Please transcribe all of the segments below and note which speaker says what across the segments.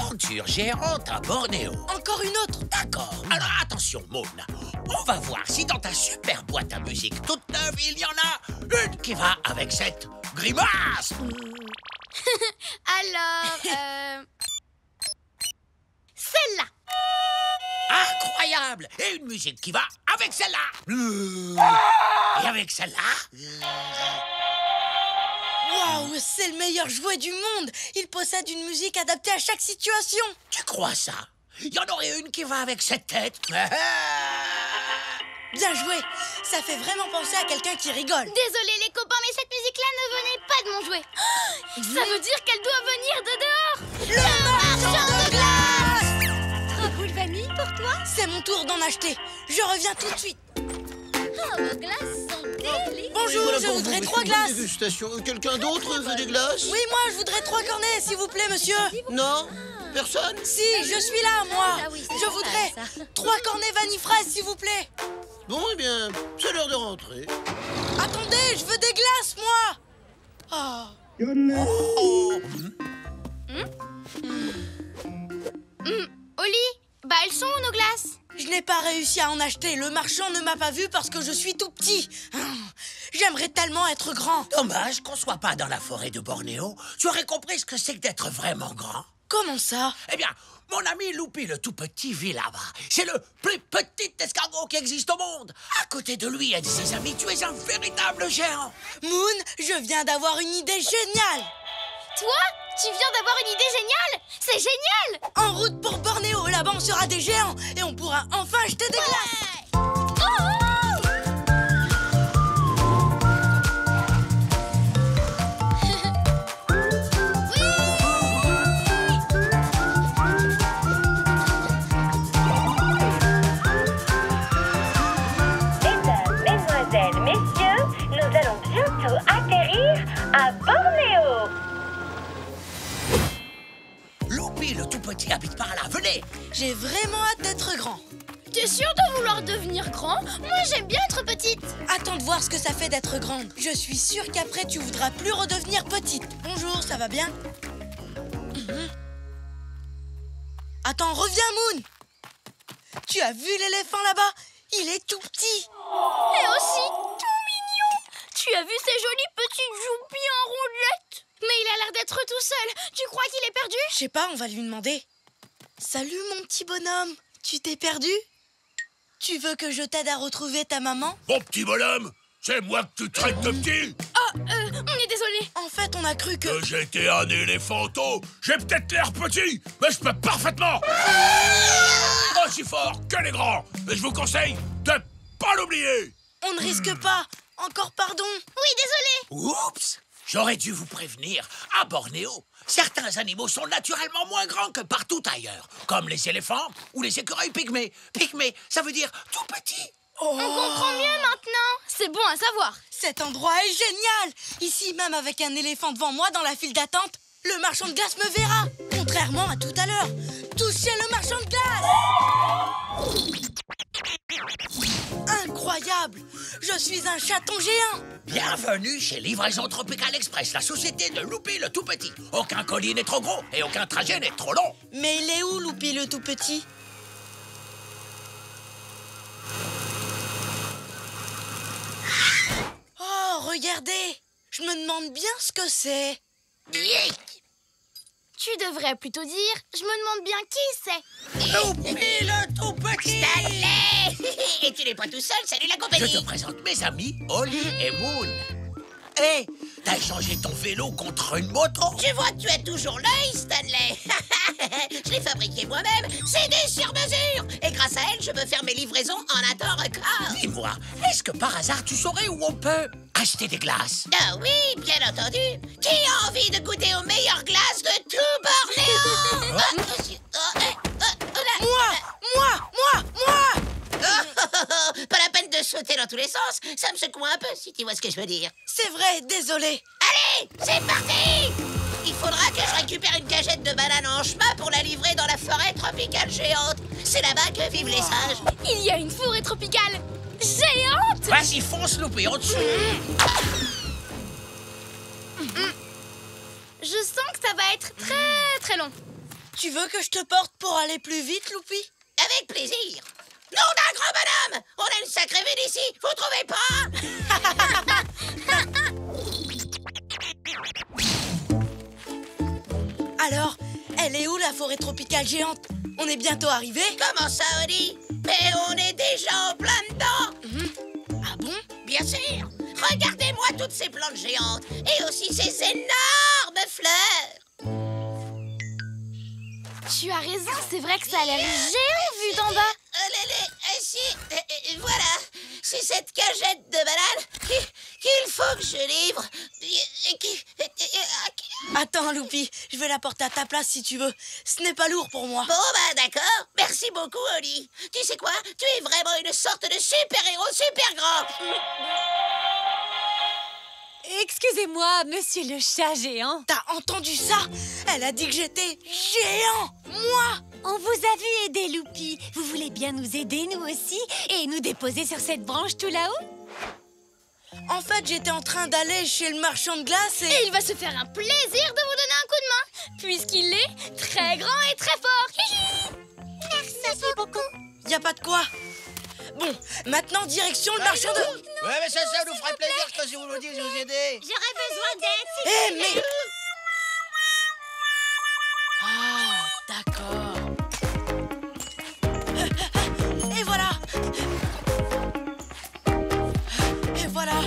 Speaker 1: aventure géante à Bornéo.
Speaker 2: Encore une autre?
Speaker 1: D'accord. Alors attention, Moon. On va voir si dans ta super boîte à musique toute neuve, il y en a une qui va avec cette grimace.
Speaker 3: Alors, celle-là.
Speaker 1: Incroyable. Et une musique qui va avec celle-là. Et avec celle-là.
Speaker 2: Waouh, c'est le meilleur jouet du monde! Il possède une musique adaptée à chaque situation!
Speaker 1: Tu crois ça? Il y en aurait une qui va avec cette tête.
Speaker 2: Bien joué! Ça fait vraiment penser à quelqu'un qui rigole.
Speaker 3: Désolée les copains, mais cette musique-là ne venait pas de mon jouet. Ça veut dire qu'elle doit venir de dehors.
Speaker 2: Le marchand de glace!
Speaker 3: Trois boules vanille pour toi?
Speaker 2: C'est mon tour d'en acheter. Je reviens tout de suite.
Speaker 3: Oh, vos glaces sont délicieuses.
Speaker 2: Bonjour,
Speaker 4: Voilà
Speaker 2: je
Speaker 4: pour
Speaker 2: voudrais
Speaker 4: vous,
Speaker 2: 3
Speaker 4: monsieur, bonne
Speaker 2: glaces.
Speaker 4: dégustation. Quelqu'un d'autre veut des glaces?
Speaker 2: Oui, moi, je voudrais 3 cornets, s'il vous plaît, monsieur.
Speaker 4: Non? Personne?
Speaker 2: Si, je suis là, moi.
Speaker 3: Ah oui, c'est
Speaker 2: Je
Speaker 3: sympa,
Speaker 2: voudrais
Speaker 3: ça.
Speaker 2: 3 cornets vanille fraise, s'il vous plaît.
Speaker 4: Bon, eh bien, c'est l'heure de rentrer.
Speaker 2: Attendez, je veux des glaces, moi.
Speaker 3: Oli, bah elles sont où nos glaces?
Speaker 2: Je n'ai pas réussi à en acheter. Le marchand ne m'a pas vu parce que je suis tout petit. J'aimerais tellement être grand.
Speaker 1: Dommage qu'on soit pas dans la forêt de Bornéo. Tu aurais compris ce que c'est que d'être vraiment grand.
Speaker 2: Comment ça?
Speaker 1: Eh bien, mon ami Loupi le tout petit vit là-bas. C'est le plus petit escargot qui existe au monde. À côté de lui et de ses amis, tu es un véritable géant.
Speaker 2: Moon, je viens d'avoir une idée géniale.
Speaker 3: Toi? Tu viens d'avoir une idée géniale? C'est génial!
Speaker 2: En route pour Bornéo, là-bas on sera des géants et on pourra enfin acheter des glaces.
Speaker 5: Mesdames, mesdemoiselles, messieurs, nous allons bientôt atterrir à Bornéo.
Speaker 1: Loupi le tout petit habite par là. Venez.
Speaker 2: J'ai vraiment hâte d'être grand.
Speaker 3: T'es sûre de vouloir devenir grand? Moi j'aime bien être petite.
Speaker 2: Attends de voir ce que ça fait d'être grande. Je suis sûre qu'après tu voudras plus redevenir petite. Bonjour, ça va bien? Attends, reviens, Moon. Tu as vu l'éléphant là-bas? Il est tout petit.
Speaker 3: Et aussi tout mignon. Tu as vu ces jolies petites joues bien rondettes? Mais il a l'air d'être tout seul. Tu crois qu'il est perdu?
Speaker 2: Je sais pas, on va lui demander. Salut mon petit bonhomme. Tu t'es perdu? Tu veux que je t'aide à retrouver ta maman?
Speaker 1: Mon petit bonhomme, c'est moi que tu traites de petit.
Speaker 3: On est désolé.
Speaker 2: En fait, on a cru que...
Speaker 1: J'étais un éléphanto. J'ai peut-être l'air petit, mais je peux parfaitement. Aussi fort que les grands. Et je vous conseille de pas l'oublier.
Speaker 2: On ne risque pas. Encore pardon.
Speaker 3: Oui, désolé.
Speaker 1: Oups! J'aurais dû vous prévenir. À Bornéo, certains animaux sont naturellement moins grands que partout ailleurs, comme les éléphants ou les écureuils pygmées. Pygmées, ça veut dire tout petit.
Speaker 3: On comprend mieux maintenant. C'est bon à savoir.
Speaker 2: Cet endroit est génial. Ici, même avec un éléphant devant moi dans la file d'attente, le marchand de glace me verra. Contrairement à tout à l'heure. Tous chez le marchand de glace. Incroyable. Je suis un chaton géant.
Speaker 1: Bienvenue chez Livraison Tropical Express, la société de Loupi le tout petit. Aucun colis n'est trop gros et aucun trajet n'est trop long.
Speaker 2: Mais il est où, Loupi le tout petit? Oh, regardez. Je me demande bien ce que c'est.
Speaker 3: Tu devrais plutôt dire, je me demande bien qui c'est.
Speaker 1: Loupi le tout petit.
Speaker 6: Et tu n'es pas tout seul, salut la
Speaker 1: Je
Speaker 6: compagnie.
Speaker 1: te présente mes amis, Oli et Moon. Hé, t'as échangé ton vélo contre une moto?
Speaker 6: Je vois que tu as toujours l'œil, Stanley. Je l'ai fabriqué moi-même, c'est des sur-mesure. Et grâce à elle, je peux faire mes livraisons en un temps record.
Speaker 1: Dis-moi, est-ce que par hasard tu saurais où on peut acheter des glaces?
Speaker 6: Ah oui, bien entendu. Qui a envie de goûter aux meilleures glaces de tout Bornéo?
Speaker 2: Moi.
Speaker 6: Pas la peine de sauter dans tous les sens. Ça me secoue un peu, si tu vois ce que je veux dire.
Speaker 2: C'est vrai, désolé.
Speaker 6: Allez, c'est parti! Il faudra que je récupère une cagette de bananes en chemin pour la livrer dans la forêt tropicale géante. C'est là-bas que vivent les sages.
Speaker 3: Il y a une forêt tropicale géante.
Speaker 1: Vas-y, fonce, Loupi, en dessous.
Speaker 3: Je sens que ça va être très très long.
Speaker 2: Tu veux que je te porte pour aller plus vite, Loupi?
Speaker 6: Avec plaisir. Nom d'un grand bonhomme! On a une sacrée vue d'ici, vous trouvez pas?
Speaker 2: Alors, elle est où la forêt tropicale géante? On est bientôt arrivé?
Speaker 6: Comment ça, Oli? Mais on est déjà en plein dedans!
Speaker 2: Ah bon?
Speaker 6: Bien sûr! Regardez-moi toutes ces plantes géantes et aussi ces énormes fleurs!
Speaker 3: Tu as raison, c'est vrai que ça a l'air géant vu d'en bas.
Speaker 6: Voilà, c'est cette cagette de banane qu'il faut que je livre.
Speaker 2: Attends, Loupi, je vais la porter à ta place si tu veux. Ce n'est pas lourd pour moi.
Speaker 6: Bon, bah d'accord. Merci beaucoup, Oli. Tu sais quoi? Tu es vraiment une sorte de super-héros super grand.
Speaker 7: Excusez-moi, monsieur le chat géant.
Speaker 2: T'as entendu ça? Elle a dit que j'étais géant. Moi?
Speaker 7: On vous a vu aider, Loupi. Vous voulez bien nous aider, nous aussi, et nous déposer sur cette branche tout là-haut?
Speaker 2: En fait, j'étais en train d'aller chez le marchand de glace
Speaker 3: Et il va se faire un plaisir de vous donner un coup de main, puisqu'il est très grand et très fort.
Speaker 7: Merci beaucoup.
Speaker 2: Y a pas de quoi. Bon, maintenant, direction le marchand de...
Speaker 4: Ouais, mais ça nous ferait plaisir que si vous nous dites de vous aider.
Speaker 7: J'aurais besoin d'aide.
Speaker 2: Eh, mais... Ah, d'accord. Et voilà. Et voilà.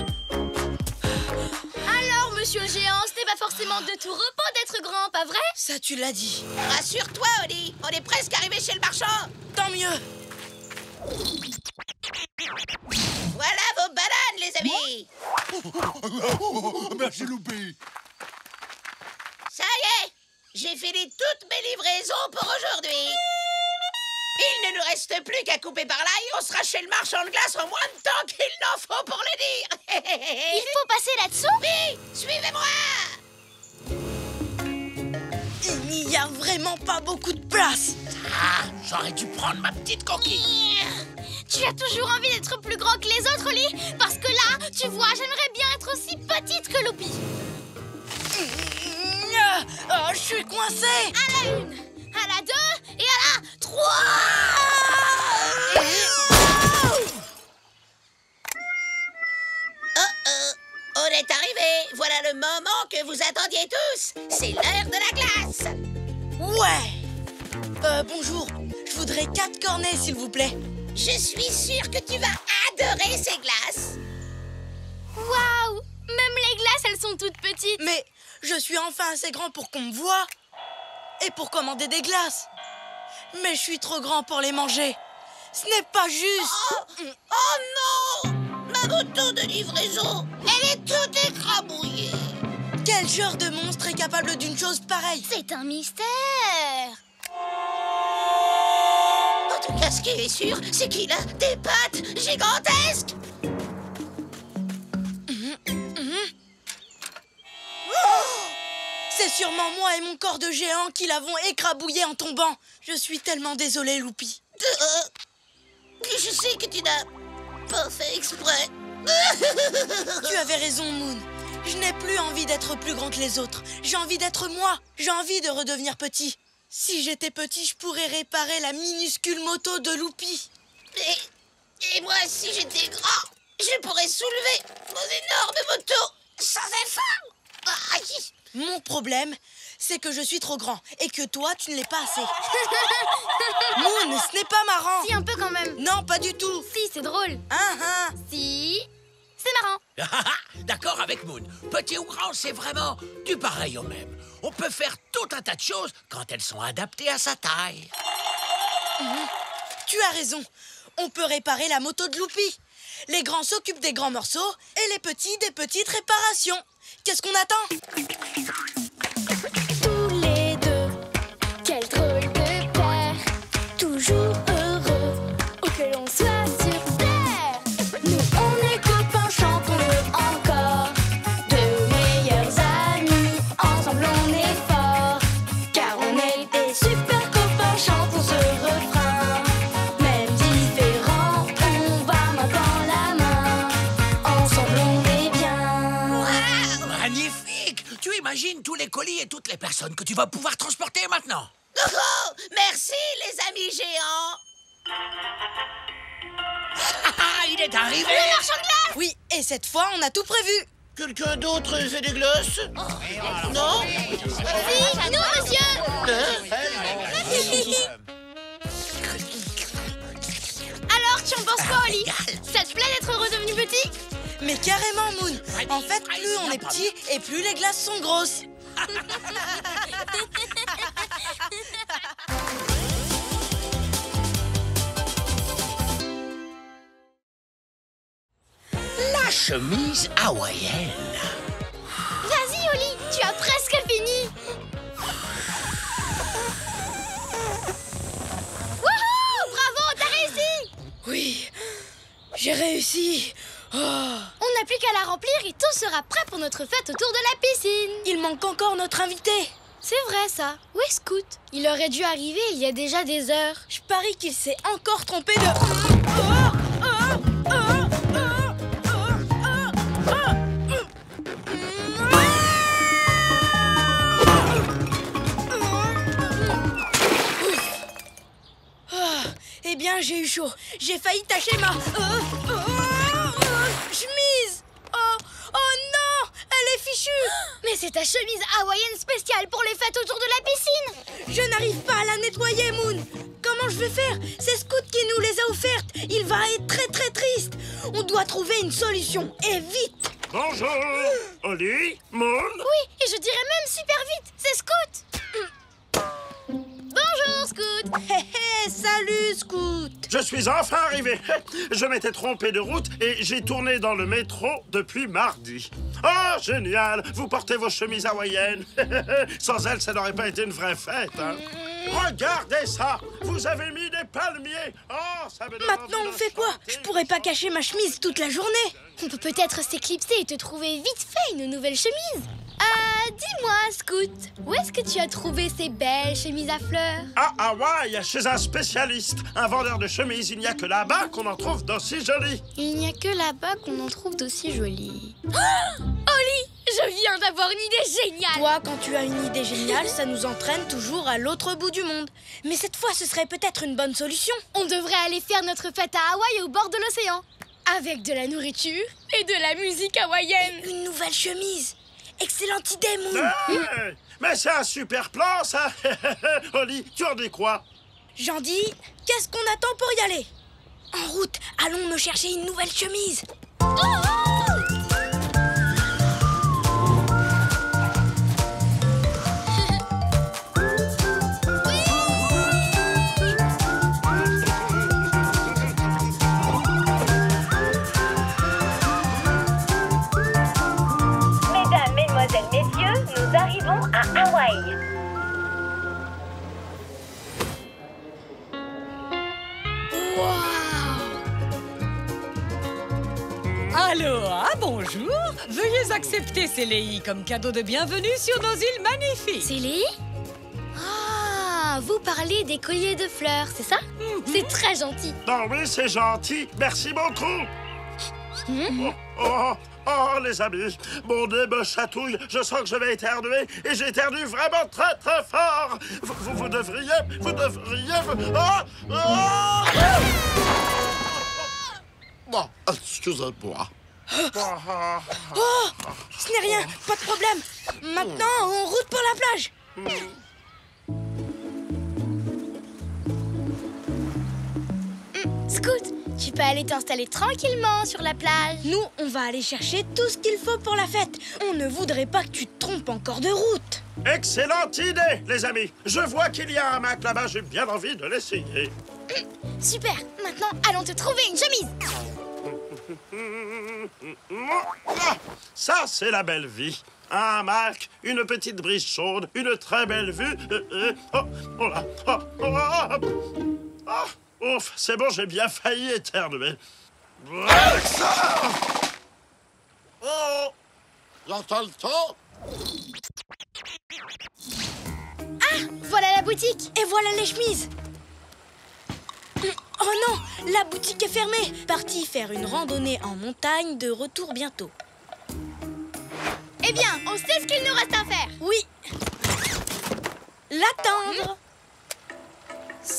Speaker 3: Alors, monsieur le géant, ce n'est pas forcément de tout repos d'être grand, pas vrai?
Speaker 2: Ça, tu l'as dit.
Speaker 6: Rassure-toi, Oli. On est presque arrivé chez le marchand.
Speaker 2: Tant mieux.
Speaker 6: Voilà vos bananes, les amis.
Speaker 8: Merci, Loupi.
Speaker 6: Ça y est, j'ai fini toutes mes livraisons pour aujourd'hui. Il ne nous reste plus qu'à couper par là et on sera chez le marchand de glace en moins de temps qu'il n'en faut pour le dire.
Speaker 3: Il faut passer là-dessous?
Speaker 6: Oui, suivez-moi.
Speaker 2: Il n'y a vraiment pas beaucoup de place.
Speaker 1: Ah, j'aurais dû prendre ma petite coquille.
Speaker 3: Tu as toujours envie d'être plus grand que les autres, Oli? Parce que là, tu vois, j'aimerais bien être aussi petite que Loupi.
Speaker 2: Oh, je suis coincée.
Speaker 3: À la 1, à la 2 et à la 3.
Speaker 6: On est arrivé. Voilà le moment que vous attendiez tous. C'est l'heure de la glace.
Speaker 2: Ouais. Bonjour. Je voudrais 4 cornets, s'il vous plaît.
Speaker 6: Je suis sûre que tu vas adorer ces glaces.
Speaker 3: Waouh! Même les glaces, elles sont toutes petites.
Speaker 2: Mais je suis enfin assez grand pour qu'on me voie. Et pour commander des glaces. Mais je suis trop grand pour les manger. Ce n'est pas juste.
Speaker 6: Oh non! Ma moto de livraison, elle est toute écrabouillée.
Speaker 2: Quel genre de monstre est capable d'une chose pareille?
Speaker 3: C'est un mystère.
Speaker 6: En tout cas, ce qui est sûr, c'est qu'il a des pattes gigantesques.
Speaker 2: C'est sûrement moi et mon corps de géant qui l'avons écrabouillé en tombant. Je suis tellement désolée, Loupi.
Speaker 6: Je sais que tu n'as pas fait exprès.
Speaker 2: Tu avais raison, Moon. Je n'ai plus envie d'être plus grand que les autres. J'ai envie d'être moi. J'ai envie de redevenir petit. Si j'étais petit, je pourrais réparer la minuscule moto de Loupi.
Speaker 6: Et moi, si j'étais grand, je pourrais soulever mon énorme moto sans effort. Aïe.
Speaker 2: Mon problème, c'est que je suis trop grand et que toi, tu ne l'es pas assez. Moon, ce n'est pas marrant.
Speaker 3: Si, un peu quand même.
Speaker 2: Non, pas du tout.
Speaker 3: Si, c'est drôle. Si, c'est marrant.
Speaker 1: D'accord avec Moon. Petit ou grand, c'est vraiment du pareil au même. On peut faire tout un tas de choses quand elles sont adaptées à sa taille.
Speaker 2: Tu as raison. On peut réparer la moto de Loupi. Les grands s'occupent des grands morceaux et les petits des petites réparations. Qu'est-ce qu'on attend?
Speaker 3: Tous les deux, quel drôle de paire. Toujours heureux, où que l'on soit sur terre. Nous, on est copains, chantons-le encore. De meilleurs amis, ensemble on est forts. Car on est des super copains, chantons ce refrain. Même différents, on va main dans la main. Ensemble on est bien.
Speaker 1: Magnifique! Tu imagines tous les colis et toutes les personnes que tu vas pouvoir transporter maintenant?
Speaker 6: Coucou! Merci, les amis géants!
Speaker 1: Ah, il est arrivé!
Speaker 2: Le marchand de glace! Oui, et cette fois, on a tout prévu.
Speaker 4: Quelqu'un d'autre fait des glaces? Non?
Speaker 3: Oui, nous, monsieur. Alors, tu en penses quoi, Oli? Ça te plaît d'être redevenu petit?
Speaker 2: Mais carrément, Moon. En fait, plus on est petit et plus les glaces sont grosses.
Speaker 1: La chemise hawaïenne.
Speaker 3: Vas-y, Oli, tu as presque fini. Wouhou! Bravo, t'as réussi!
Speaker 2: Oui, j'ai réussi. Oh.
Speaker 3: On n'a plus qu'à la remplir et tout sera prêt pour notre fête autour de la piscine.
Speaker 2: Il manque encore notre invité.
Speaker 3: C'est vrai, ça. Où est Scoot? Il aurait dû arriver il y a déjà des heures.
Speaker 2: Je parie qu'il s'est encore trompé de... Eh bien, j'ai eu chaud. J'ai failli tacher ma... chemise. Oh non, elle est fichue.
Speaker 3: Mais c'est ta chemise hawaïenne spéciale pour les fêtes autour de la piscine.
Speaker 2: Je n'arrive pas à la nettoyer, Moon. Comment je vais faire? C'est Scoot qui nous les a offertes. Il va être très très triste. On doit trouver une solution, et vite.
Speaker 8: Bonjour, Oli, Moon.
Speaker 3: Oui, et je dirais même super vite. C'est Scoot. Bonjour, Scoot.
Speaker 2: Hé hé, salut, Scoot.
Speaker 8: Je suis enfin arrivé. Je m'étais trompé de route et j'ai tourné dans le métro depuis mardi. Oh, génial! Vous portez vos chemises hawaïennes. Sans elles, ça n'aurait pas été une vraie fête, hein. Regardez ça! Vous avez mis des palmiers! Oh, ça me donne
Speaker 2: Maintenant,
Speaker 8: envie
Speaker 2: on
Speaker 8: de
Speaker 2: fait quoi?
Speaker 8: chanter.
Speaker 2: Je pourrais pas cacher ma chemise toute la journée.
Speaker 3: On peut peut-être s'éclipser et te trouver vite fait une nouvelle chemise. Dis-moi, Scoot, où est-ce que tu as trouvé ces belles chemises à fleurs?
Speaker 8: À Hawaï, chez un spécialiste, un vendeur de chemises. Il n'y a que là-bas qu'on en trouve d'aussi jolies.
Speaker 3: Il n'y a que là-bas qu'on en trouve d'aussi jolies. Oli, je viens d'avoir une idée géniale.
Speaker 2: Toi, quand tu as une idée géniale, ça nous entraîne toujours à l'autre bout du monde. Mais cette fois, ce serait peut-être une bonne solution.
Speaker 3: On devrait aller faire notre fête à Hawaï au bord de l'océan. Avec de la nourriture et de la musique hawaïenne.
Speaker 2: Une nouvelle chemise. Excellente idée, Moon.
Speaker 8: Hey, mais c'est un super plan, ça. Oli, tu en dis quoi?
Speaker 2: J'en dis, qu'est-ce qu'on attend pour y aller? En route, allons me chercher une nouvelle chemise.
Speaker 5: Mesdames, mesdemoiselles, messieurs, nous arrivons à Hawaï.
Speaker 9: Aloha, bonjour. Veuillez accepter ces léis comme cadeau de bienvenue sur nos îles magnifiques.
Speaker 3: Célie? Ah, vous parlez des colliers de fleurs, c'est ça? C'est très gentil.
Speaker 8: Oh oui, c'est gentil. Merci beaucoup. Oh, les amis, mon nez me chatouille. Je sens que je vais éternuer et j'éternue vraiment très, très fort. Vous devriez...
Speaker 10: Bon, excusez-moi.
Speaker 2: Oh, ce n'est rien, pas de problème. Maintenant, en route pour la plage.
Speaker 3: Scoot, tu peux aller t'installer tranquillement sur la plage.
Speaker 2: Nous, on va aller chercher tout ce qu'il faut pour la fête. On ne voudrait pas que tu te trompes encore de route.
Speaker 8: Excellente idée, les amis. Je vois qu'il y a un hamac là-bas. J'ai bien envie de l'essayer.
Speaker 3: Super, maintenant allons te trouver une chemise.
Speaker 8: Ça, c'est la belle vie. Un hamac, une petite brise chaude, une très belle vue. Oh là. Ouf, c'est bon, j'ai bien failli éternuer.
Speaker 10: Oh, j'entends le temps.
Speaker 3: Voilà la boutique.
Speaker 2: Et voilà les chemises. Oh non, la boutique est fermée. Parti faire une randonnée en montagne, de retour bientôt.
Speaker 3: Eh bien, on sait ce qu'il nous reste à faire.
Speaker 2: Oui. L'attendre.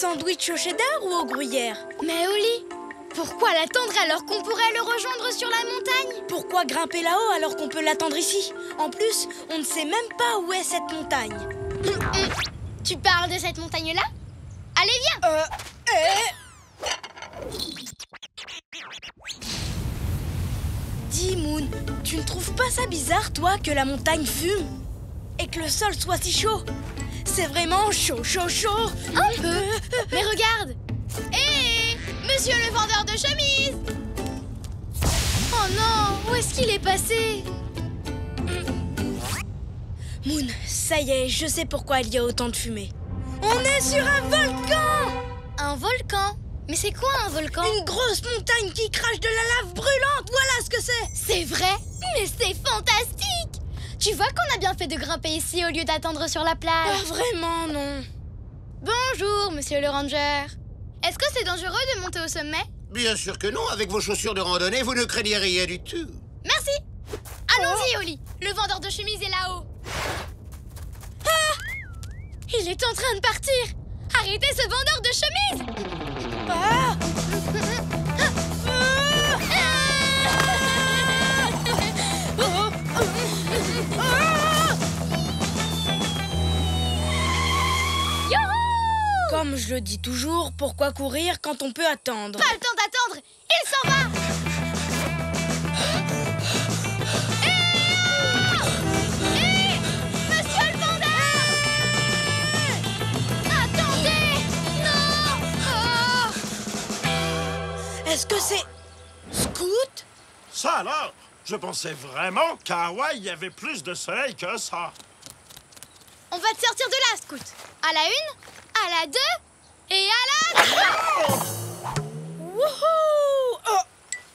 Speaker 2: sandwich au cheddar ou au gruyère?
Speaker 3: Mais Oli, pourquoi l'attendre alors qu'on pourrait le rejoindre sur la montagne?
Speaker 2: Pourquoi grimper là-haut alors qu'on peut l'attendre ici? En plus, on ne sait même pas où est cette montagne.
Speaker 3: Tu parles de cette montagne-là? Allez, viens!
Speaker 2: Dis, Moon, tu ne trouves pas ça bizarre, toi, que la montagne fume? Et que le sol soit si chaud? C'est vraiment chaud, chaud, chaud!
Speaker 3: Un peu! Mais regarde! Hé! Monsieur le vendeur de chemises! Oh non! Où est-ce qu'il est passé?
Speaker 2: Moon, ça y est, je sais pourquoi il y a autant de fumée. On est sur un volcan!
Speaker 3: Un volcan? Mais c'est quoi un volcan?
Speaker 2: Une grosse montagne qui crache de la lave brûlante, voilà ce que c'est!
Speaker 3: C'est vrai? Mais c'est fantastique! Tu vois qu'on a bien fait de grimper ici au lieu d'attendre sur la plage.
Speaker 2: Ah, vraiment, non.
Speaker 3: Bonjour, monsieur le ranger. Est-ce que c'est dangereux de monter au sommet?
Speaker 4: Bien sûr que non, avec vos chaussures de randonnée, vous ne craignez rien du tout.
Speaker 3: Merci. Allons-y, Oli. Le vendeur de chemises est là-haut. Ah! Il est en train de partir. Arrêtez ce vendeur de chemises.
Speaker 2: Ah! Comme je le dis toujours, pourquoi courir quand on peut attendre?
Speaker 3: Pas le temps d'attendre. Il s'en va. Hé! Monsieur le vendeur! Attendez! Non! Oh!
Speaker 2: Est-ce que c'est... Scoot?
Speaker 8: Ça alors? Je pensais vraiment qu'à Hawaï, il y avait plus de soleil que ça.
Speaker 3: On va te sortir de là, Scoot. À la 1, à la 2 et à la 3.
Speaker 2: Wouhou!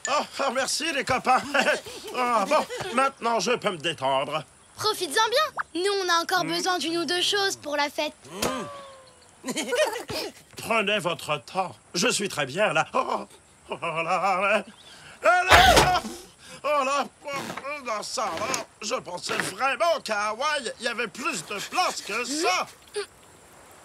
Speaker 8: Oh, merci les copains. Bon, maintenant je peux me détendre.
Speaker 3: Profites-en bien. Nous, on a encore besoin d'une ou deux choses pour la fête.
Speaker 8: Prenez votre temps. Je suis très bien là. Oh là. Oh là, dans ça, là, je pensais vraiment qu'à Hawaï, il y avait plus de place que ça.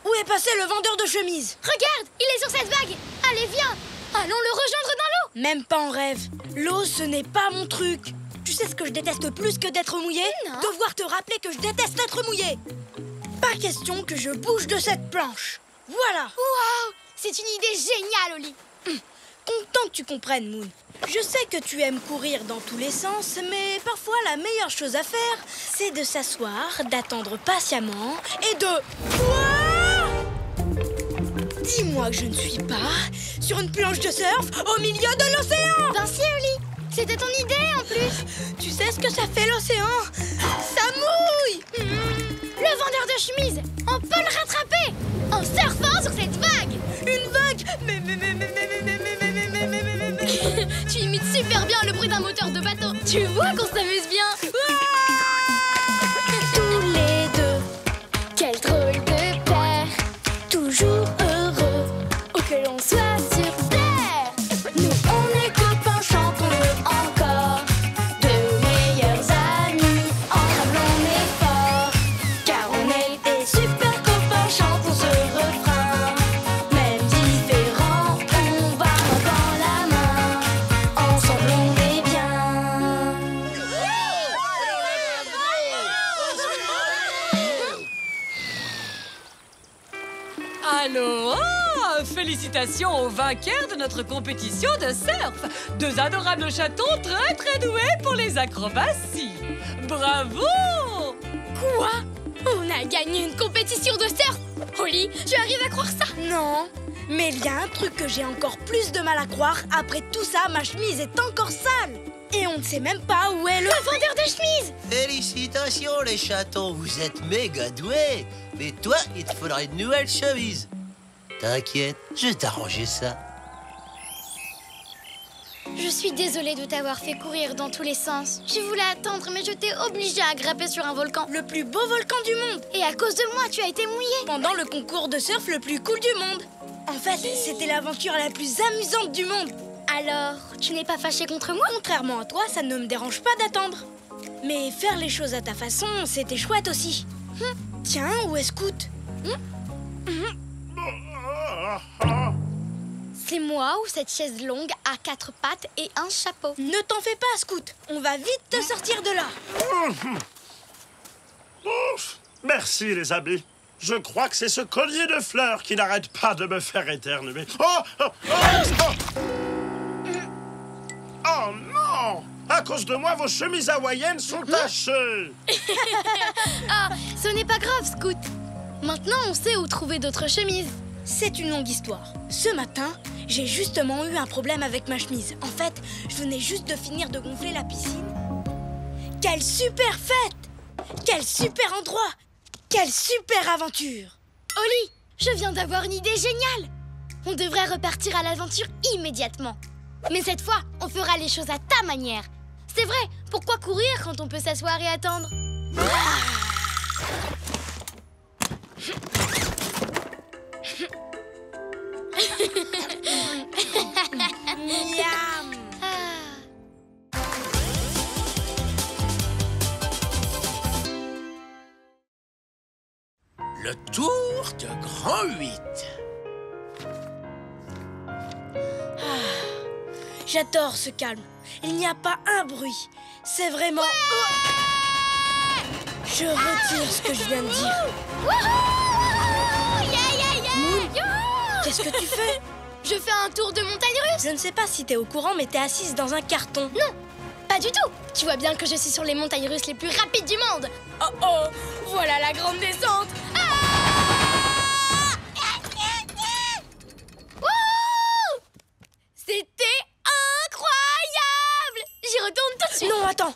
Speaker 2: Où est passé le vendeur de chemises?
Speaker 3: Regarde, il est sur cette vague. Allez, viens. Allons le rejoindre dans l'eau.
Speaker 2: Même pas en rêve. L'eau, ce n'est pas mon truc. Tu sais ce que je déteste plus que d'être mouillé?
Speaker 3: Non.
Speaker 2: Devoir te rappeler que je déteste être mouillé. Pas question que je bouge de cette planche. Voilà.
Speaker 3: Waouh, c'est une idée géniale, Oli.
Speaker 2: Content que tu comprennes, Moon. Je sais que tu aimes courir dans tous les sens, mais parfois la meilleure chose à faire, c'est de s'asseoir, d'attendre patiemment et de... Quoi? Dis-moi que je ne suis pas sur une planche de surf au milieu de l'océan.
Speaker 3: Ben si, Oli, c'était ton idée en plus.
Speaker 2: Tu sais ce que ça fait l'océan? Ça mouille.
Speaker 3: Le vendeur de chemises, on peut le rattraper en surfant sur cette vague.
Speaker 2: Une vague?
Speaker 3: Tu imites super bien le bruit d'un moteur de bateau. Tu vois qu'on s'amuse bien.
Speaker 7: Tous les deux, quel drôle de paire, toujours heureux, où que l'on soit sur terre. Nous on est copains, chantons-le encore, de meilleurs amis, ensemble on est forts, car on est des super copains, chantons ce refrain. Même différents, on va dans la main, ensemble on est bien.
Speaker 9: Aloha! Félicitations aux vainqueurs de notre compétition de surf. Deux adorables chatons très très doués pour les acrobaties. Bravo!
Speaker 3: Quoi? On a gagné une compétition de surf. Oli, tu arrives à croire ça?
Speaker 2: Non, mais il y a un truc que j'ai encore plus de mal à croire. Après tout ça, ma chemise est encore sale. Et on ne sait même pas où est le
Speaker 3: vendeur de chemises.
Speaker 11: Félicitations les chatons, vous êtes méga doués. Mais toi, il te faudra une nouvelle chemise. T'inquiète, je vais t'arranger ça.
Speaker 3: Je suis désolée de t'avoir fait courir dans tous les sens. Je voulais attendre, mais je t'ai obligée à grimper sur un volcan.
Speaker 2: Le plus beau volcan du monde.
Speaker 3: Et à cause de moi, tu as été mouillée.
Speaker 2: Pendant le concours de surf le plus cool du monde. En fait, c'était l'aventure la plus amusante du monde.
Speaker 3: Alors, tu n'es pas fâchée contre moi?
Speaker 2: Contrairement à toi, ça ne me dérange pas d'attendre. Mais faire les choses à ta façon, c'était chouette aussi. Tiens, où est Scoot?
Speaker 3: C'est moi ou cette chaise longue à 4 pattes et un chapeau?
Speaker 2: Ne t'en fais pas, Scout. On va vite te sortir de là.
Speaker 8: Ouf. Merci, les amis. Je crois que c'est ce collier de fleurs qui n'arrête pas de me faire éternuer. Oh non! À cause de moi, vos chemises hawaïennes sont tachées.
Speaker 3: Ah, ce n'est pas grave, Scout. Maintenant, on sait où trouver d'autres chemises.
Speaker 2: C'est une longue histoire. Ce matin, j'ai justement eu un problème avec ma chemise. En fait, je venais juste de finir de gonfler la piscine. Quelle super fête! Quel super endroit! Quelle super aventure!
Speaker 3: Oli, je viens d'avoir une idée géniale. On devrait repartir à l'aventure immédiatement. Mais cette fois, on fera les choses à ta manière. C'est vrai, pourquoi courir quand on peut s'asseoir et attendre?
Speaker 2: Miam!
Speaker 1: Le tour de Grand 8.
Speaker 2: J'adore ce calme. Il n'y a pas un bruit. C'est vraiment... Oh. Je retire ce que je viens de dire. Moon, qu'est-ce que tu fais?
Speaker 3: Je fais un tour de montagne russe.
Speaker 2: Je ne sais pas si t'es au courant, mais t'es assise dans un carton.
Speaker 3: Non, pas du tout. Tu vois bien que je suis sur les montagnes russes les plus rapides du monde.
Speaker 2: Oh oh, voilà la grande descente.
Speaker 3: C'était incroyable. J'y retourne tout de suite.
Speaker 2: Non, attends.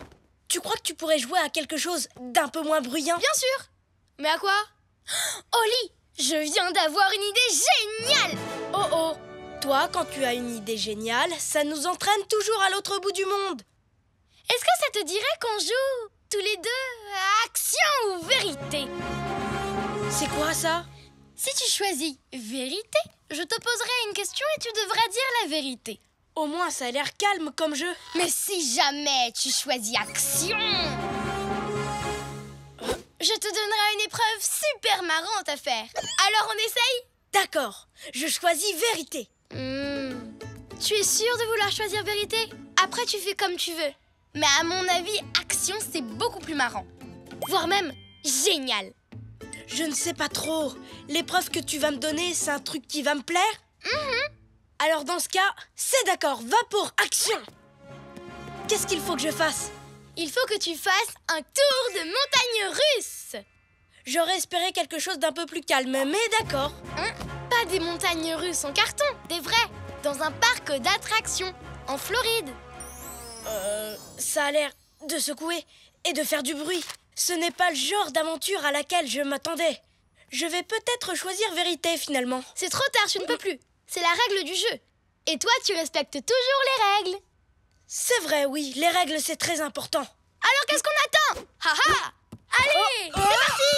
Speaker 2: Tu crois que tu pourrais jouer à quelque chose d'un peu moins bruyant?
Speaker 3: Bien sûr. Mais à quoi? Oli, je viens d'avoir une idée géniale.
Speaker 2: Oh oh. Toi, quand tu as une idée géniale, ça nous entraîne toujours à l'autre bout du monde.
Speaker 3: Est-ce que ça te dirait qu'on joue tous les deux à action ou vérité?
Speaker 2: C'est quoi ça?
Speaker 3: Si tu choisis vérité, je te poserai une question et tu devras dire la vérité.
Speaker 2: Au moins, ça a l'air calme comme jeu.
Speaker 3: Mais si jamais tu choisis action, je te donnerai une épreuve super marrante à faire. Alors on essaye?
Speaker 2: D'accord, je choisis vérité.
Speaker 3: Tu es sûr de vouloir choisir vérité? Après, tu fais comme tu veux. Mais à mon avis, action, c'est beaucoup plus marrant. Voire même génial.
Speaker 2: Je ne sais pas trop. L'épreuve que tu vas me donner, c'est un truc qui va me plaire? Alors dans ce cas, c'est d'accord, va pour action. Qu'est-ce qu'il faut que je fasse?
Speaker 3: Il faut que tu fasses un tour de montagne russe.
Speaker 2: J'aurais espéré quelque chose d'un peu plus calme, mais d'accord.
Speaker 3: Pas des montagnes russes en carton, des vraies, dans un parc d'attractions, en Floride.
Speaker 2: Ça a l'air de secouer et de faire du bruit. Ce n'est pas le genre d'aventure à laquelle je m'attendais. Je vais peut-être choisir vérité finalement.
Speaker 3: C'est trop tard, tu ne peux plus. C'est la règle du jeu. Et toi, tu respectes toujours les règles.
Speaker 2: C'est vrai, oui, les règles, c'est très important.
Speaker 3: Alors qu'est-ce qu'on attend? Haha! Allez, c'est parti!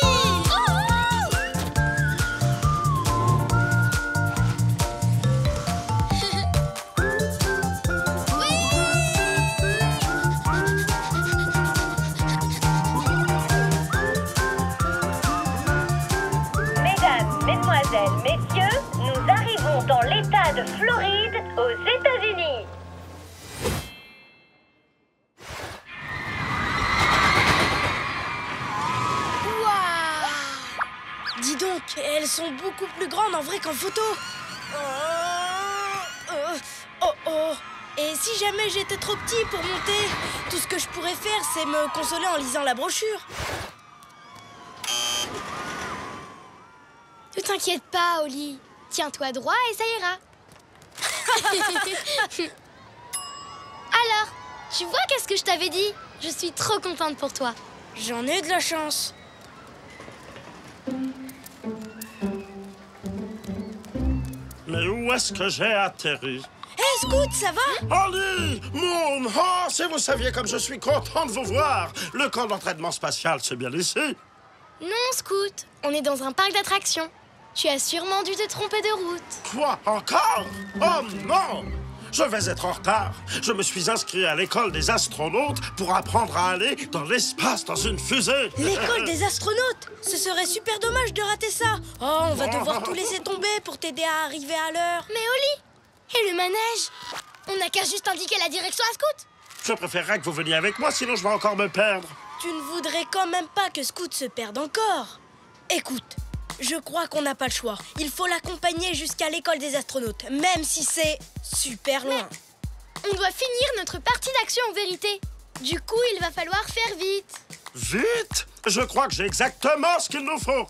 Speaker 5: Mesdames, mesdemoiselles, messieurs, nous arrivons dans l'État de Floride, aux États-Unis.
Speaker 2: Dis donc, elles sont beaucoup plus grandes en vrai qu'en photo. Oh. Et si jamais j'étais trop petit pour monter, tout ce que je pourrais faire, c'est me consoler en lisant la brochure.
Speaker 3: Ne t'inquiète pas, Oli. Tiens-toi droit et ça ira. Alors, tu vois qu'est-ce que je t'avais dit? Je suis trop contente pour toi.
Speaker 2: J'en ai de la chance.
Speaker 8: Mais où est-ce que j'ai atterri?
Speaker 2: Hé, Scout, ça va?
Speaker 8: Oli! Moon! Oh, si vous saviez comme je suis content de vous voir! Le camp d'entraînement spatial, c'est bien ici?
Speaker 3: Non, Scout. On est dans un parc d'attractions. Tu as sûrement dû te tromper de route.
Speaker 8: Quoi? Encore? Oh non! je vais être en retard. Je me suis inscrit à l'école des astronautes pour apprendre à aller dans l'espace dans une fusée.
Speaker 2: L'école des astronautes? Ce serait super dommage de rater ça. Oh, on va devoir tout laisser tomber pour t'aider à arriver à l'heure.
Speaker 3: Mais Oli, et le manège? On n'a qu'à juste indiquer la direction à Scout.
Speaker 8: Je préférerais que vous veniez avec moi, sinon je vais encore me perdre.
Speaker 2: Tu ne voudrais quand même pas que Scout se perde encore. Écoute, je crois qu'on n'a pas le choix. Il faut l'accompagner jusqu'à l'école des astronautes, même si c'est super loin.
Speaker 3: On doit finir notre partie d'action en vérité. Du coup, il va falloir faire vite.
Speaker 8: Vite? Je crois que j'ai exactement ce qu'il nous faut.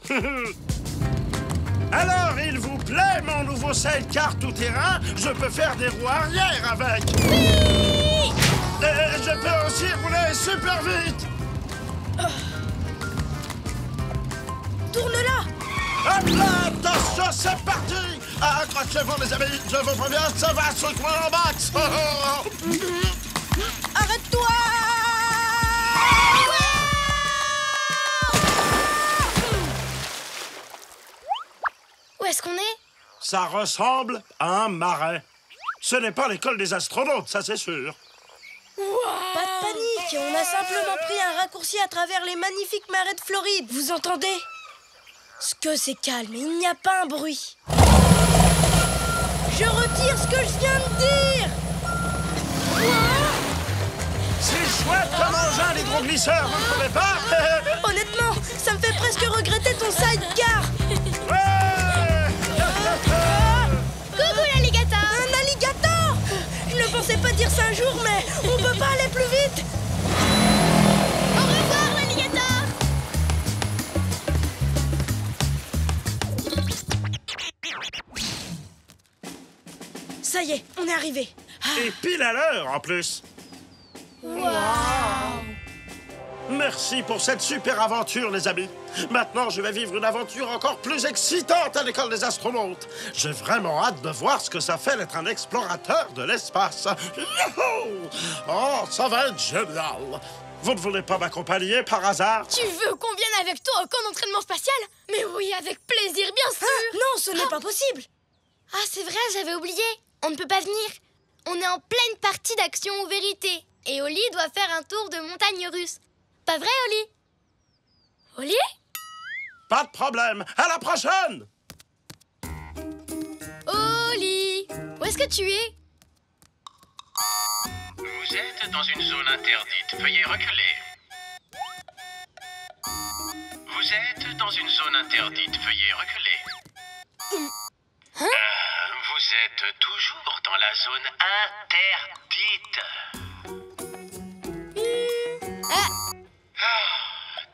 Speaker 8: Alors, il vous plaît, mon nouveau sidecar tout-terrain? Je peux faire des roues arrière avec.
Speaker 3: Oui!
Speaker 8: Et je peux aussi rouler super vite.
Speaker 2: Tourne-la!
Speaker 8: Hop là, attention, c'est parti! Accrochez-vous, les amis, je vous préviens, ça va secouer en max!
Speaker 2: Arrête-toi!
Speaker 3: Où est-ce qu'on est?
Speaker 8: Ça ressemble à un marais. Ce n'est pas l'école des astronautes, ça c'est sûr.
Speaker 2: Pas de panique, on a simplement pris un raccourci à travers les magnifiques marais de Floride, vous entendez? Ce que c'est calme, il n'y a pas un bruit. Je retire ce que je viens de dire.
Speaker 8: C'est chouette de manger un hydroglisseur, vous ne trouvez pas?
Speaker 2: Honnêtement, ça me fait presque regretter ton sidecar.
Speaker 3: Coucou l'alligator!
Speaker 2: Un alligator! Je ne pensais pas dire ça un jour, mais on peut pas aller plus vite.
Speaker 3: Au revoir l'alligator!
Speaker 2: Ça y est, on est arrivé.
Speaker 8: Et pile à l'heure, en plus.
Speaker 3: Waouh!
Speaker 8: Merci pour cette super aventure, les amis. Maintenant, je vais vivre une aventure encore plus excitante à l'école des astronautes. J'ai vraiment hâte de voir ce que ça fait d'être un explorateur de l'espace. Youhou! Oh, ça va être génial. Vous ne voulez pas m'accompagner par hasard?
Speaker 3: Tu veux qu'on vienne avec toi au camp d'entraînement spatial? Mais oui, avec plaisir, bien sûr!
Speaker 2: Non, ce n'est pas possible.
Speaker 3: Ah, c'est vrai, j'avais oublié. On ne peut pas venir. On est en pleine partie d'action ou vérité. Et Oli doit faire un tour de montagne russe. Pas vrai, Oli? Oli?
Speaker 8: Pas de problème. À la prochaine!
Speaker 3: Oli! Où est-ce que tu es?
Speaker 12: Vous êtes dans une zone interdite. Veuillez reculer. Vous êtes dans une zone interdite. Veuillez reculer.
Speaker 3: Hein?
Speaker 12: Vous êtes toujours dans la zone interdite.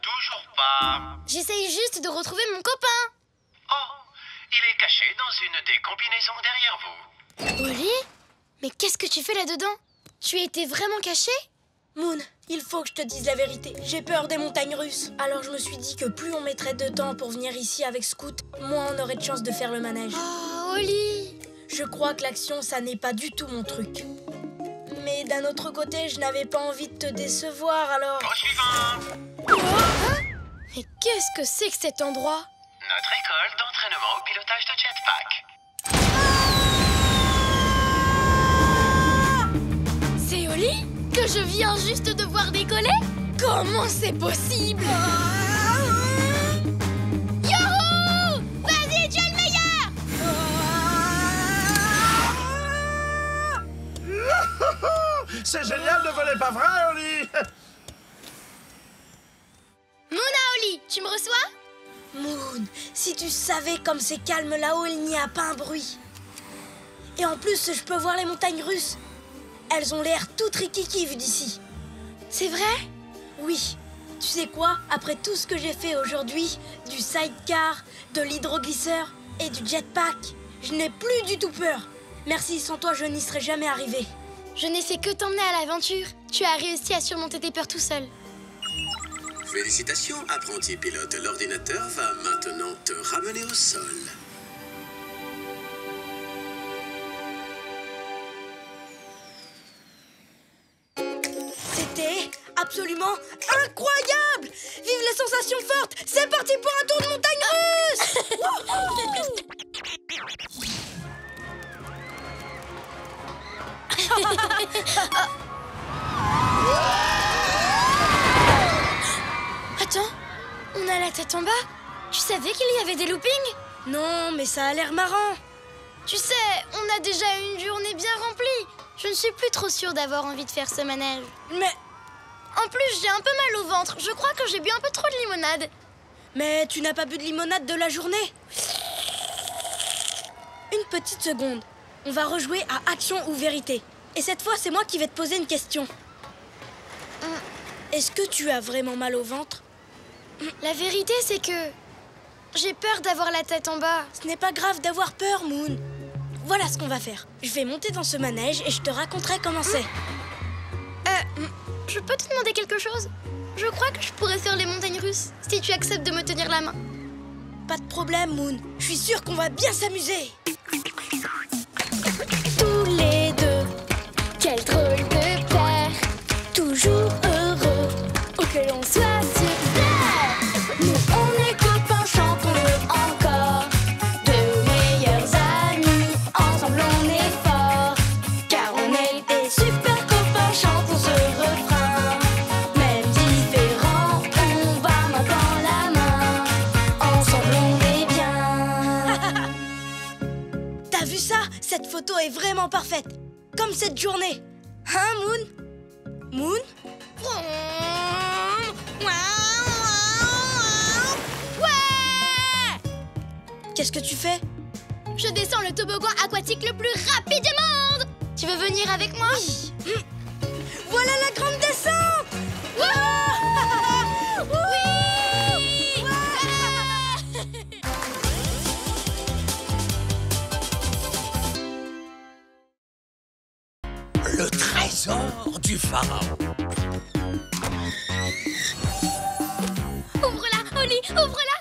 Speaker 12: Toujours pas.
Speaker 3: J'essaye juste de retrouver mon copain.
Speaker 12: Oh, il est caché dans une des combinaisons derrière vous.
Speaker 3: Oli? Mais qu'est-ce que tu fais là-dedans? Tu étais vraiment caché?
Speaker 2: Moon, il faut que je te dise la vérité. J'ai peur des montagnes russes. Alors je me suis dit que plus on mettrait de temps pour venir ici avec Scout, moins on aurait de chance de faire le manège.
Speaker 3: Oh, Oli!
Speaker 2: Je crois que l'action, ça n'est pas du tout mon truc. Mais d'un autre côté, je n'avais pas envie de te décevoir, alors...
Speaker 12: Au suivant!
Speaker 3: Hein? Mais qu'est-ce que c'est que cet endroit?
Speaker 12: Notre école d'entraînement au pilotage de jetpack.
Speaker 3: C'est Oli? Que je viens juste de voir décoller? Comment c'est possible? Youhou! Vas-y, tu es le meilleur!
Speaker 8: C'est génial de voler, pas vrai, Oli?
Speaker 3: Mouna, Oli, tu me reçois?
Speaker 2: Moon, si tu savais comme c'est calme là-haut, il n'y a pas un bruit. Et en plus, je peux voir les montagnes russes. Elles ont l'air toutes rikiki vues d'ici.
Speaker 3: C'est vrai?
Speaker 2: Oui. Tu sais quoi? Après tout ce que j'ai fait aujourd'hui, du sidecar, de l'hydroglisseur et du jetpack, je n'ai plus du tout peur. Merci, sans toi, je n'y serais jamais arrivé.
Speaker 3: Je n'ai fait que t'emmener à l'aventure. Tu as réussi à surmonter tes peurs tout seul.
Speaker 13: Félicitations, apprenti pilote. L'ordinateur va maintenant te ramener au sol.
Speaker 2: C'était absolument incroyable! Vive les sensations fortes! C'est parti pour un tour de montagne russe!
Speaker 3: Attends, on a la tête en bas. Tu savais qu'il y avait des loopings?
Speaker 2: Non, mais ça a l'air marrant.
Speaker 3: Tu sais, on a déjà une journée bien remplie. Je ne suis plus trop sûre d'avoir envie de faire ce manège.
Speaker 2: Mais...
Speaker 3: En plus, j'ai un peu mal au ventre. Je crois que j'ai bu un peu trop de limonade.
Speaker 2: Mais tu n'as pas bu de limonade de la journée? Une petite seconde. On va rejouer à action ou vérité. Et cette fois, c'est moi qui vais te poser une question. Est-ce que tu as vraiment mal au ventre?
Speaker 3: La vérité, c'est que... j'ai peur d'avoir la tête en bas.
Speaker 2: Ce n'est pas grave d'avoir peur, Moon. Voilà ce qu'on va faire. Je vais monter dans ce manège et je te raconterai comment c'est.
Speaker 3: Je peux te demander quelque chose? Je crois que je pourrais faire les montagnes russes, si tu acceptes de me tenir la main.
Speaker 2: Pas de problème, Moon. Je suis sûre qu'on va bien s'amuser.
Speaker 7: Tous les deux, quel drôle de paire, toujours heureux, où que l'on soit sur terre. Nous on est copains, chantons-le encore, de meilleurs amis, ensemble on est forts, car on est des super copains, chantons ce refrain. Même différents, on va main dans la main, ensemble on est bien.
Speaker 2: T'as vu ça? Cette photo est vraiment parfaite. Comme cette journée. Hein, Moon? Moon?
Speaker 3: Ouais!
Speaker 2: Qu'est-ce que tu fais?
Speaker 3: Je descends le toboggan aquatique le plus rapide du monde! Tu veux venir avec moi?
Speaker 2: Oui. Voilà la grande descente!
Speaker 3: Oui!
Speaker 1: Le trésor du pharaon.
Speaker 3: Ouvre-la, Oli, ouvre-la!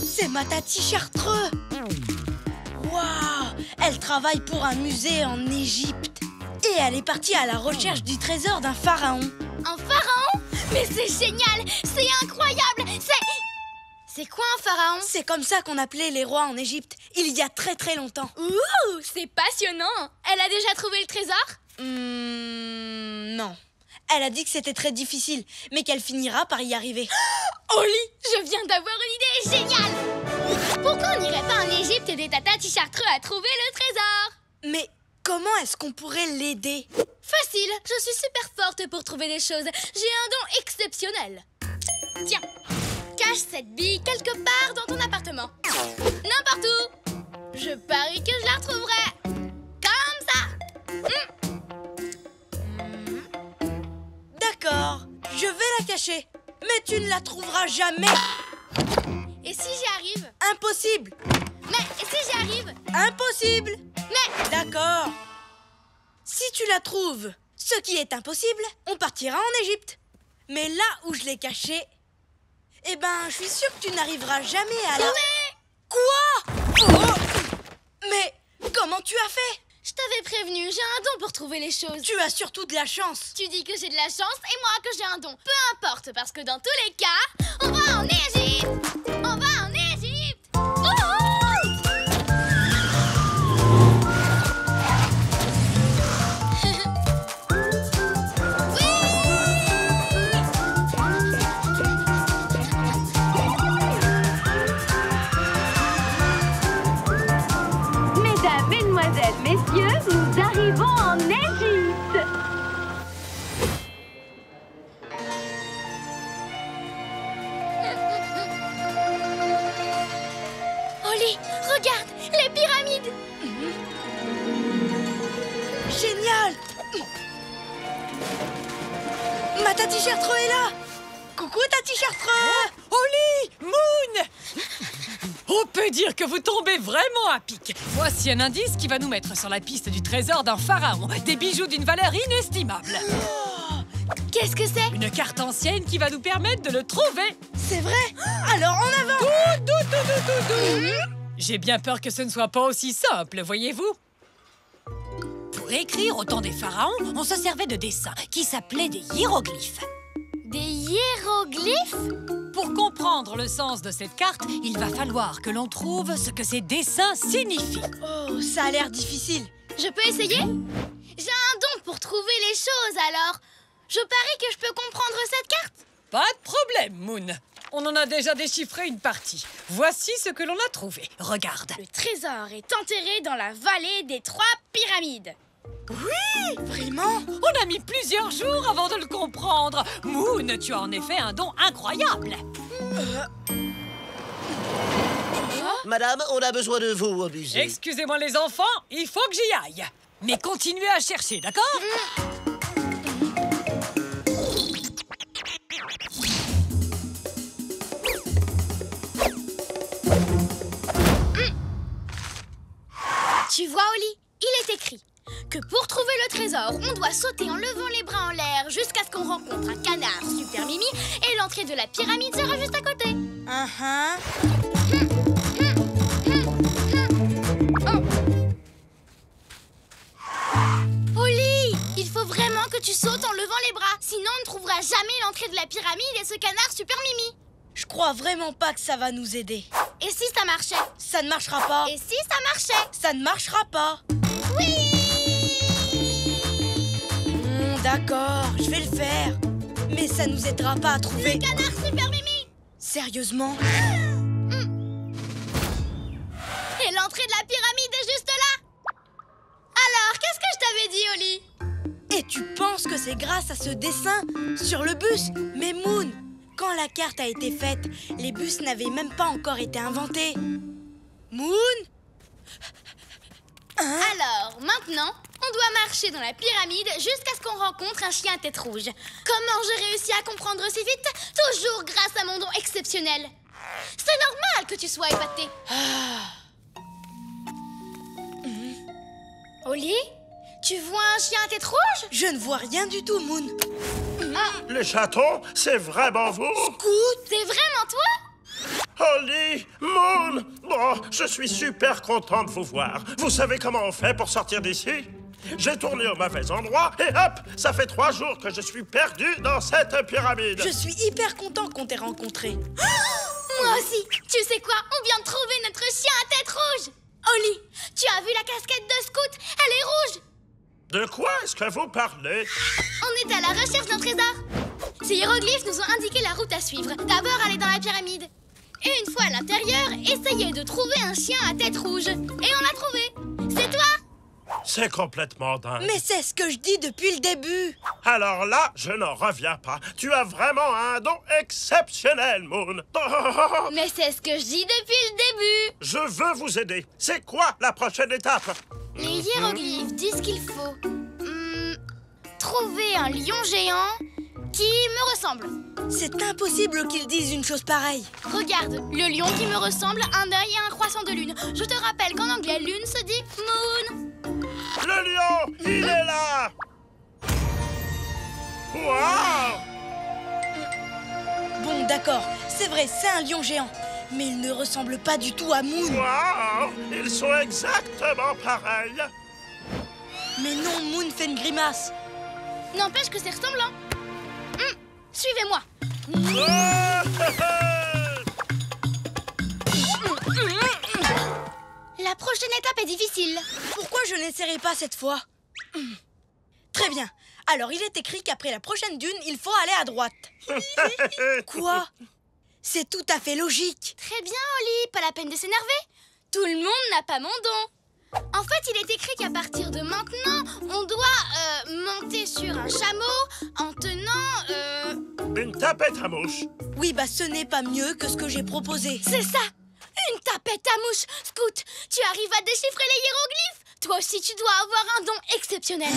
Speaker 2: C'est ma tati Chartreux. Waouh! Elle travaille pour un musée en Égypte. Et elle est partie à la recherche du trésor d'un pharaon.
Speaker 3: Un pharaon? Mais c'est génial! C'est incroyable! C'est quoi un pharaon?
Speaker 2: C'est comme ça qu'on appelait les rois en Égypte, il y a très très longtemps.
Speaker 3: Ouh! C'est passionnant! Elle a déjà trouvé le trésor?
Speaker 2: Non. Elle a dit que c'était très difficile, mais qu'elle finira par y arriver.
Speaker 3: Oli, je viens d'avoir une idée géniale! Pourquoi on n'irait pas en Égypte aider ta tati Chartreux à trouver le trésor?
Speaker 2: Mais comment est-ce qu'on pourrait l'aider?
Speaker 3: Facile, je suis super forte pour trouver des choses. J'ai un don exceptionnel. Tiens, cache cette bille quelque part dans ton appartement. N'importe où. Je parie que je la retrouverai. Comme ça.
Speaker 2: D'accord, je vais la cacher. Mais tu ne la trouveras jamais.
Speaker 3: Et si j'y arrive?
Speaker 2: Impossible.
Speaker 3: Mais et si j'y arrive?
Speaker 2: Impossible.
Speaker 3: Mais...
Speaker 2: D'accord. Si tu la trouves, ce qui est impossible, on partira en Égypte. Mais là où je l'ai cachée, eh ben, je suis sûre que tu n'arriveras jamais à la...
Speaker 3: Mais...
Speaker 2: Quoi? Oh! Mais comment tu as fait?
Speaker 3: Je t'avais prévenu, j'ai un don pour trouver les choses.
Speaker 2: Tu as surtout de la chance.
Speaker 3: Tu dis que j'ai de la chance et moi que j'ai un don. Peu importe, parce que dans tous les cas, on va en Égypte. On va en Égypte. Oh!
Speaker 5: Mesdames, mesdemoiselles, messieurs, nous arrivons en Égypte.
Speaker 3: Oli, regarde, les pyramides.
Speaker 2: Génial! Ma tati Chartreux est là! Coucou tati Chartreux!
Speaker 9: Oli! Moon! On peut dire que vous tombez vraiment à pic. Voici un indice qui va nous mettre sur la piste du trésor d'un pharaon. Des bijoux d'une valeur inestimable.
Speaker 3: Qu'est-ce que c'est?
Speaker 9: Une carte ancienne qui va nous permettre de le trouver.
Speaker 2: C'est vrai? Alors en avant!
Speaker 9: J'ai bien peur que ce ne soit pas aussi simple, voyez-vous. Pour écrire au temps des pharaons, on se servait de dessins qui s'appelaient des hiéroglyphes.
Speaker 3: Des hiéroglyphes?
Speaker 9: Pour comprendre le sens de cette carte, il va falloir que l'on trouve ce que ces dessins signifient.
Speaker 2: Oh, ça a l'air difficile.
Speaker 3: Je peux essayer? J'ai un don pour trouver les choses, alors je parie que je peux comprendre cette carte.
Speaker 9: Pas de problème, Moon. On en a déjà déchiffré une partie. Voici ce que l'on a trouvé. Regarde.
Speaker 3: Le trésor est enterré dans la vallée des 3 pyramides.
Speaker 2: Oui, vraiment?
Speaker 9: On a mis plusieurs jours avant de le comprendre. Moon, tu as en effet un don incroyable.
Speaker 11: Madame, on a besoin de vous au musée.
Speaker 9: Excusez-moi les enfants, il faut que j'y aille. Mais continuez à chercher, d'accord?
Speaker 3: Tu vois, Oli, il est écrit que pour trouver le trésor, on doit sauter en levant les bras en l'air jusqu'à ce qu'on rencontre un canard super mimi et l'entrée de la pyramide sera juste à côté. Oli, il faut vraiment que tu sautes en levant les bras, sinon on ne trouvera jamais l'entrée de la pyramide et ce canard super mimi.
Speaker 2: Je crois vraiment pas que ça va nous aider.
Speaker 3: Et si ça marchait?
Speaker 2: Ça ne marchera pas.
Speaker 3: Et si ça marchait?
Speaker 2: Ça ne marchera pas.
Speaker 3: Oui!
Speaker 2: D'accord, je vais le faire. Mais ça nous aidera pas à trouver...
Speaker 3: Le canard super mimi!
Speaker 2: Sérieusement?
Speaker 3: Et l'entrée de la pyramide est juste là! Alors, qu'est-ce que je t'avais dit, Oli?
Speaker 2: Et tu penses que c'est grâce à ce dessin sur le bus? Mais Moon, quand la carte a été faite, les bus n'avaient même pas encore été inventés. Moon?
Speaker 3: Alors, maintenant, on doit marcher dans la pyramide jusqu'à ce qu'on rencontre un chien à tête rouge. Comment j'ai réussi à comprendre si vite? Toujours grâce à mon don exceptionnel. C'est normal que tu sois épaté. Oli, tu vois un chien à tête rouge?
Speaker 2: Je ne vois rien du tout, Moon.
Speaker 8: Les chatons, c'est vraiment vous?
Speaker 2: Scoot,
Speaker 3: c'est vraiment toi?
Speaker 8: Oli, Moon! Oh, je suis super content de vous voir. Vous savez comment on fait pour sortir d'ici? J'ai tourné au mauvais endroit et hop, ça fait 3 jours que je suis perdu dans cette pyramide.
Speaker 2: Je suis hyper content qu'on t'ait rencontré.
Speaker 3: Moi aussi. Tu sais quoi? On vient de trouver notre chien à tête rouge. Oli, tu as vu la casquette de Scout? Elle est rouge.
Speaker 8: De quoi est-ce que vous parlez?
Speaker 3: On est à la recherche d'un trésor. Ces hiéroglyphes nous ont indiqué la route à suivre. D'abord, aller dans la pyramide. Et une fois à l'intérieur, essayer de trouver un chien à tête rouge. Et on l'a trouvé. C'est toi?
Speaker 8: C'est complètement dingue.
Speaker 2: Mais c'est ce que je dis depuis le début.
Speaker 8: Alors là, je n'en reviens pas. Tu as vraiment un don exceptionnel, Moon.
Speaker 3: Mais c'est ce que je dis depuis le début.
Speaker 8: Je veux vous aider. C'est quoi la prochaine étape?
Speaker 3: Les hiéroglyphes disent qu'il faut trouver un lion géant qui me ressemble.
Speaker 2: C'est impossible qu'ils disent une chose pareille.
Speaker 3: Regarde, le lion qui me ressemble, un œil et un croissant de lune. Je te rappelle qu'en anglais, lune se dit moon.
Speaker 8: Le lion, il est là! Waouh!
Speaker 2: Bon, d'accord, c'est vrai, c'est un lion géant. Mais il ne ressemble pas du tout à Moon.
Speaker 8: Waouh! Ils sont exactement pareils.
Speaker 2: Mais non, Moon fait une grimace.
Speaker 3: N'empêche que c'est ressemblant. Suivez-moi. La prochaine étape est difficile.
Speaker 2: Pourquoi je n'essaierai pas cette fois? Très bien. Alors, il est écrit qu'après la prochaine dune, il faut aller à droite. Quoi? C'est tout à fait logique.
Speaker 3: Très bien, Oli. Pas la peine de s'énerver. Tout le monde n'a pas mon don. En fait, il est écrit qu'à partir de maintenant, on doit monter sur un chameau en tenant...
Speaker 8: Une tapette à mouche.
Speaker 2: Oui, bah ce n'est pas mieux que ce que j'ai proposé.
Speaker 3: C'est ça! Une tapette à mouche! Scout, tu arrives à déchiffrer les hiéroglyphes? Toi aussi, tu dois avoir un don exceptionnel.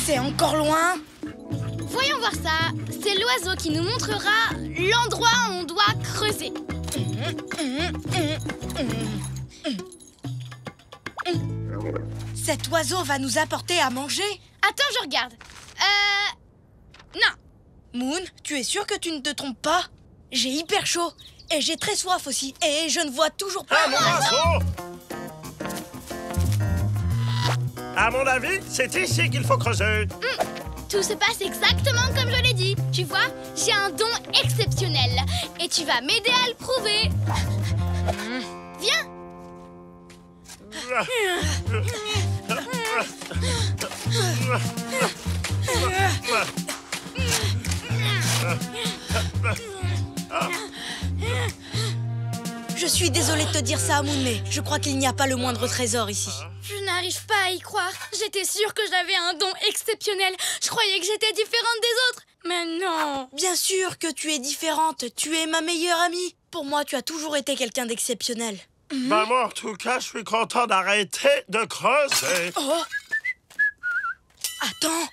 Speaker 2: C'est encore loin?
Speaker 3: Voyons voir ça. C'est l'oiseau qui nous montrera l'endroit où on doit creuser.
Speaker 2: Cet oiseau va nous apporter à manger?
Speaker 3: Attends, je regarde. Non.
Speaker 2: Moon, tu es sûre que tu ne te trompes pas? J'ai hyper chaud. Et j'ai très soif aussi. Et je ne vois toujours pas...
Speaker 8: Un oiseau! À mon avis, c'est ici qu'il faut creuser.
Speaker 3: Tout se passe exactement comme je l'ai dit. Tu vois, j'ai un don exceptionnel. Et tu vas m'aider à le prouver. Viens.
Speaker 2: Je suis désolée de te dire ça, Moon, mais je crois qu'il n'y a pas le moindre trésor ici.
Speaker 3: Je n'arrive pas à y croire. J'étais sûre que j'avais un don exceptionnel. Je croyais que j'étais différente des autres. Mais non.
Speaker 2: Bien sûr que tu es différente. Tu es ma meilleure amie. Pour moi, tu as toujours été quelqu'un d'exceptionnel.
Speaker 8: Bah moi, en tout cas, je suis content d'arrêter de creuser.
Speaker 2: Oh! Attends,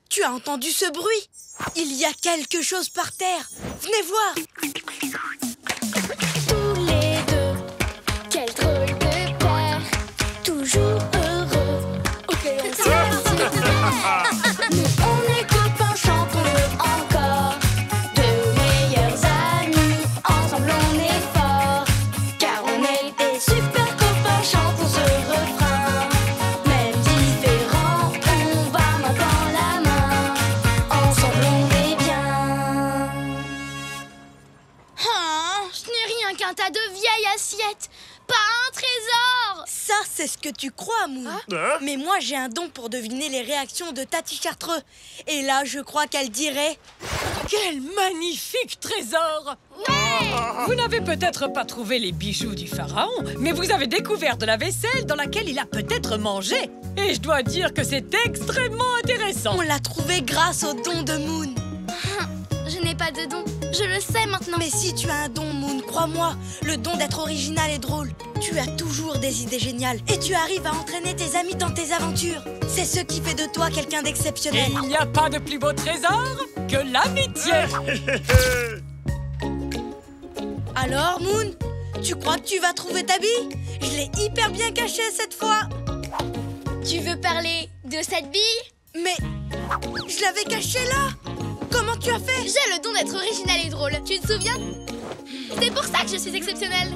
Speaker 2: tu as entendu ce bruit? Il y a quelque chose par terre. Venez voir.
Speaker 3: Tous les deux, quel drôle de père. Toujours heureux, auquel on soit. Nous on est copains, chantons-le encore. Deux meilleurs amis, ensemble on est forts. Car on est des super copains, chantons ce refrain. Même différents, on va main dans la main. Ensemble on est bien. Oh, ce n'est rien qu'un tas de vieilles assiettes. Pas un trésor.
Speaker 2: Ça, c'est ce que tu crois, Moon.
Speaker 8: Hein?
Speaker 2: Mais moi, j'ai un don pour deviner les réactions de Tati Chartreux. Et là, je crois qu'elle dirait...
Speaker 9: Quel magnifique trésor! Vous n'avez peut-être pas trouvé les bijoux du pharaon, mais vous avez découvert de la vaisselle dans laquelle il a peut-être mangé. Et je dois dire que c'est extrêmement intéressant.
Speaker 2: On l'a trouvé grâce au don de Moon.
Speaker 3: Je n'ai pas de don, je le sais maintenant.
Speaker 2: Mais si tu as un don, Moon, crois-moi, le don d'être original et drôle. Tu as toujours des idées géniales et tu arrives à entraîner tes amis dans tes aventures. C'est ce qui fait de toi quelqu'un
Speaker 9: Et
Speaker 2: d'exceptionnel.
Speaker 9: il n'y a pas de plus beau trésor que l'amitié.
Speaker 2: Alors, Moon, tu crois que tu vas trouver ta bille? Je l'ai hyper bien cachée cette fois.
Speaker 3: Tu veux parler de cette bille?
Speaker 2: Mais je l'avais cachée là. Comment tu as fait?
Speaker 3: J'ai le don d'être original et drôle, tu te souviens? C'est pour ça que je suis exceptionnelle.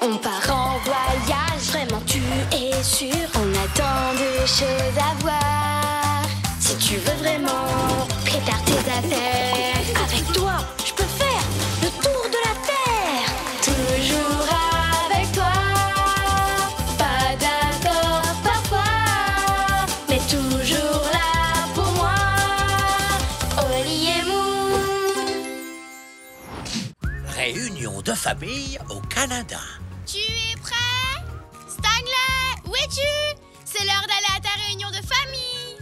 Speaker 3: On part en voyage, vraiment tu es sûr. On a tant de choses à voir. Si tu veux vraiment, prépare tes affaires. Avec toi, je peux faire le tour de la terre. Toujours avec toi. Pas d'accord parfois, mais toujours là pour moi. Oli et Moon.
Speaker 1: Réunion de famille au Canada.
Speaker 3: Tu es prêt? Stanley, où es-tu? C'est l'heure d'aller à ta réunion de famille.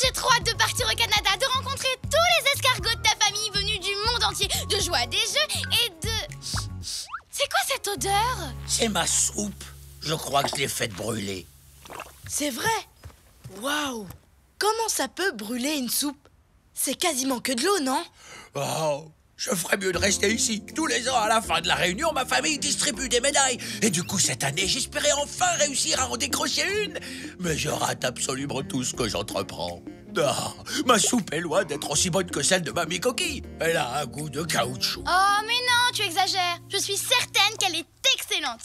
Speaker 3: J'ai trop hâte de partir au Canada, de rencontrer tous les escargots de ta famille venus du monde entier, de jouer à des jeux et de... C'est quoi cette odeur?
Speaker 1: C'est ma soupe. Je crois que je l'ai faite brûler.
Speaker 2: C'est vrai. Waouh. Comment ça peut brûler une soupe? C'est quasiment que de l'eau, non?
Speaker 1: Oh, je ferais mieux de rester ici. Tous les ans, à la fin de la réunion, ma famille distribue des médailles. Et du coup, cette année, j'espérais enfin réussir à en décrocher une. Mais je rate absolument tout ce que j'entreprends. Ah, ma soupe est loin d'être aussi bonne que celle de Mamie Coquille. Elle a un goût de caoutchouc.
Speaker 3: Oh, mais non, tu exagères. Je suis certaine qu'elle est excellente.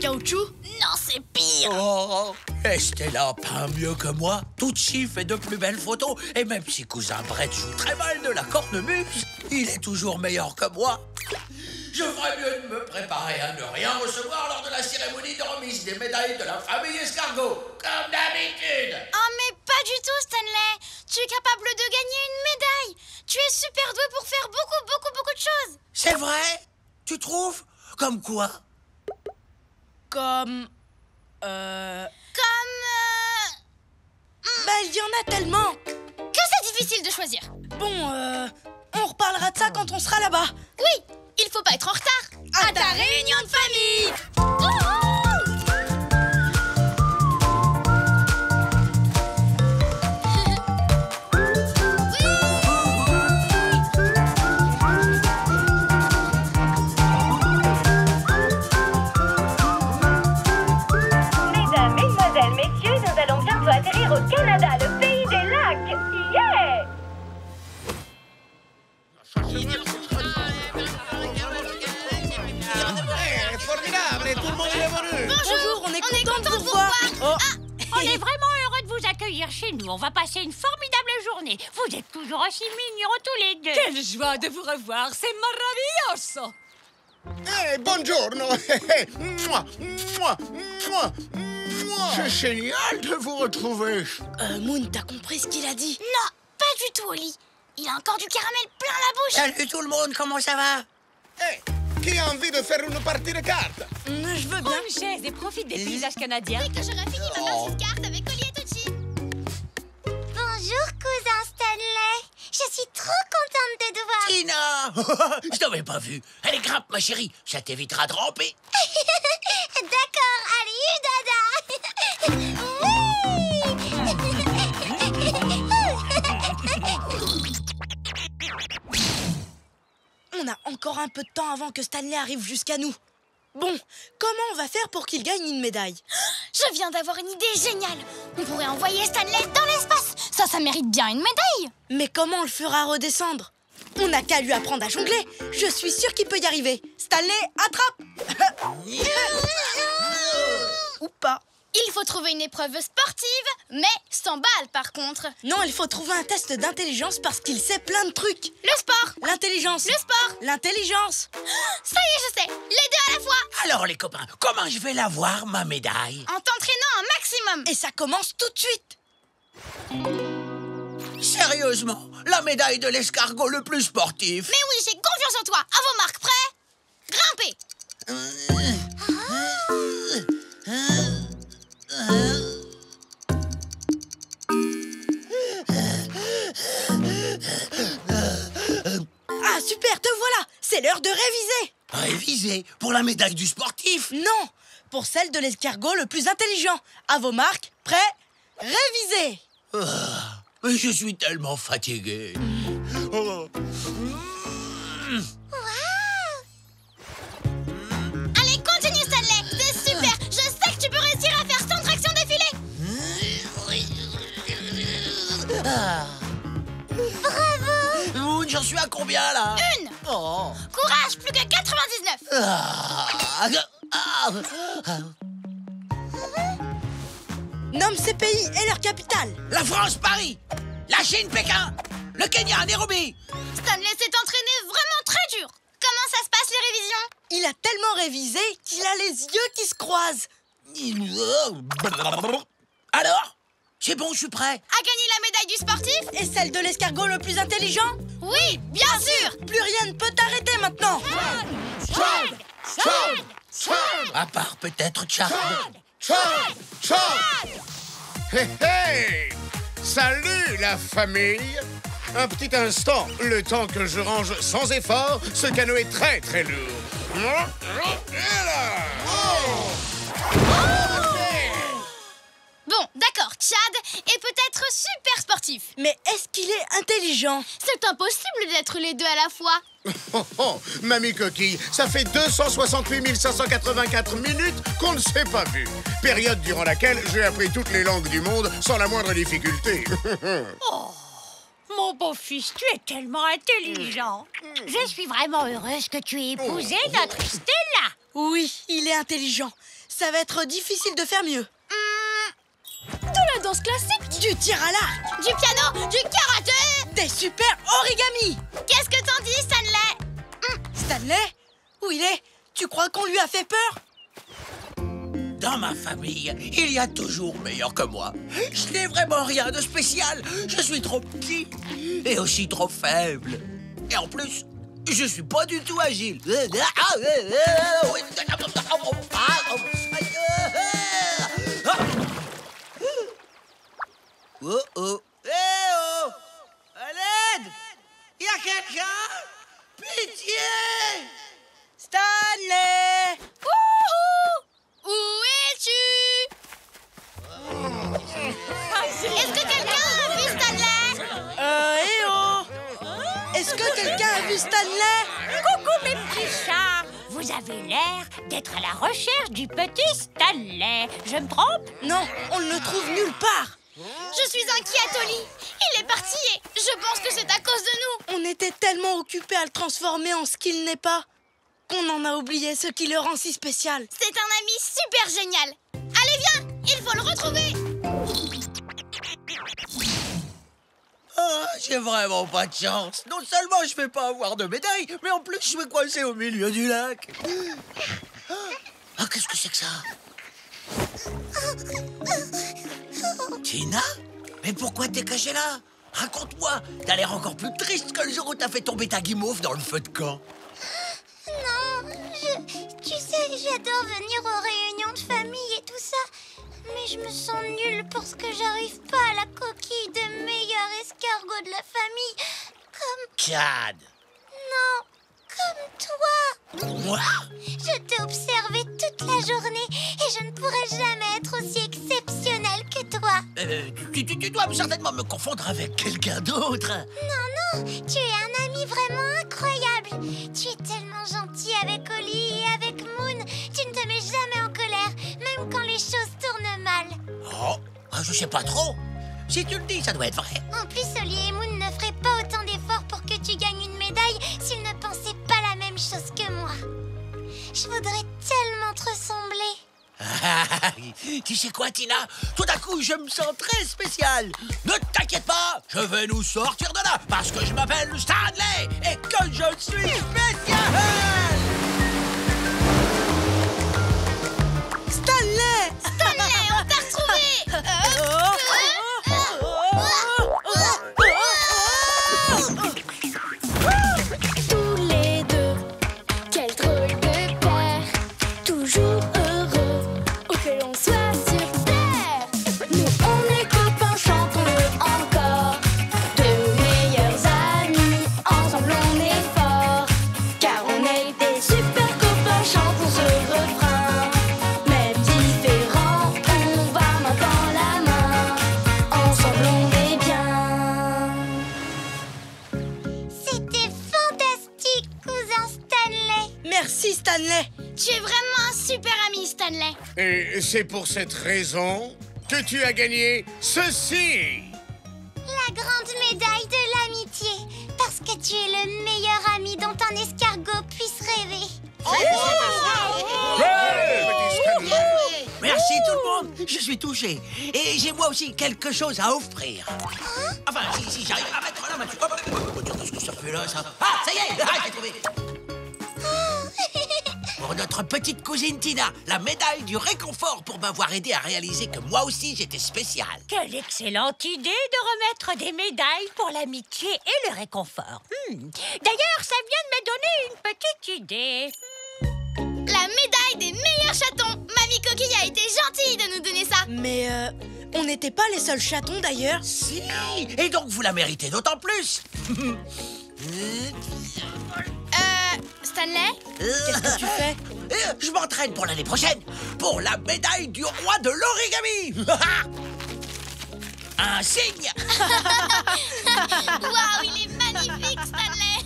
Speaker 2: Caoutchouc?
Speaker 3: Non, c'est pire.
Speaker 1: Oh, Estella peint mieux que moi. Tucci fait de plus belles photos. Et même si cousin Brett joue très mal de la cornemuse, il est toujours meilleur que moi. Je ferais mieux de me préparer à ne rien recevoir lors de la cérémonie de remise des médailles de la famille Escargot, comme d'habitude.
Speaker 3: Oh, mais pas du tout, Stanley. Tu es capable de gagner une médaille. Tu es super doué pour faire beaucoup de choses.
Speaker 1: C'est vrai? Tu trouves? Comme quoi?
Speaker 2: Comme...
Speaker 3: Comme...
Speaker 2: Bah, il y en a tellement.
Speaker 3: Que c'est difficile de choisir.
Speaker 2: Bon, on reparlera de ça quand on sera là-bas.
Speaker 3: Oui, il faut pas être en retard. À ta réunion de famille.
Speaker 5: Mesdames, mesdemoiselles, messieurs, nous allons bientôt atterrir au Canada, le pays
Speaker 2: Bonjour, on est content de vous voir.
Speaker 14: On est vraiment heureux de vous accueillir chez nous. On va passer une formidable journée. Vous êtes toujours aussi mignons tous les deux.
Speaker 9: Quelle joie de vous revoir, c'est maravilloso.
Speaker 10: Buongiorno. Mouah, mouah, mouah, mouah. C'est génial de vous retrouver.
Speaker 2: Moon, t'as compris ce qu'il a dit?
Speaker 3: Non, pas du tout, Oli. Il a encore du caramel plein la bouche.
Speaker 1: Salut tout le monde, comment ça va?
Speaker 10: Qui a envie de faire une partie de cartes?
Speaker 2: Je veux bien.
Speaker 9: Prends une chaise et profite des paysages canadiens.
Speaker 3: Dès que j'aurai fini ma partie de cartes avec Oli et Tucci. Bonjour, cousin Stanley. Je suis trop contente de te voir.
Speaker 1: Tina! Je t'avais pas vu. Allez, grimpe, ma chérie. Ça t'évitera de ramper.
Speaker 3: D'accord, allez, dada.
Speaker 2: On a encore un peu de temps avant que Stanley arrive jusqu'à nous. Bon, comment on va faire pour qu'il gagne une médaille?
Speaker 3: Je viens d'avoir une idée géniale. On pourrait envoyer Stanley dans l'espace. Ça mérite bien une médaille.
Speaker 2: Mais comment on le fera redescendre? On n'a qu'à lui apprendre à jongler. Je suis sûre qu'il peut y arriver. Stanley, attrape. Ou pas.
Speaker 3: Il faut trouver une épreuve sportive, mais sans balles par contre.
Speaker 2: Non, il faut trouver un test d'intelligence parce qu'il sait plein de trucs.
Speaker 3: Le sport.
Speaker 2: L'intelligence.
Speaker 3: Le sport.
Speaker 2: L'intelligence.
Speaker 3: Ça y est, je sais. Les deux à la fois.
Speaker 1: Alors, les copains, comment je vais l'avoir, ma médaille?
Speaker 3: En t'entraînant un maximum.
Speaker 2: Et ça commence tout de suite.
Speaker 1: Sérieusement, la médaille de l'escargot le plus sportif.
Speaker 3: Mais oui, j'ai confiance en toi. À vos marques, prêts? Grimpez.
Speaker 2: Ah, super, te voilà. C'est l'heure de réviser.
Speaker 1: Réviser? Pour la médaille du sportif?
Speaker 2: Non, pour celle de l'escargot le plus intelligent. À vos marques, prêts, révisez.
Speaker 1: Mais je suis tellement fatigué.
Speaker 3: Allez, continue, Stanley. C'est super. Je sais que tu peux réussir à faire 100 tractions d'affilée. Bravo.
Speaker 1: Moon, j'en suis à combien, là?
Speaker 3: Une.
Speaker 1: Oh.
Speaker 3: Courage, plus que 99.
Speaker 2: Nomme ces pays et leur capitale.
Speaker 1: La France, Paris. La Chine, Pékin. Le Kenya, Nairobi.
Speaker 3: Stanley s'est entraîné vraiment très dur. Comment ça se passe, les révisions?
Speaker 2: Il a tellement révisé qu'il a les yeux qui se croisent.
Speaker 1: Alors? C'est bon, je suis prêt.
Speaker 3: A gagné la médaille du sportif?
Speaker 2: Et celle de l'escargot le plus intelligent?
Speaker 3: Oui, bien sûr.
Speaker 2: Plus rien ne peut t'arrêter maintenant.
Speaker 1: À part peut-être Chad.
Speaker 10: Hé hé! Salut la famille! Un petit instant, le temps que je range sans effort ce canoë très très lourd.
Speaker 3: Bon, d'accord, Chad est peut-être super sportif.
Speaker 2: Mais est-ce qu'il est intelligent?
Speaker 3: C'est impossible d'être les deux à la fois.
Speaker 10: Oh, oh, mamie coquille, ça fait 268 584 minutes qu'on ne s'est pas vu. Période durant laquelle j'ai appris toutes les langues du monde sans la moindre difficulté.
Speaker 14: Oh, mon beau-fils, tu es tellement intelligent. Je suis vraiment heureuse que tu aies épousé notre Stella.
Speaker 2: Oui, il est intelligent. Ça va être difficile de faire mieux.
Speaker 3: De la danse classique,
Speaker 2: du tir à l'arc,
Speaker 3: du piano, du karaté,
Speaker 2: des super origami.
Speaker 3: Qu'est-ce que t'en dis, Stanley?
Speaker 2: Stanley? Où il est? Tu crois qu'on lui a fait peur?
Speaker 1: Dans ma famille, il y a toujours meilleur que moi. Je n'ai vraiment rien de spécial. Je suis trop petit et aussi trop faible. Et en plus, je suis pas du tout agile. Oh oh. Eh oh! À l'aide! Y a quelqu'un? Pitié!
Speaker 2: Stanley!
Speaker 3: Où es-tu? Est-ce que quelqu'un a vu Stanley?
Speaker 2: Eh oh! Est-ce que quelqu'un a vu Stanley?
Speaker 14: Coucou mes petits chats. Vous avez l'air d'être à la recherche du petit Stanley. Je me trompe?
Speaker 2: Non, on ne le trouve nulle part.
Speaker 3: Je suis inquiète, Oli. Il est parti et je pense que c'est à cause de nous.
Speaker 2: On était tellement occupés à le transformer en ce qu'il n'est pas qu'on en a oublié ce qui le rend si spécial.
Speaker 3: C'est un ami super génial. Allez, viens, il faut le retrouver.
Speaker 1: Ah, j'ai vraiment pas de chance. Non seulement je vais pas avoir de médaille, mais en plus je vais coincer au milieu du lac. Ah, qu'est-ce que c'est que ça? Tina? Mais pourquoi t'es cachée là? Raconte-moi. T'as l'air encore plus triste que le jour où t'as fait tomber ta guimauve dans le feu de camp.
Speaker 3: Non, tu sais, j'adore venir aux réunions de famille et tout ça. Mais je me sens nulle parce que j'arrive pas à la coquille de meilleur escargot de la famille. Comme...
Speaker 1: Chad.
Speaker 3: Non, comme toi.
Speaker 1: Moi?
Speaker 3: Je t'ai observé toute la journée et je ne pourrai jamais être aussi exceptionnelle que toi.
Speaker 1: Tu dois certainement me confondre avec quelqu'un d'autre.
Speaker 3: Non, non, tu es un ami vraiment incroyable. Tu es tellement gentil avec Oli et avec Moon. Tu ne te mets jamais en colère, même quand les choses tournent mal.
Speaker 1: Oh, je sais pas trop. Si tu le dis, ça doit être vrai.
Speaker 3: En plus, Oli et Moon ne feraient pas autant d'efforts pour que tu gagnes une médaille s'ils ne pensaient pas la même chose que moi. Je voudrais tellement te ressembler.
Speaker 1: Tu sais quoi, Tina? Tout d'un coup, je me sens très spécial. Ne t'inquiète pas, je vais nous sortir de là parce que je m'appelle Stanley et que je suis spécial.
Speaker 2: Stanley!
Speaker 3: Stanley, on t'a retrouvé!
Speaker 7: Tous les deux, quel drôle de paire, toujours heureux, où que l'on soit sur terre. Nous on est copains, chantons-le encore, de meilleurs amis, ensemble on est forts, car on est des super copains, chantons ce refrain. Même différents, on va main dans la main, ensemble on est bien.
Speaker 3: C'était fantastique, cousin Stanley.
Speaker 2: Merci, Stanley.
Speaker 3: Tu es vraiment un super ami, Stanley.
Speaker 10: Et c'est pour cette raison que tu as gagné ceci.
Speaker 3: La grande médaille de l'amitié. Parce que tu es le meilleur ami dont un escargot puisse rêver.
Speaker 1: Merci tout le monde, je suis touché. Et j'ai moi aussi quelque chose à offrir. Enfin, si j'arrive à mettre la main dessus. Qu'est-ce que ça fait là, ça? Ah, ça y est, j'ai trouvé. Pour notre petite cousine Tina, la médaille du réconfort pour m'avoir aidé à réaliser que moi aussi j'étais spécial.
Speaker 14: Quelle excellente idée de remettre des médailles pour l'amitié et le réconfort. D'ailleurs, ça vient de me donner une petite idée.
Speaker 3: La médaille des meilleurs chatons. Mamie Coquille a été gentille de nous donner ça.
Speaker 2: Mais on n'était pas les seuls chatons d'ailleurs.
Speaker 1: Si, et donc vous la méritez d'autant plus.
Speaker 3: Stanley?
Speaker 2: Qu'est-ce que tu fais?
Speaker 1: Je m'entraîne pour l'année prochaine, pour la médaille du roi de l'origami. Un signe.
Speaker 3: Waouh, il est magnifique, Stanley.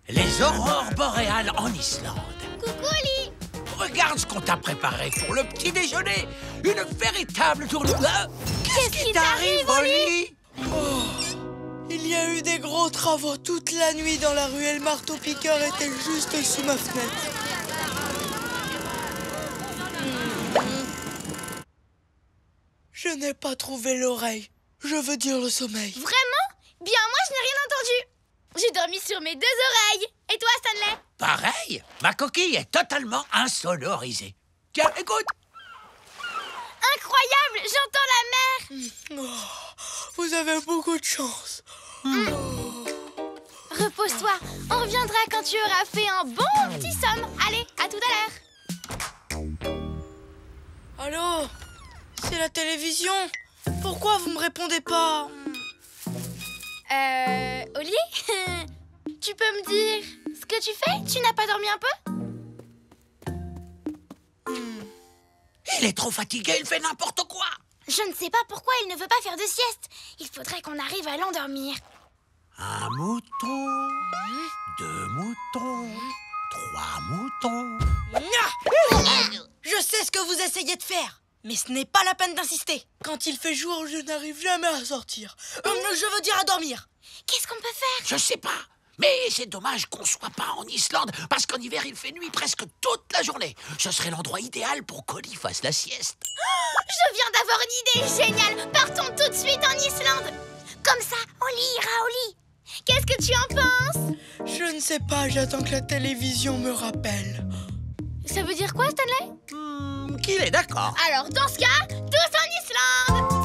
Speaker 1: Les aurores boréales en Islande.
Speaker 3: Coucou, Oli.
Speaker 1: Regarde ce qu'on t'a préparé pour le petit déjeuner. Une véritable tournée.
Speaker 3: Qu'est-ce qui t'arrive, Oli?
Speaker 2: Il y a eu des gros travaux toute la nuit dans la ruelle. Marteau-piqueur était juste sous ma fenêtre. Je n'ai pas trouvé l'oreille. Je veux dire le sommeil.
Speaker 3: Vraiment? Bien, moi, je n'ai rien entendu. J'ai dormi sur mes deux oreilles. Et toi, Stanley?
Speaker 1: Pareil, ma coquille est totalement insonorisée. Tiens, écoute.
Speaker 3: Incroyable, j'entends la mer.
Speaker 2: Oh, vous avez beaucoup de chance.
Speaker 3: Repose-toi, on reviendra quand tu auras fait un bon petit somme. Allez, à tout à l'heure.
Speaker 2: Allô? C'est la télévision. Pourquoi vous me répondez pas?
Speaker 3: Oli, tu peux me dire ce que tu fais? Tu n'as pas dormi un peu?
Speaker 1: Il est trop fatigué, il fait n'importe quoi.
Speaker 3: Je ne sais pas pourquoi il ne veut pas faire de sieste. Il faudrait qu'on arrive à l'endormir.
Speaker 1: Un mouton, deux moutons, trois moutons.
Speaker 2: Je sais ce que vous essayez de faire. Mais ce n'est pas la peine d'insister. Quand il fait jour, je n'arrive jamais à sortir. Je veux dire à dormir.
Speaker 14: Qu'est-ce qu'on peut faire?
Speaker 1: Je sais pas. Mais c'est dommage qu'on soit pas en Islande, parce qu'en hiver, il fait nuit presque toute la journée. Ce serait l'endroit idéal pour qu'Ollie fasse la sieste.
Speaker 3: Je viens d'avoir une idée géniale. Partons tout de suite en Islande. Comme ça, Ollie ira au lit. Qu'est-ce que tu en penses?
Speaker 2: Je ne sais pas, j'attends que la télévision me rappelle.
Speaker 3: Ça veut dire quoi, Stanley?
Speaker 1: Qu'il est d'accord.
Speaker 3: Alors, dans ce cas, tous en Islande.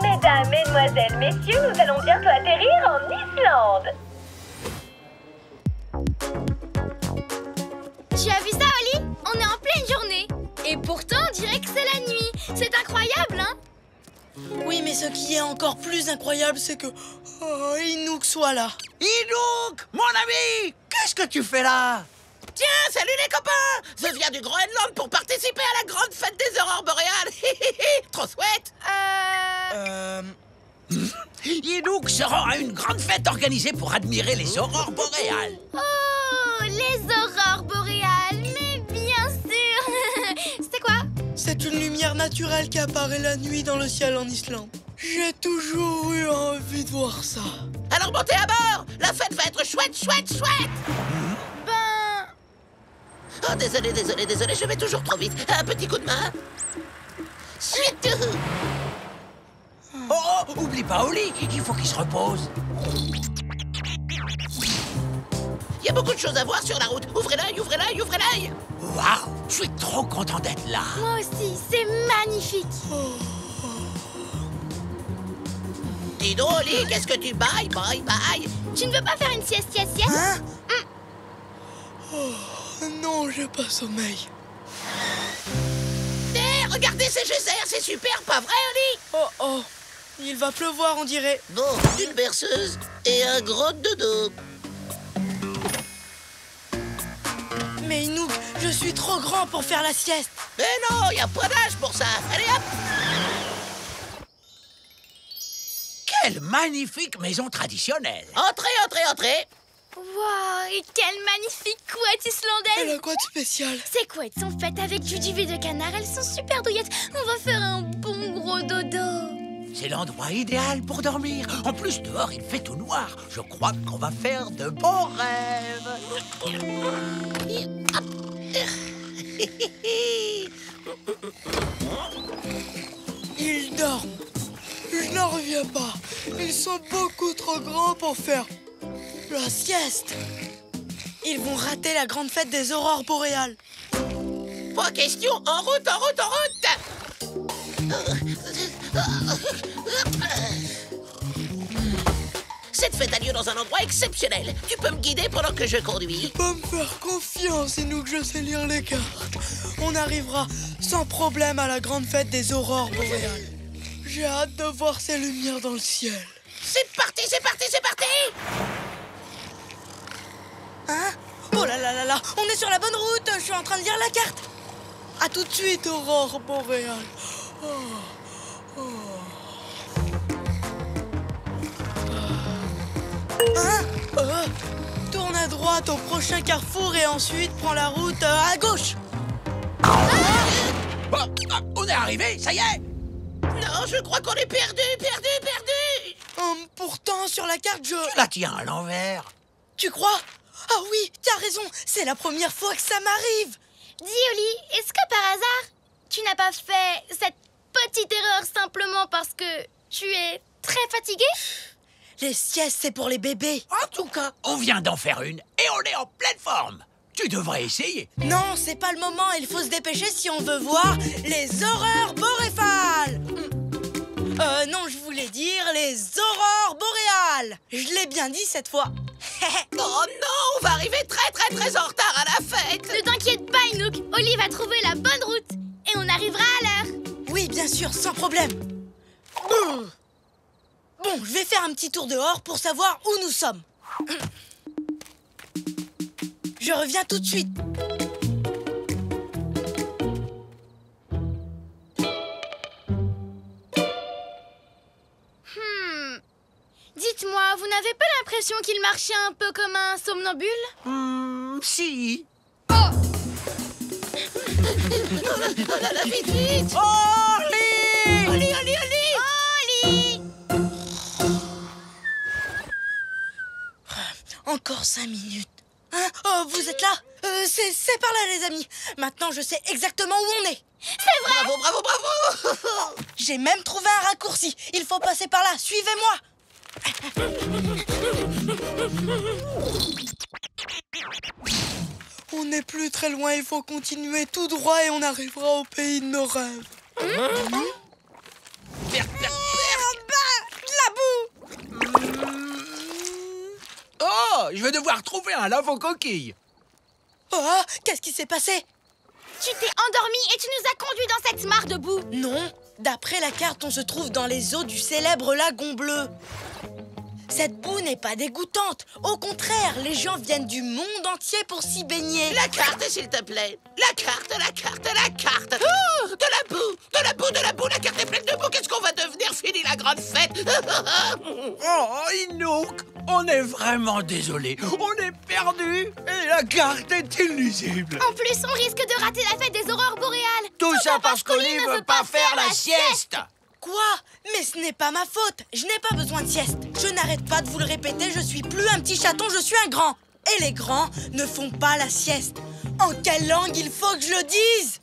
Speaker 5: Mesdames, mesdemoiselles, messieurs, nous allons bientôt atterrir en Islande.
Speaker 3: Tu as vu ça, Ollie? On est en pleine journée. Et pourtant, on dirait que c'est la nuit. C'est incroyable, hein?
Speaker 2: Oui, mais ce qui est encore plus incroyable, c'est que Inouk soit là.
Speaker 1: Inouk, mon ami, qu'est-ce que tu fais là?
Speaker 6: Tiens, salut les copains! Je viens du Groenland pour participer à la grande fête des aurores boréales. Trop chouette!
Speaker 1: Inouk se rend à une grande fête organisée pour admirer les aurores boréales.
Speaker 3: Oh, les aurores boréales, mais bien sûr. C'était quoi?
Speaker 2: C'est une lumière naturelle qui apparaît la nuit dans le ciel en Islande. J'ai toujours eu envie de voir ça.
Speaker 6: Alors montez à bord! La fête va être chouette, chouette, chouette! Oh, désolé, je vais toujours trop vite. Un petit coup de main. Chut!
Speaker 1: Oh, oublie pas Ollie, il faut qu'il se repose.
Speaker 6: Il y a beaucoup de choses à voir sur la route. Ouvrez l'œil, ouvrez l'œil, ouvrez l'œil!
Speaker 1: Waouh, je suis trop content d'être là.
Speaker 3: Moi aussi, c'est magnifique.
Speaker 6: Dis donc, Ollie, qu'est-ce que tu bailles?
Speaker 3: Tu ne veux pas faire une sieste?
Speaker 2: Hein? Non, j'ai pas sommeil.
Speaker 6: Hé, regardez ces geysers, c'est super, pas vrai, Ollie?
Speaker 2: Oh, il va pleuvoir, on dirait.
Speaker 6: Bon, une berceuse et un gros dodo.
Speaker 2: Mais Inouk, je suis trop grand pour faire la sieste.
Speaker 6: Mais non, y a pas d'âge pour ça. Allez, hop!
Speaker 1: Quelle magnifique maison traditionnelle.
Speaker 6: Entrez.
Speaker 3: Wow, et quelle magnifique couette islandaise!
Speaker 2: Elle a quoi de spécial?
Speaker 3: Ces couettes sont faites avec du duvet de canard, elles sont super douillettes. On va faire un bon gros dodo.
Speaker 1: C'est l'endroit idéal pour dormir. En plus, dehors, il fait tout noir. Je crois qu'on va faire de beaux rêves.
Speaker 2: Ils dorment. Je n'en reviens pas. Ils sont beaucoup trop grands pour faire la sieste. Ils vont rater la grande fête des aurores boréales.
Speaker 6: Pas question, en route! Cette fête a lieu dans un endroit exceptionnel. Tu peux me guider pendant que je conduis?
Speaker 2: Tu peux me faire confiance, Inouk, je sais lire les cartes. On arrivera sans problème à la grande fête des aurores boréales. J'ai hâte de voir ces lumières dans le ciel.
Speaker 6: C'est parti!
Speaker 2: Hein? Oh là là là là, on est sur la bonne route, je suis en train de lire la carte. À tout de suite, aurore boréale. Hein? Tourne à droite au prochain carrefour et ensuite prends la route à gauche.
Speaker 1: On est arrivé, ça y est.
Speaker 6: Non, je crois qu'on est perdu!
Speaker 2: Pourtant, sur la carte,
Speaker 1: Tu la tiens à l'envers.
Speaker 2: Tu crois? Ah oui, t'as raison, c'est la première fois que ça m'arrive.
Speaker 3: Dis, Ollie, est-ce que par hasard, tu n'as pas fait cette petite erreur simplement parce que tu es très fatigué?
Speaker 2: Les siestes, c'est pour les bébés.
Speaker 1: En tout cas, on vient d'en faire une et on est en pleine forme. Tu devrais essayer.
Speaker 2: Non, c'est pas le moment, il faut se dépêcher si on veut voir les aurores boréales. Non, je voulais dire les aurores boréales. Je l'ai bien dit cette fois.
Speaker 6: Oh non, on va arriver très en retard à la fête.
Speaker 3: Ne t'inquiète pas, Inouk, Ollie va trouver la bonne route et on arrivera à l'heure.
Speaker 2: Oui, bien sûr, sans problème. Bon, je vais faire un petit tour dehors pour savoir où nous sommes. Je reviens tout de suite.
Speaker 3: vous n'avez pas l'impression qu'il marchait un peu comme un somnambule?
Speaker 1: Si.
Speaker 6: Vite, vite!
Speaker 1: Oli!
Speaker 6: Oli, Oli, Oli!
Speaker 3: Oli!
Speaker 2: Encore 5 minutes. Hein? Oh, vous êtes là? C'est par là, les amis. Maintenant, je sais exactement où on est.
Speaker 3: C'est vrai!
Speaker 6: Bravo, bravo, bravo!
Speaker 2: J'ai même trouvé un raccourci. Il faut passer par là. Suivez-moi. On n'est plus très loin. Il faut continuer tout droit et on arrivera au pays de nos rêves.
Speaker 1: Oh, je vais devoir trouver un lave-coquille.
Speaker 2: Oh, qu'est-ce qui s'est passé?
Speaker 3: Tu t'es endormi et tu nous as conduits dans cette mare de boue.
Speaker 2: Non, d'après la carte, on se trouve dans les eaux du célèbre lagon bleu. Cette boue n'est pas dégoûtante. Au contraire, les gens viennent du monde entier pour s'y baigner.
Speaker 6: La carte, s'il te plaît. La carte, la carte, la carte. Oh, de la boue, de la boue, de la boue. La carte est pleine de boue. Qu'est-ce qu'on va devenir? Fini la grande fête.
Speaker 1: Oh, Inouk, on est vraiment désolé. On est perdu et la carte est illisible.
Speaker 3: En plus, on risque de rater la fête des aurores boréales.
Speaker 1: Tout ça parce qu'Oli ne veut pas faire la sieste.
Speaker 2: Quoi? Mais ce n'est pas ma faute. Je n'ai pas besoin de sieste. Je n'arrête pas de vous le répéter, je suis plus un petit chaton, je suis un grand. Et les grands ne font pas la sieste. En quelle langue il faut que je le dise?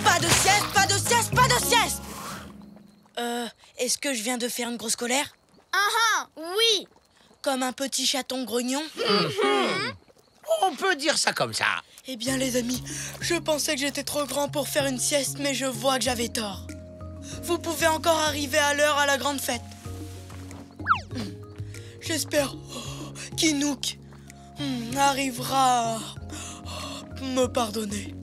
Speaker 2: Pas de sieste, pas de sieste, pas de sieste. Est-ce que je viens de faire une grosse colère?
Speaker 3: Oui.
Speaker 2: Comme un petit chaton grognon?
Speaker 1: On peut dire ça comme ça.
Speaker 2: Eh bien les amis, je pensais que j'étais trop grand pour faire une sieste, mais je vois que j'avais tort. Vous pouvez encore arriver à l'heure à la grande fête. J'espère qu'Inouk arrivera à me pardonner.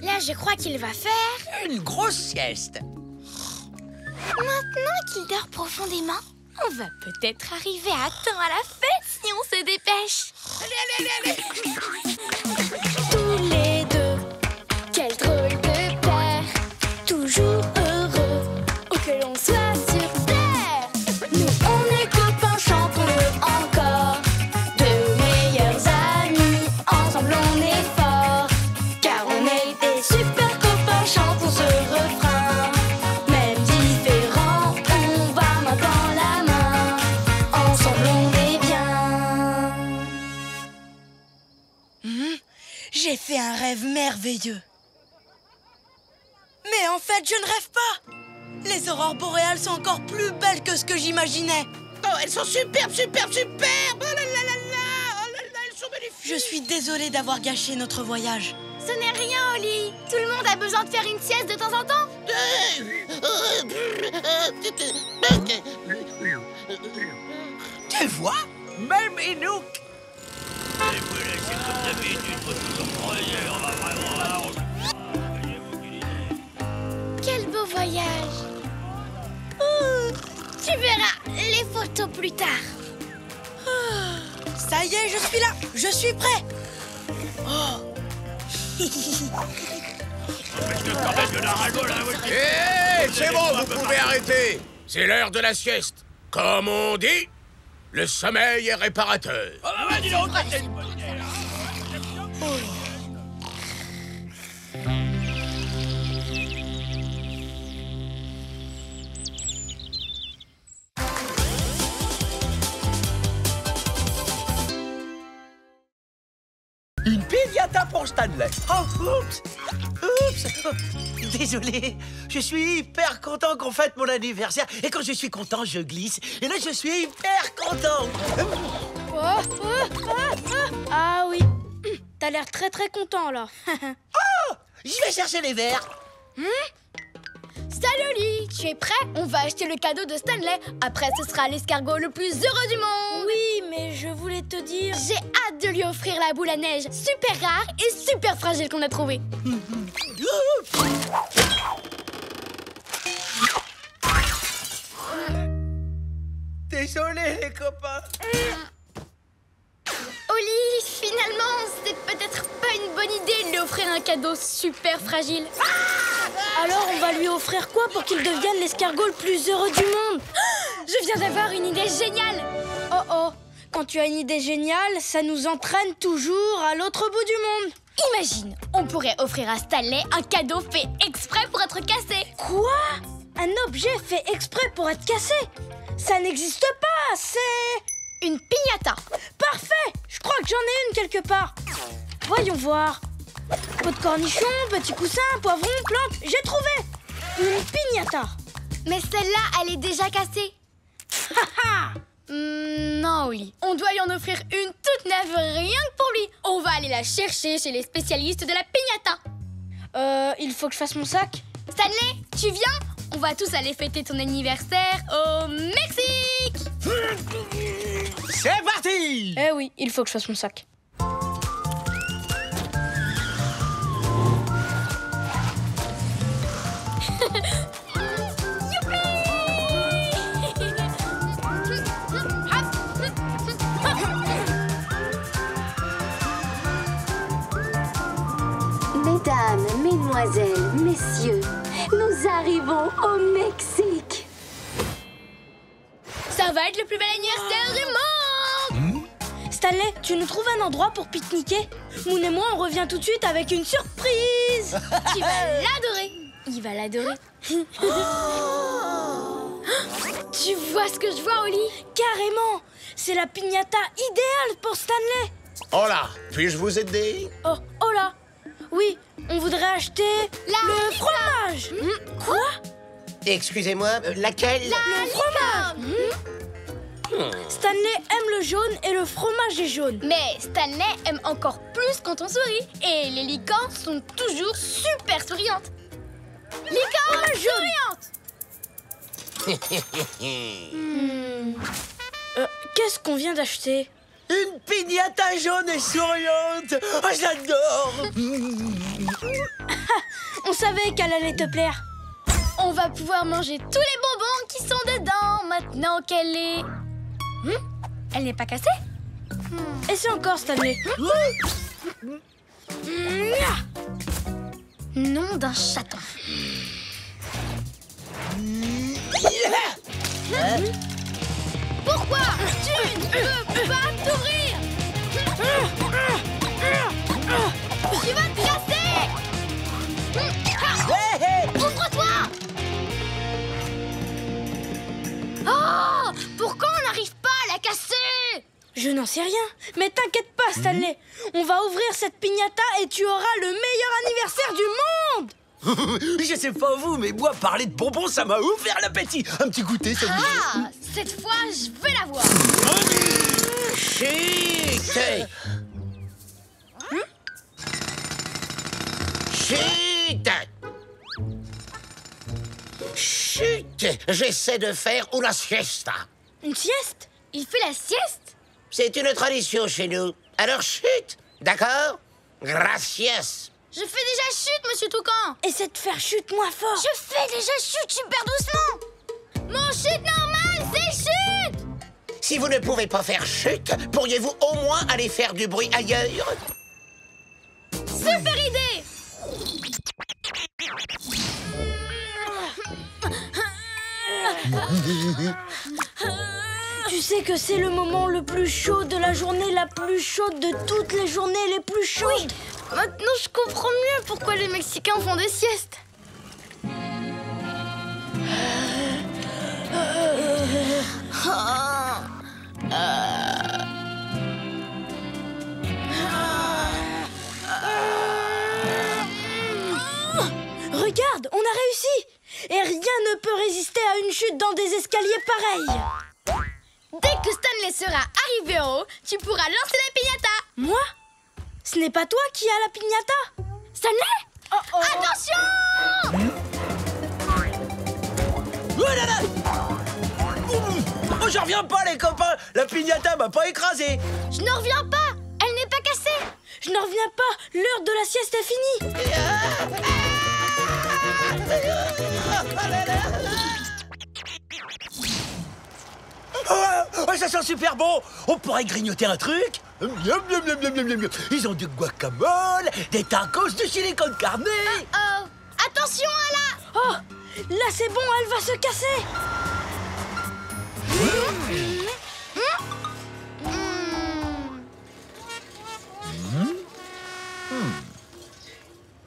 Speaker 3: Là, je crois qu'il va faire
Speaker 1: une grosse sieste.
Speaker 3: Maintenant qu'il dort profondément, on va peut-être arriver à temps à la fête si on se dépêche.
Speaker 6: Allez, allez, allez.
Speaker 7: Tous les deux, quel drôle de paire, toujours heureux, où que l'on soit sur terre. Nous on est copains, chantons-le encore, de meilleurs amis, ensemble on est forts, car on est des super copains, chantons ce refrain. Même différents, on va main dans la main, ensemble on est bien.
Speaker 2: J'ai fait un rêve merveilleux. Mais en fait, je ne rêve pas. Les aurores boréales sont encore plus belles que ce que j'imaginais.
Speaker 6: Oh, elles sont superbes, superbes, superbes. Oh là là là là. Oh là là, elles sont magnifiques.
Speaker 2: Je suis désolée d'avoir gâché notre voyage.
Speaker 3: Ce n'est rien, Oli. Tout le monde a besoin de faire une sieste de temps en temps.
Speaker 1: Tu vois, même Inouk.
Speaker 3: Quel beau voyage. Tu verras les photos plus tard.
Speaker 2: Ça y est, je suis là. Je suis prêt.
Speaker 10: Hé, c'est bon, vous pouvez arrêter. C'est l'heure de la sieste. Comme on dit, le sommeil est réparateur.
Speaker 1: Une piñata pour Stanley. Oh, oups. Oups. Désolé, je suis hyper content qu'on fête mon anniversaire. Et quand je suis content, je glisse. Et là, je suis hyper content.
Speaker 3: Ah oui. T'as l'air très très content là.
Speaker 1: Oh, je vais chercher les verres.
Speaker 3: Salut Oli, tu es prêt? On va acheter le cadeau de Stanley. Après, ce sera l'escargot le plus heureux du monde.
Speaker 2: Oui, mais je voulais te dire...
Speaker 3: J'ai hâte de lui offrir la boule à neige super rare et super fragile qu'on a trouvée.
Speaker 1: Désolé, les copains.
Speaker 3: Oli, finalement, c'est peut-être pas une bonne idée de lui offrir un cadeau super fragile. Alors on va lui offrir quoi pour qu'il devienne l'escargot le plus heureux du monde?
Speaker 7: Je viens d'avoir une idée géniale.
Speaker 3: Oh oh, quand tu as une idée géniale, ça nous entraîne toujours à l'autre bout du monde.
Speaker 7: Imagine, on pourrait offrir à Stanley un cadeau fait exprès pour être cassé.
Speaker 3: Quoi? Un objet fait exprès pour être cassé? Ça n'existe pas, c'est...
Speaker 7: Une piñata.
Speaker 3: Parfait! Je crois que j'en ai une quelque part. Voyons voir. Pot de cornichon, petit coussin, poivron, plante, j'ai trouvé! Une piñata.
Speaker 7: Mais celle-là, elle est déjà cassée.
Speaker 3: Haha!
Speaker 7: Non, Oli. On doit lui en offrir une toute neuve rien que pour lui. On va aller la chercher chez les spécialistes de la piñata.
Speaker 3: Il faut que je fasse mon sac.
Speaker 7: Stanley, tu viens? On va tous aller fêter ton anniversaire au Mexique.
Speaker 1: C'est parti!
Speaker 3: Eh oui, il faut que je fasse mon sac.
Speaker 15: Mesdames, mesdemoiselles, messieurs, nous arrivons au Mexique.
Speaker 7: Ça va être le plus bel anniversaire du monde.
Speaker 3: Stanley, tu nous trouves un endroit pour pique-niquer? Moon et moi, on revient tout de suite avec une surprise.
Speaker 7: Tu vas l'adorer. Il va l'adorer. Tu vois ce que je vois, Oli?
Speaker 3: Carrément. C'est la piñata idéale pour Stanley.
Speaker 10: Oh là, puis-je vous aider?
Speaker 3: Oh là. Oui, on voudrait acheter le fromage. Quoi?
Speaker 11: Excusez-moi, laquelle?
Speaker 3: Le fromage. Stanley aime le jaune et le fromage est jaune.
Speaker 7: Mais Stanley aime encore plus quand on sourit. Et les licornes sont toujours super souriantes. Licorne souriante.
Speaker 3: Qu'est-ce qu'on vient d'acheter?
Speaker 1: Une piñata jaune et souriante. Oh, j'adore.
Speaker 3: On savait qu'elle allait te plaire.
Speaker 7: On va pouvoir manger tous les bonbons qui sont dedans maintenant qu'elle est... Elle n'est pas cassée?
Speaker 3: Et c'est encore Stanley.
Speaker 7: Nom d'un chaton. Pourquoi tu ne peux pas t'ouvrir? Tu vas te casser. Ouvre-toi. Oh, pourquoi on n'arrive pas à la casser?
Speaker 3: Je n'en sais rien. Mais t'inquiète pas, Stanley. On va ouvrir cette piñata et tu auras le meilleur anniversaire du monde.
Speaker 1: Je sais pas vous, mais moi, parler de bonbons, ça m'a ouvert l'appétit. Un petit goûter, ça vous dit?
Speaker 7: Ah, cette fois, je vais la voir.
Speaker 4: Chut! Chut! Chut! J'essaie de faire una siesta.
Speaker 3: Une sieste?
Speaker 7: Il fait la sieste?
Speaker 4: C'est une tradition chez nous. Alors chut! D'accord? Gracias!
Speaker 7: Je fais déjà chute, monsieur Toucan.
Speaker 3: Essaie de faire chute moins fort.
Speaker 7: Je fais déjà chute super doucement. Mon chute normal, c'est chute.
Speaker 4: Si vous ne pouvez pas faire chute, pourriez-vous au moins aller faire du bruit ailleurs?
Speaker 7: Super idée.
Speaker 3: Tu sais que c'est le moment le plus chaud de la journée, la plus chaude de toutes les journées les plus chaudes.
Speaker 7: Oui. Maintenant, je comprends mieux pourquoi les Mexicains font des siestes.
Speaker 3: Regarde, on a réussi. Et rien ne peut résister à une chute dans des escaliers pareils.
Speaker 7: Dès que Stanley sera arrivé en haut, tu pourras lancer la piñata.
Speaker 3: Moi? Ce n'est pas toi qui as la piñata?
Speaker 7: Stanley? Attention!
Speaker 1: Oh là là! Oh, j'en reviens pas, les copains! La piñata m'a pas écrasé!
Speaker 7: Je n'en reviens pas! Elle n'est pas cassée!
Speaker 3: Je n'en reviens pas! L'heure de la sieste est finie!
Speaker 1: Oh, ça sent super bon! On pourrait grignoter un truc? Ils ont du guacamole, des tacos de silicone carne.
Speaker 7: Attention!
Speaker 3: Attention à la...
Speaker 7: Oh, là c'est bon, elle va se casser.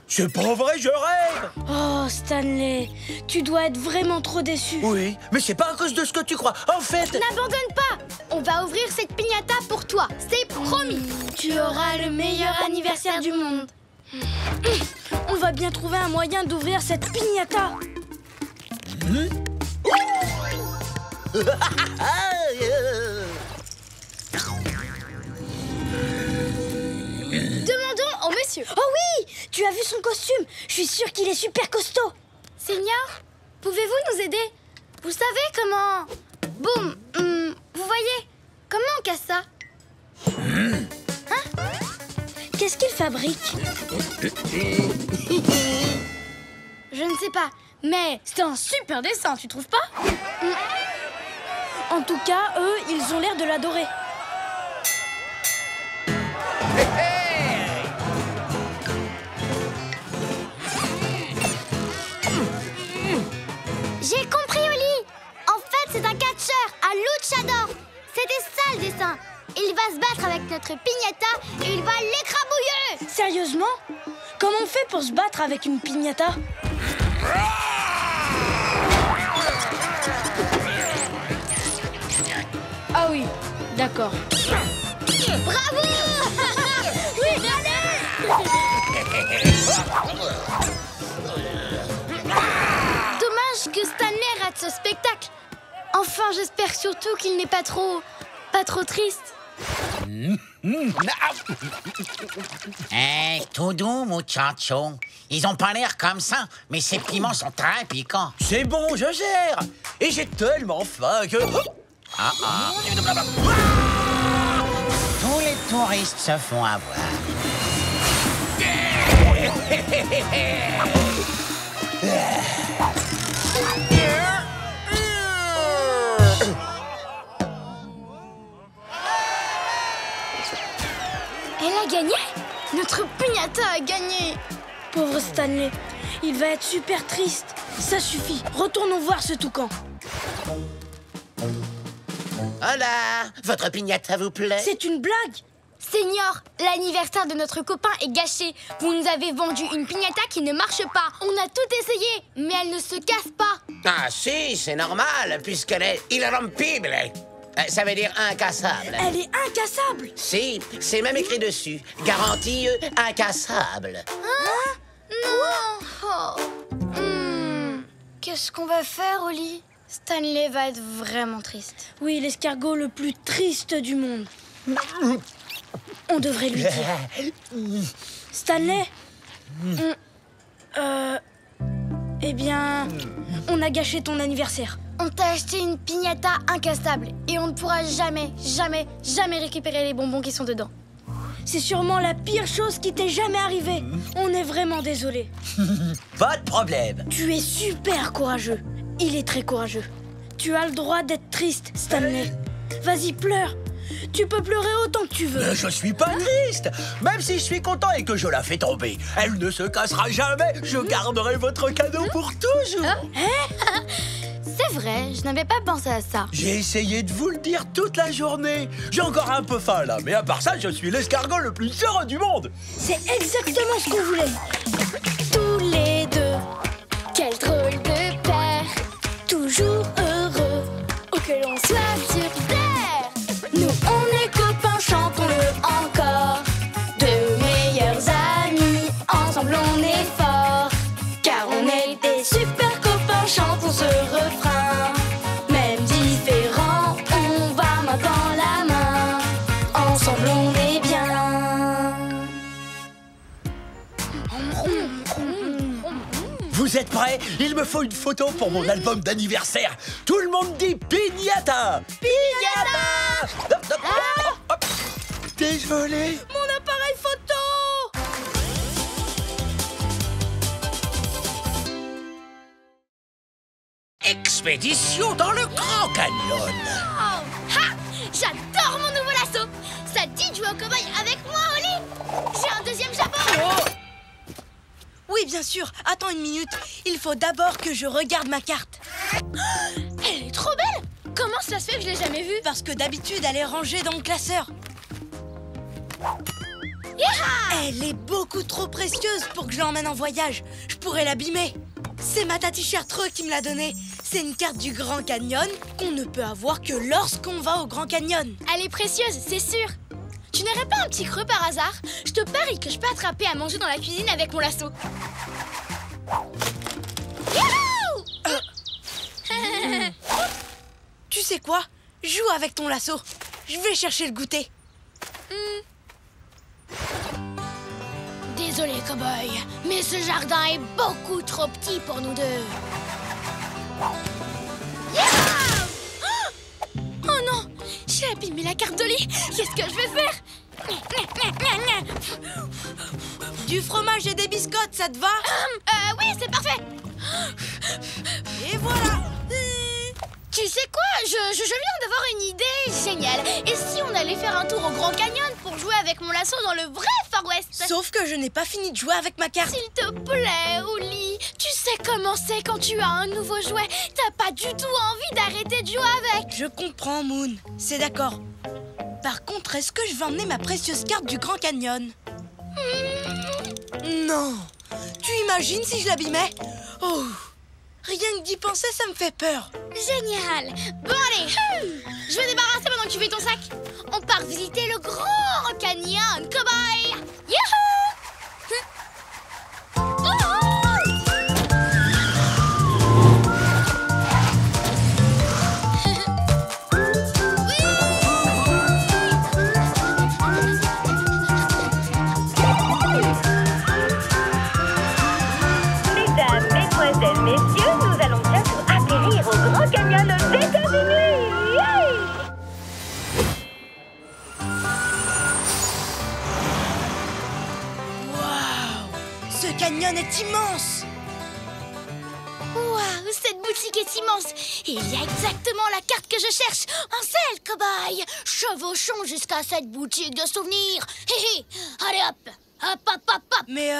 Speaker 1: C'est pas vrai, je rêve!
Speaker 7: Oh, Stanley, tu dois être vraiment trop déçu.
Speaker 1: Oui, mais c'est pas à cause de ce que tu crois. En fait...
Speaker 3: N'abandonne pas. On va ouvrir cette piñata pour toi, c'est promis.
Speaker 7: Tu auras le meilleur anniversaire du monde. On va bien trouver un moyen d'ouvrir cette piñata.
Speaker 3: Demandons au monsieur.
Speaker 7: Oh oui, tu as vu son costume? Je suis sûre qu'il est super costaud.
Speaker 3: Seigneur, pouvez-vous nous aider? Vous savez comment... Boum, vous voyez? Comment on casse ça?
Speaker 7: Qu'est-ce qu'il fabrique?
Speaker 3: Je ne sais pas, mais c'est un super dessin, tu trouves pas?
Speaker 7: En tout cas, eux, ils ont l'air de l'adorer.
Speaker 3: J'ai compris, Oli. En fait, c'est un catcheur, un luchador. C'était ça le dessin. Il va se battre avec notre piñata et il va l'écrabouiller.
Speaker 7: Sérieusement? Comment on fait pour se battre avec une piñata? Ah oui, d'accord.
Speaker 3: Bravo. Oui, allez. Dommage que Stanley rate ce spectacle. Enfin, j'espère surtout qu'il n'est pas trop triste.
Speaker 4: Tout doux, muchacho. Ils ont pas l'air comme ça, mais ces piments sont très piquants.
Speaker 1: C'est bon, je gère. Et j'ai tellement faim que...
Speaker 4: Tous les touristes se font avoir.
Speaker 3: Elle a gagné? Notre piñata a gagné.
Speaker 7: Pauvre Stanley, il va être super triste. Ça suffit, retournons voir ce toucan.
Speaker 4: Hola, votre piñata vous plaît?
Speaker 7: C'est une blague?
Speaker 3: Seigneur, l'anniversaire de notre copain est gâché. Vous nous avez vendu une piñata qui ne marche pas. On a tout essayé, mais elle ne se casse pas.
Speaker 4: Ah si, c'est normal, puisqu'elle est irrompible. Ça veut dire incassable.
Speaker 7: Elle est incassable?
Speaker 4: Si, c'est même écrit dessus. Garantie incassable.
Speaker 3: Hein? Non. Oh. Qu'est-ce qu'on va faire, Oli? Stanley va être vraiment triste.
Speaker 7: Oui, l'escargot le plus triste du monde. On devrait lui dire. Stanley? Eh bien, on a gâché ton anniversaire.
Speaker 3: On t'a acheté une piñata incassable et on ne pourra jamais récupérer les bonbons qui sont dedans.
Speaker 7: C'est sûrement la pire chose qui t'est jamais arrivée. On est vraiment désolé.
Speaker 1: Pas de problème.
Speaker 7: Tu es super courageux. Il est très courageux. Tu as le droit d'être triste, Stanley. Vas-y, pleure. Tu peux pleurer autant que tu veux.
Speaker 1: Mais je suis pas triste. Même si je suis content et que je la fais tomber, elle ne se cassera jamais. Je garderai votre cadeau pour toujours.
Speaker 3: C'est vrai, je n'avais pas pensé à ça.
Speaker 1: J'ai essayé de vous le dire toute la journée. J'ai encore un peu faim là, mais à part ça, je suis l'escargot le plus heureux du monde.
Speaker 7: C'est exactement ce qu'on voulait.
Speaker 3: Tous les deux, quel drôle de père. Toujours heureux, où que l'on soit sur terre. Nous on est copains, chantons-le encore. Deux meilleurs amis, ensemble on est forts. Car on est des super copains, chantons ce refrain. Même différents, on va main dans la main. Ensemble on est bien.
Speaker 1: Vous êtes prêts? Il me faut une photo pour mon album d'anniversaire. Tout le monde dit piñata.
Speaker 3: Piñata.
Speaker 1: Hop. Désolé.
Speaker 7: Mon appareil photo.
Speaker 1: Expédition dans le Grand Canyon.
Speaker 3: Ha! J'adore mon nouveau lasso. Ça te dit de jouer au cow-boy avec moi, Oli? J'ai un deuxième chapeau.
Speaker 2: Oui, bien sûr. Attends une minute. Il faut d'abord que je regarde ma carte.
Speaker 3: Elle est trop belle! Comment ça se fait que je l'ai jamais vue?
Speaker 2: Parce que d'habitude, elle est rangée dans le classeur. Elle est beaucoup trop précieuse pour que je l'emmène en voyage. Je pourrais l'abîmer. C'est ma tati Chartreux qui me l'a donnée. C'est une carte du Grand Canyon qu'on ne peut avoir que lorsqu'on va au Grand Canyon.
Speaker 3: Elle est précieuse, c'est sûr. Tu n'aurais pas un petit creux par hasard? Je te parie que je peux attraper à manger dans la cuisine avec mon lasso.
Speaker 2: Tu sais quoi? Joue avec ton lasso. Je vais chercher le goûter.
Speaker 3: Désolé, cow-boy, mais ce jardin est beaucoup trop petit pour nous deux. Oh non, j'ai abîmé la carte d'Oli. Qu'est-ce que je vais faire?
Speaker 2: Du fromage et des biscottes, ça te va?
Speaker 3: Oui, c'est parfait.
Speaker 2: Et voilà.
Speaker 3: Tu sais quoi? Je viens d'avoir une idée géniale. Et si on allait faire un tour au Grand Canyon pour jouer avec mon lasso dans le vrai Far West?
Speaker 2: Sauf que je n'ai pas fini de jouer avec ma carte.
Speaker 3: S'il te plaît, Oli. Tu sais comment c'est quand tu as un nouveau jouet. T'as pas du tout envie d'arrêter de jouer avec.
Speaker 2: Je comprends, Moon. C'est d'accord. Par contre, est-ce que je vais emmener ma précieuse carte du Grand Canyon? Non. Tu imagines si je l'abîmais? Oh. Rien que d'y penser, ça me fait peur.
Speaker 3: Génial. Bon, allez. Je vais débarrasser pendant que tu fais ton sac. On part visiter le Grand Canyon, cow-boy. Youhou!
Speaker 5: Mesdames, mesdemoiselles, messieurs, nous allons bientôt atterrir au Grand Canyon aux États-Unis. Yay!
Speaker 2: Waouh! Ce canyon est immense!
Speaker 3: Waouh, cette boutique est immense. Et il y a exactement la carte que je cherche. Un sel, cow-boy. Chevauchons jusqu'à cette boutique de souvenirs. Hé hé. Allez hop. Hop, hop, hop, hop.
Speaker 2: Mais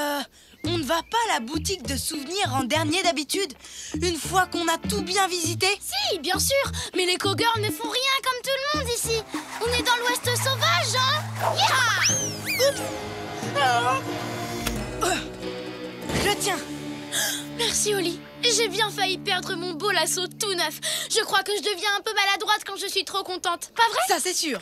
Speaker 2: on ne va pas à la boutique de souvenirs en dernier d'habitude, une fois qu'on a tout bien visité?
Speaker 3: Si, bien sûr. Mais les cowgirls ne font rien comme tout le monde ici. On est dans l'Ouest sauvage, hein. Yeah. Oups.
Speaker 2: Je le tiens.
Speaker 3: Merci, Oli. J'ai bien failli perdre mon beau lasso tout neuf. Je crois que je deviens un peu maladroite quand je suis trop contente. Pas vrai?
Speaker 2: Ça, c'est sûr.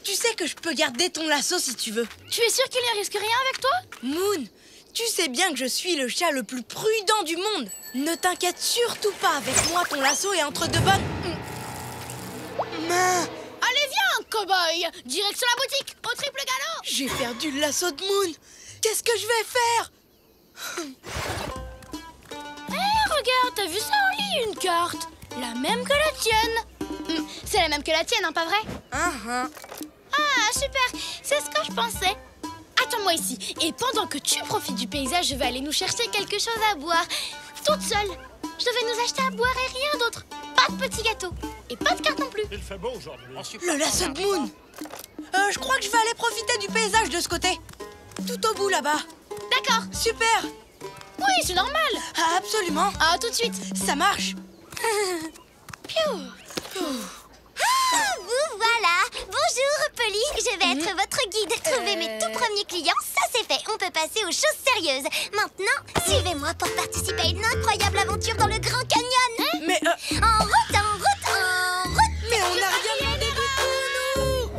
Speaker 2: Tu sais que je peux garder ton lasso si tu veux.
Speaker 3: Tu es sûr qu'il ne risque rien avec toi?
Speaker 2: Moon, tu sais bien que je suis le chat le plus prudent du monde. Ne t'inquiète surtout pas, avec moi, ton lasso est entre de bonnes... mains.
Speaker 3: Allez, viens, cow-boy. Direction la boutique, au triple galop.
Speaker 2: J'ai perdu le lasso de Moon. Qu'est-ce que je vais faire?
Speaker 3: Regarde, t'as vu ça, Oli? Une carte. La même que la tienne. C'est la même que la tienne, hein, pas vrai? Ah, super. C'est ce que je pensais. Attends-moi ici. Et pendant que tu profites du paysage, je vais aller nous chercher quelque chose à boire. Toute seule. Je devais nous acheter à boire et rien d'autre. Pas de petit gâteau. Et pas de carte non plus.
Speaker 8: Il fait beau aujourd'hui.
Speaker 2: Le lasso de Moon. Je crois que je vais aller profiter du paysage de ce côté. Tout au bout, là-bas.
Speaker 3: D'accord.
Speaker 2: Super.
Speaker 3: Oui, c'est normal.
Speaker 2: Ah, absolument.
Speaker 3: Ah, tout de suite.
Speaker 2: Ça marche.
Speaker 3: Piou.
Speaker 16: Vous voilà. Bonjour, Polly. Je vais être votre guide. Trouver mes tout premiers clients, ça c'est fait. On peut passer aux choses sérieuses. Maintenant, suivez-moi pour participer à une incroyable aventure dans le Grand Canyon.
Speaker 2: Mais
Speaker 16: En route, en route, en route.
Speaker 2: Mais on n'a rien demandé du tout, nous.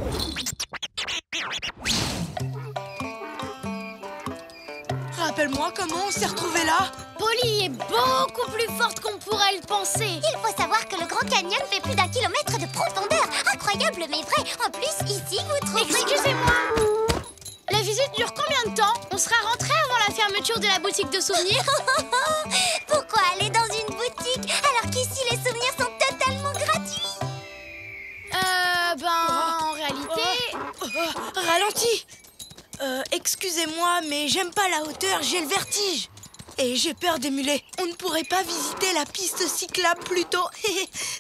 Speaker 2: Rappelle-moi comment on s'est retrouvés là.
Speaker 3: Polly est beaucoup plus forte qu'on pourrait le penser.
Speaker 16: Il faut savoir que le Grand Canyon fait plus d'1 kilomètre de profondeur. Incroyable mais vrai. En plus, ici, vous trouverez...
Speaker 3: Excusez-moi. La visite dure combien de temps? On sera rentré avant la fermeture de la boutique de souvenirs.
Speaker 16: Pourquoi aller dans une boutique alors qu'ici les souvenirs sont totalement gratuits?
Speaker 3: En réalité...
Speaker 2: Ralentis. Excusez-moi, mais j'aime pas la hauteur, j'ai le vertige. Et j'ai peur des mulets. On ne pourrait pas visiter la piste cyclable plutôt.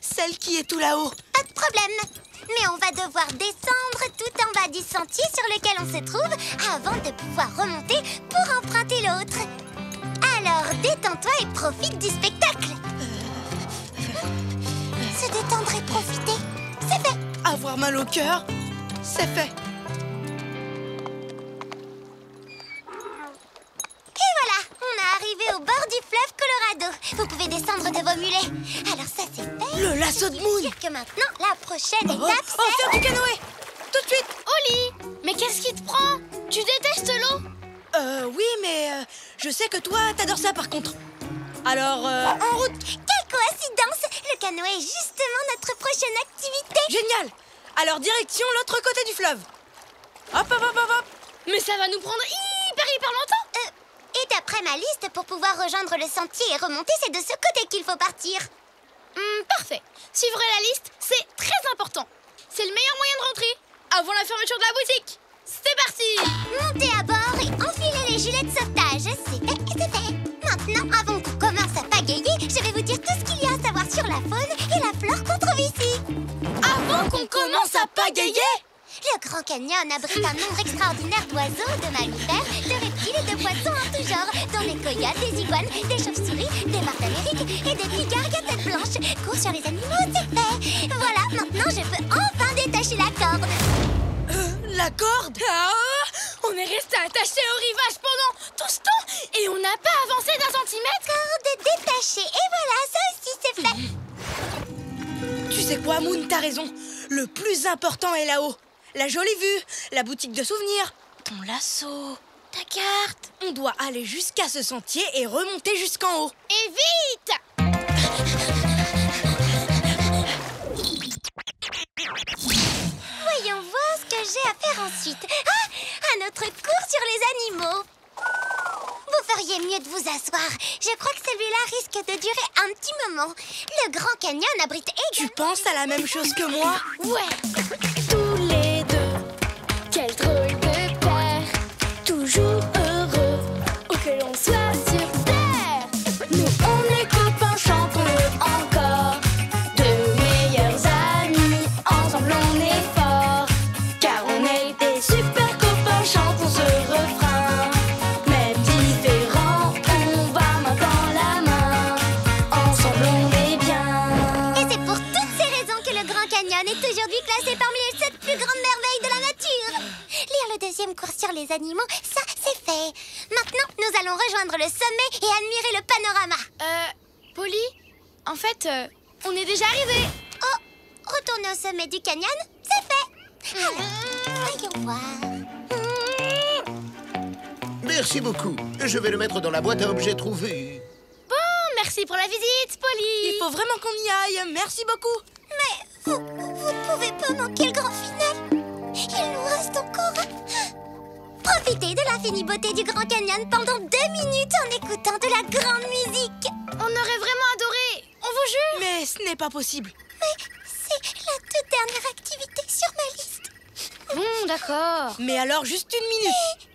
Speaker 2: Celle qui est tout là-haut.
Speaker 16: Pas de problème. Mais on va devoir descendre tout en bas du sentier sur lequel on se trouve avant de pouvoir remonter pour emprunter l'autre. Alors détends-toi et profite du spectacle. Se détendre et profiter, c'est fait.
Speaker 2: Avoir mal au cœur, c'est fait.
Speaker 16: Et voilà, on est arrivé au bord du fleuve Colorado. Vous pouvez descendre de vos mulets. Alors ça c'est fait.
Speaker 2: Le lasso de Moon.
Speaker 16: Que maintenant, la prochaine étape, c'est...
Speaker 2: faire du canoë. Tout de suite.
Speaker 3: Oli, mais qu'est-ce qui te prend? Tu détestes l'eau?
Speaker 2: Oui, mais je sais que toi, t'adores ça par contre. Alors, en route.
Speaker 16: Quelle coïncidence! Le canoë est justement notre prochaine activité.
Speaker 2: Génial. Alors, direction l'autre côté du fleuve. Hop, hop, hop, hop, hop.
Speaker 3: Mais ça va nous prendre hyper longtemps.
Speaker 16: Et d'après ma liste, pour pouvoir rejoindre le sentier et remonter, c'est de ce côté qu'il faut partir.
Speaker 3: Parfait. Suivre la liste, c'est très important. C'est le meilleur moyen de rentrer avant la fermeture de la boutique. C'est parti!
Speaker 16: Montez à bord et enfilez les gilets de sauvetage. C'est fait et c'est fait. Maintenant, avant qu'on commence à pagayer, je vais vous dire tout ce qu'il y a à savoir sur la faune et la flore qu'on trouve ici.
Speaker 2: Avant qu'on commence à pagayer?
Speaker 16: Le Grand Canyon abrite un nombre extraordinaire d'oiseaux, de mammifères, de reptiles et de poissons en tout genre, dont des coyotes, des iguanes, des chauves-souris, des martres d'Amérique et des pigargues à tête blanche. Cours sur les animaux, c'est fait. Voilà, maintenant je peux enfin détacher la corde.
Speaker 2: La corde?
Speaker 3: On est resté attaché au rivage pendant tout ce temps et on n'a pas avancé d'un centimètre.
Speaker 16: Corde détachée, et voilà, ça aussi c'est fait.
Speaker 2: Tu sais quoi, Moon, t'as raison. Le plus important est là-haut. La jolie vue, la boutique de souvenirs, ton lasso, ta carte. On doit aller jusqu'à ce sentier et remonter jusqu'en haut.
Speaker 3: Et vite!
Speaker 16: Voyons voir ce que j'ai à faire ensuite. Ah, un autre cours sur les animaux. Vous feriez mieux de vous asseoir. Je crois que celui-là risque de durer un petit moment. Le Grand Canyon abrite également...
Speaker 2: Tu penses à la même chose que moi?
Speaker 3: Ouais.
Speaker 7: Tous les deux, quel drôle de paire, toujours heureux, où que l'on soit sur terre. Nous on est copains, chantons-le encore, de meilleurs amis, ensemble on est forts, car on est des super copains, chantons ce refrain. Même différents, on va main dans la main, ensemble on est bien.
Speaker 16: Et c'est pour toutes ces raisons que le Grand Canyon est aujourd'hui classé parmi les 7 plus grandes merveilles de la nature. Lire le deuxième cours sur les animaux, ça c'est fait. Maintenant, nous allons rejoindre le sommet et admirer le panorama.
Speaker 3: Polly, en fait, on est déjà arrivé.
Speaker 16: Oh, retourner au sommet du canyon, c'est fait. Alors, voyons voir.
Speaker 10: Merci beaucoup. Je vais le mettre dans la boîte à objets trouvés.
Speaker 3: Bon, merci pour la visite, Polly.
Speaker 2: Il faut vraiment qu'on y aille. Merci beaucoup.
Speaker 16: Mais vous ne pouvez pas manquer le grand final. Il nous reste encore... Profitez de l'infinie beauté du Grand Canyon pendant 2 minutes en écoutant de la grande musique.
Speaker 3: On aurait vraiment adoré. On vous jure.
Speaker 2: Mais ce n'est pas possible.
Speaker 16: Mais c'est la toute dernière activité sur ma liste.
Speaker 3: Bon, d'accord.
Speaker 2: Mais alors, juste 1 minute.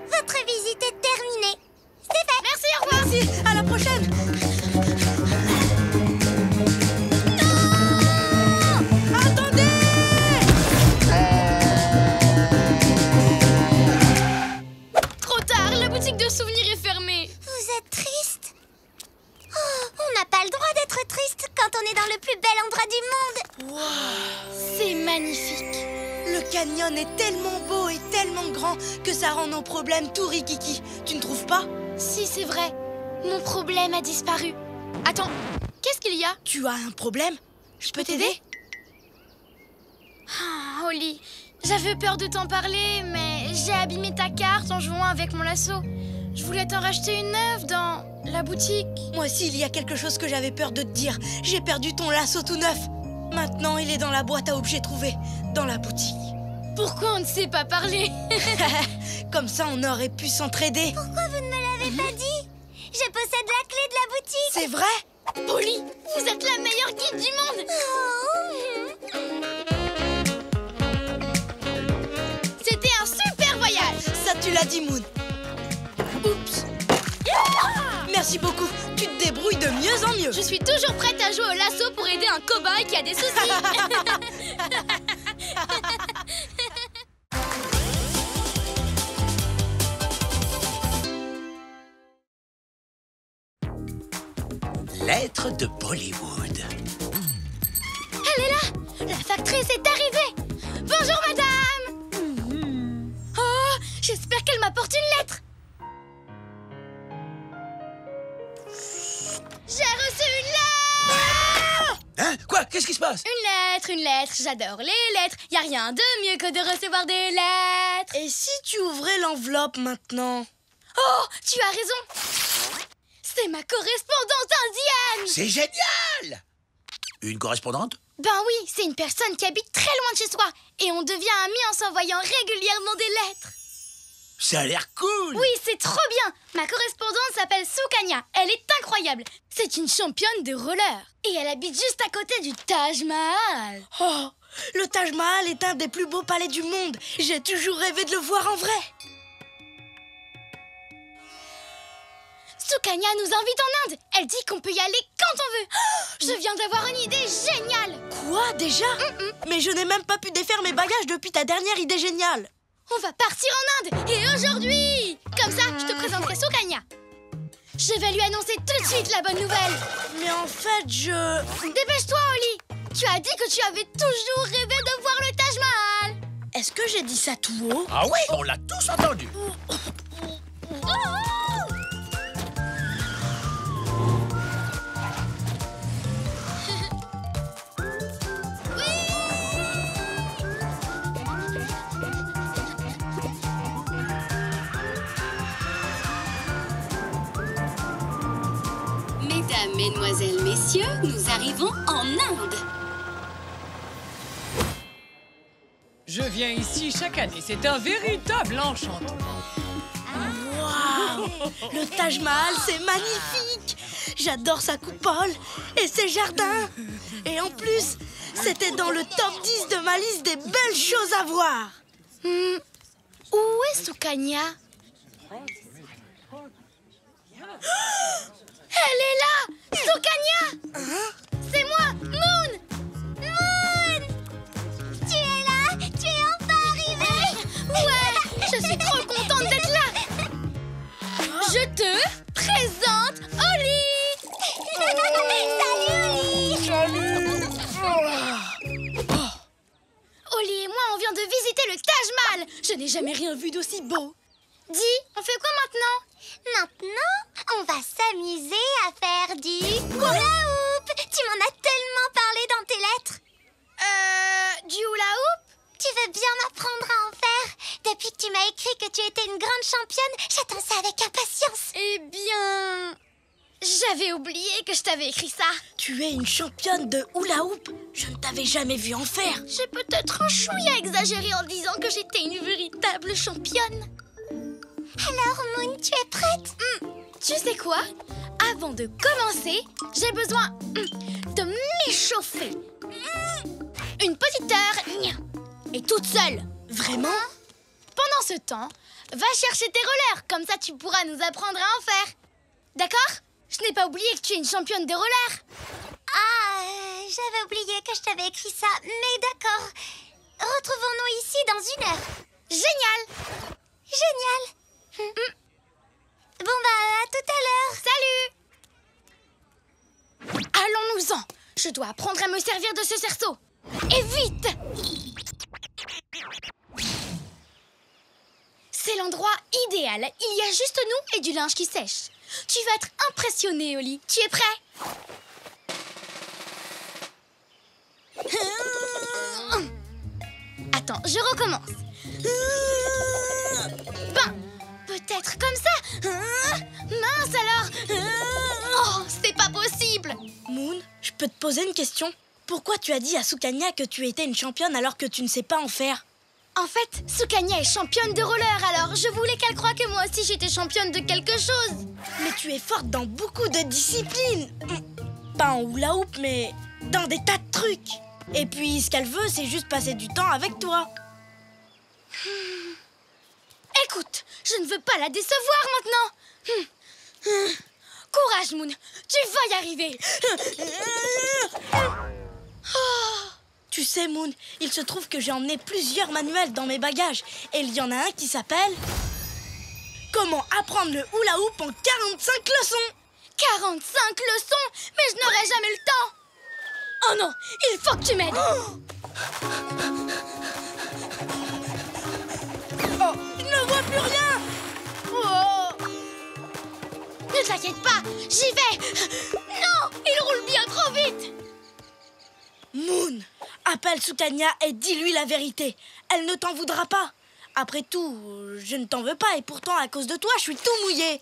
Speaker 16: Votre visite est terminée. C'est fait.
Speaker 3: Merci, au revoir.
Speaker 2: Merci, à la prochaine. Attendez!
Speaker 3: Trop tard, la boutique de souvenirs est fermée.
Speaker 16: Vous êtes triste? Oh, on n'a pas le droit d'être triste quand on est dans le plus bel endroit du monde.
Speaker 3: C'est magnifique.
Speaker 2: Le canyon est tellement beau et tellement grand que ça rend nos problèmes tout rikiki. Tu ne trouves pas?
Speaker 3: Si, c'est vrai. Mon problème a disparu. Attends, qu'est-ce qu'il y a?
Speaker 2: Tu as un problème? Je peux t'aider?
Speaker 3: Ah, Oli, j'avais peur de t'en parler, mais j'ai abîmé ta carte en jouant avec mon lasso. Je voulais t'en racheter une neuve dans la boutique.
Speaker 2: Moi aussi, il y a quelque chose que j'avais peur de te dire. J'ai perdu ton lasso tout neuf. Maintenant, il est dans la boîte à objets trouvés, dans la boutique.
Speaker 3: Pourquoi on ne s'est pas parlé?
Speaker 2: Comme ça, on aurait pu s'entraider.
Speaker 16: Pourquoi vous ne me l'avez pas dit? Je possède la clé de la boutique.
Speaker 2: C'est vrai?
Speaker 3: Polly, vous êtes la meilleure guide du monde.
Speaker 16: Oh,
Speaker 2: Tu l'as dit, Moon. Oups. Merci beaucoup. Tu te débrouilles de mieux en mieux.
Speaker 3: Je suis toujours prête à jouer au lasso pour aider un cow-boy qui a des soucis.
Speaker 1: Lettre de Bollywood.
Speaker 3: Elle est là! La factrice est arrivée! Bonjour, madame! Oh, j'espère qu'elle m'apporte une lettre! J'ai reçu une lettre!
Speaker 1: Hein? Quoi? Qu'est-ce qui se passe?
Speaker 3: Une lettre, j'adore les lettres. Y a rien de mieux que de recevoir des lettres.
Speaker 2: Et si tu ouvrais l'enveloppe maintenant?
Speaker 3: Oh, tu as raison! C'est ma correspondante indienne!
Speaker 1: C'est génial! Une correspondante?
Speaker 3: Ben oui, c'est une personne qui habite très loin de chez soi. Et on devient amis en s'envoyant régulièrement des lettres.
Speaker 1: Ça a l'air cool!
Speaker 3: Oui, c'est trop bien! Ma correspondante s'appelle Sukanya. Elle est incroyable. C'est une championne de roller. Et elle habite juste à côté du Taj Mahal.
Speaker 2: Oh, le Taj Mahal est un des plus beaux palais du monde. J'ai toujours rêvé de le voir en vrai.
Speaker 3: Sukanya nous invite en Inde. Elle dit qu'on peut y aller quand on veut. Oh, je viens d'avoir une idée géniale.
Speaker 2: Quoi, déjà? Mais je n'ai même pas pu défaire mes bagages depuis ta dernière idée géniale.
Speaker 3: On va partir en Inde. Et aujourd'hui, comme ça, je te présenterai Sukanya. Je vais lui annoncer tout de suite la bonne nouvelle.
Speaker 2: Mais en fait,
Speaker 3: Dépêche-toi, Oli. Tu as dit que tu avais toujours rêvé de voir le Taj Mahal.
Speaker 2: Est-ce que j'ai dit ça tout haut?
Speaker 1: Ah oui, on l'a tous entendu.
Speaker 17: Mesdames, Mesdemoiselles, Messieurs, nous arrivons en Inde.
Speaker 9: Je viens ici chaque année, c'est un véritable enchantement.
Speaker 2: Waouh! Le Taj Mahal, c'est magnifique! J'adore sa coupole et ses jardins. Et en plus, c'était dans le top 10 de ma liste des belles choses à voir.
Speaker 3: Où est Sukanya? Elle est là! Sukanya! C'est moi, Moon!
Speaker 16: Moon! Tu es là? Tu es enfin arrivée?
Speaker 3: Ouais! Je suis trop contente d'être là! Je te présente Oli!
Speaker 16: Salut, Oli!
Speaker 3: Oli et moi, on vient de visiter le Taj Mahal! Je n'ai jamais rien vu d'aussi beau! Dis, on fait quoi maintenant?
Speaker 16: Maintenant, on va s'amuser à faire du hula hoop. Tu m'en as tellement parlé dans tes lettres.
Speaker 3: Du hula hoop?
Speaker 16: Tu veux bien m'apprendre à en faire? Depuis que tu m'as écrit que tu étais une grande championne, j'attends ça avec impatience.
Speaker 3: Eh bien... J'avais oublié que je t'avais écrit ça.
Speaker 2: Tu es une championne de hula hoop. Je ne t'avais jamais vue en faire.
Speaker 3: J'ai peut-être un chouïa exagéré en disant que j'étais une véritable championne.
Speaker 16: Alors, Moon, tu es prête?
Speaker 3: Tu sais quoi? Avant de commencer, j'ai besoin de m'échauffer. Une petite heure, et toute seule.
Speaker 2: Vraiment?
Speaker 3: Pendant ce temps, va chercher tes rollers. Comme ça, tu pourras nous apprendre à en faire. D'accord? Je n'ai pas oublié que tu es une championne de roller.
Speaker 16: J'avais oublié que je t'avais écrit ça, mais d'accord. Retrouvons-nous ici dans une heure.
Speaker 3: Génial!
Speaker 16: Génial! Bon à tout à l'heure.
Speaker 3: Salut! Allons-nous-en. Je dois apprendre à me servir de ce cerceau. Et vite! C'est l'endroit idéal. Il y a juste nous et du linge qui sèche. Tu vas être impressionné, Oli. Tu es prêt? Attends, je recommence. Ben, peut-être comme ça. Mince alors. Oh, c'est pas possible.
Speaker 2: Moon, je peux te poser une question? Pourquoi tu as dit à Sukanya que tu étais une championne alors que tu ne sais pas en faire?
Speaker 3: En fait, Sukanya est championne de roller, alors je voulais qu'elle croie que moi aussi j'étais championne de quelque chose.
Speaker 2: Mais tu es forte dans beaucoup de disciplines. Pas en hula hoop, mais dans des tas de trucs. Et puis, ce qu'elle veut, c'est juste passer du temps avec toi.
Speaker 3: Écoute, Je ne veux pas la décevoir maintenant. Courage, Moon. Tu vas y arriver.
Speaker 2: Tu sais, Moon, il se trouve que j'ai emmené plusieurs manuels dans mes bagages. Et il y en a un qui s'appelle... Comment apprendre le hula hoop en 45 leçons.
Speaker 3: 45 leçons? Mais je n'aurai jamais le temps. Oh non, il faut que tu m'aides.
Speaker 2: Oh, je ne vois plus rien.
Speaker 3: Oh. Ne t'inquiète pas, j'y vais. Non, il roule bien trop vite.
Speaker 2: Moon, appelle Sukanya et dis-lui la vérité. Elle ne t'en voudra pas. Après tout, je ne t'en veux pas et pourtant, à cause de toi, je suis tout mouillé.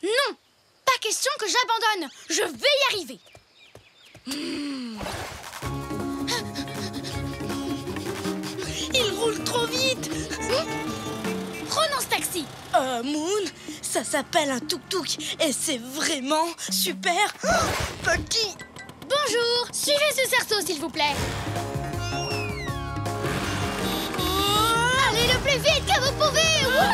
Speaker 3: Non, pas question que j'abandonne. Je vais y arriver.
Speaker 2: Il roule trop vite.
Speaker 3: Prenons ce taxi.
Speaker 2: Moon, ça s'appelle un tuk-tuk et c'est vraiment super. Petit.
Speaker 3: Bonjour, suivez ce cerceau s'il vous plaît. Allez le plus vite que vous pouvez. Ouais.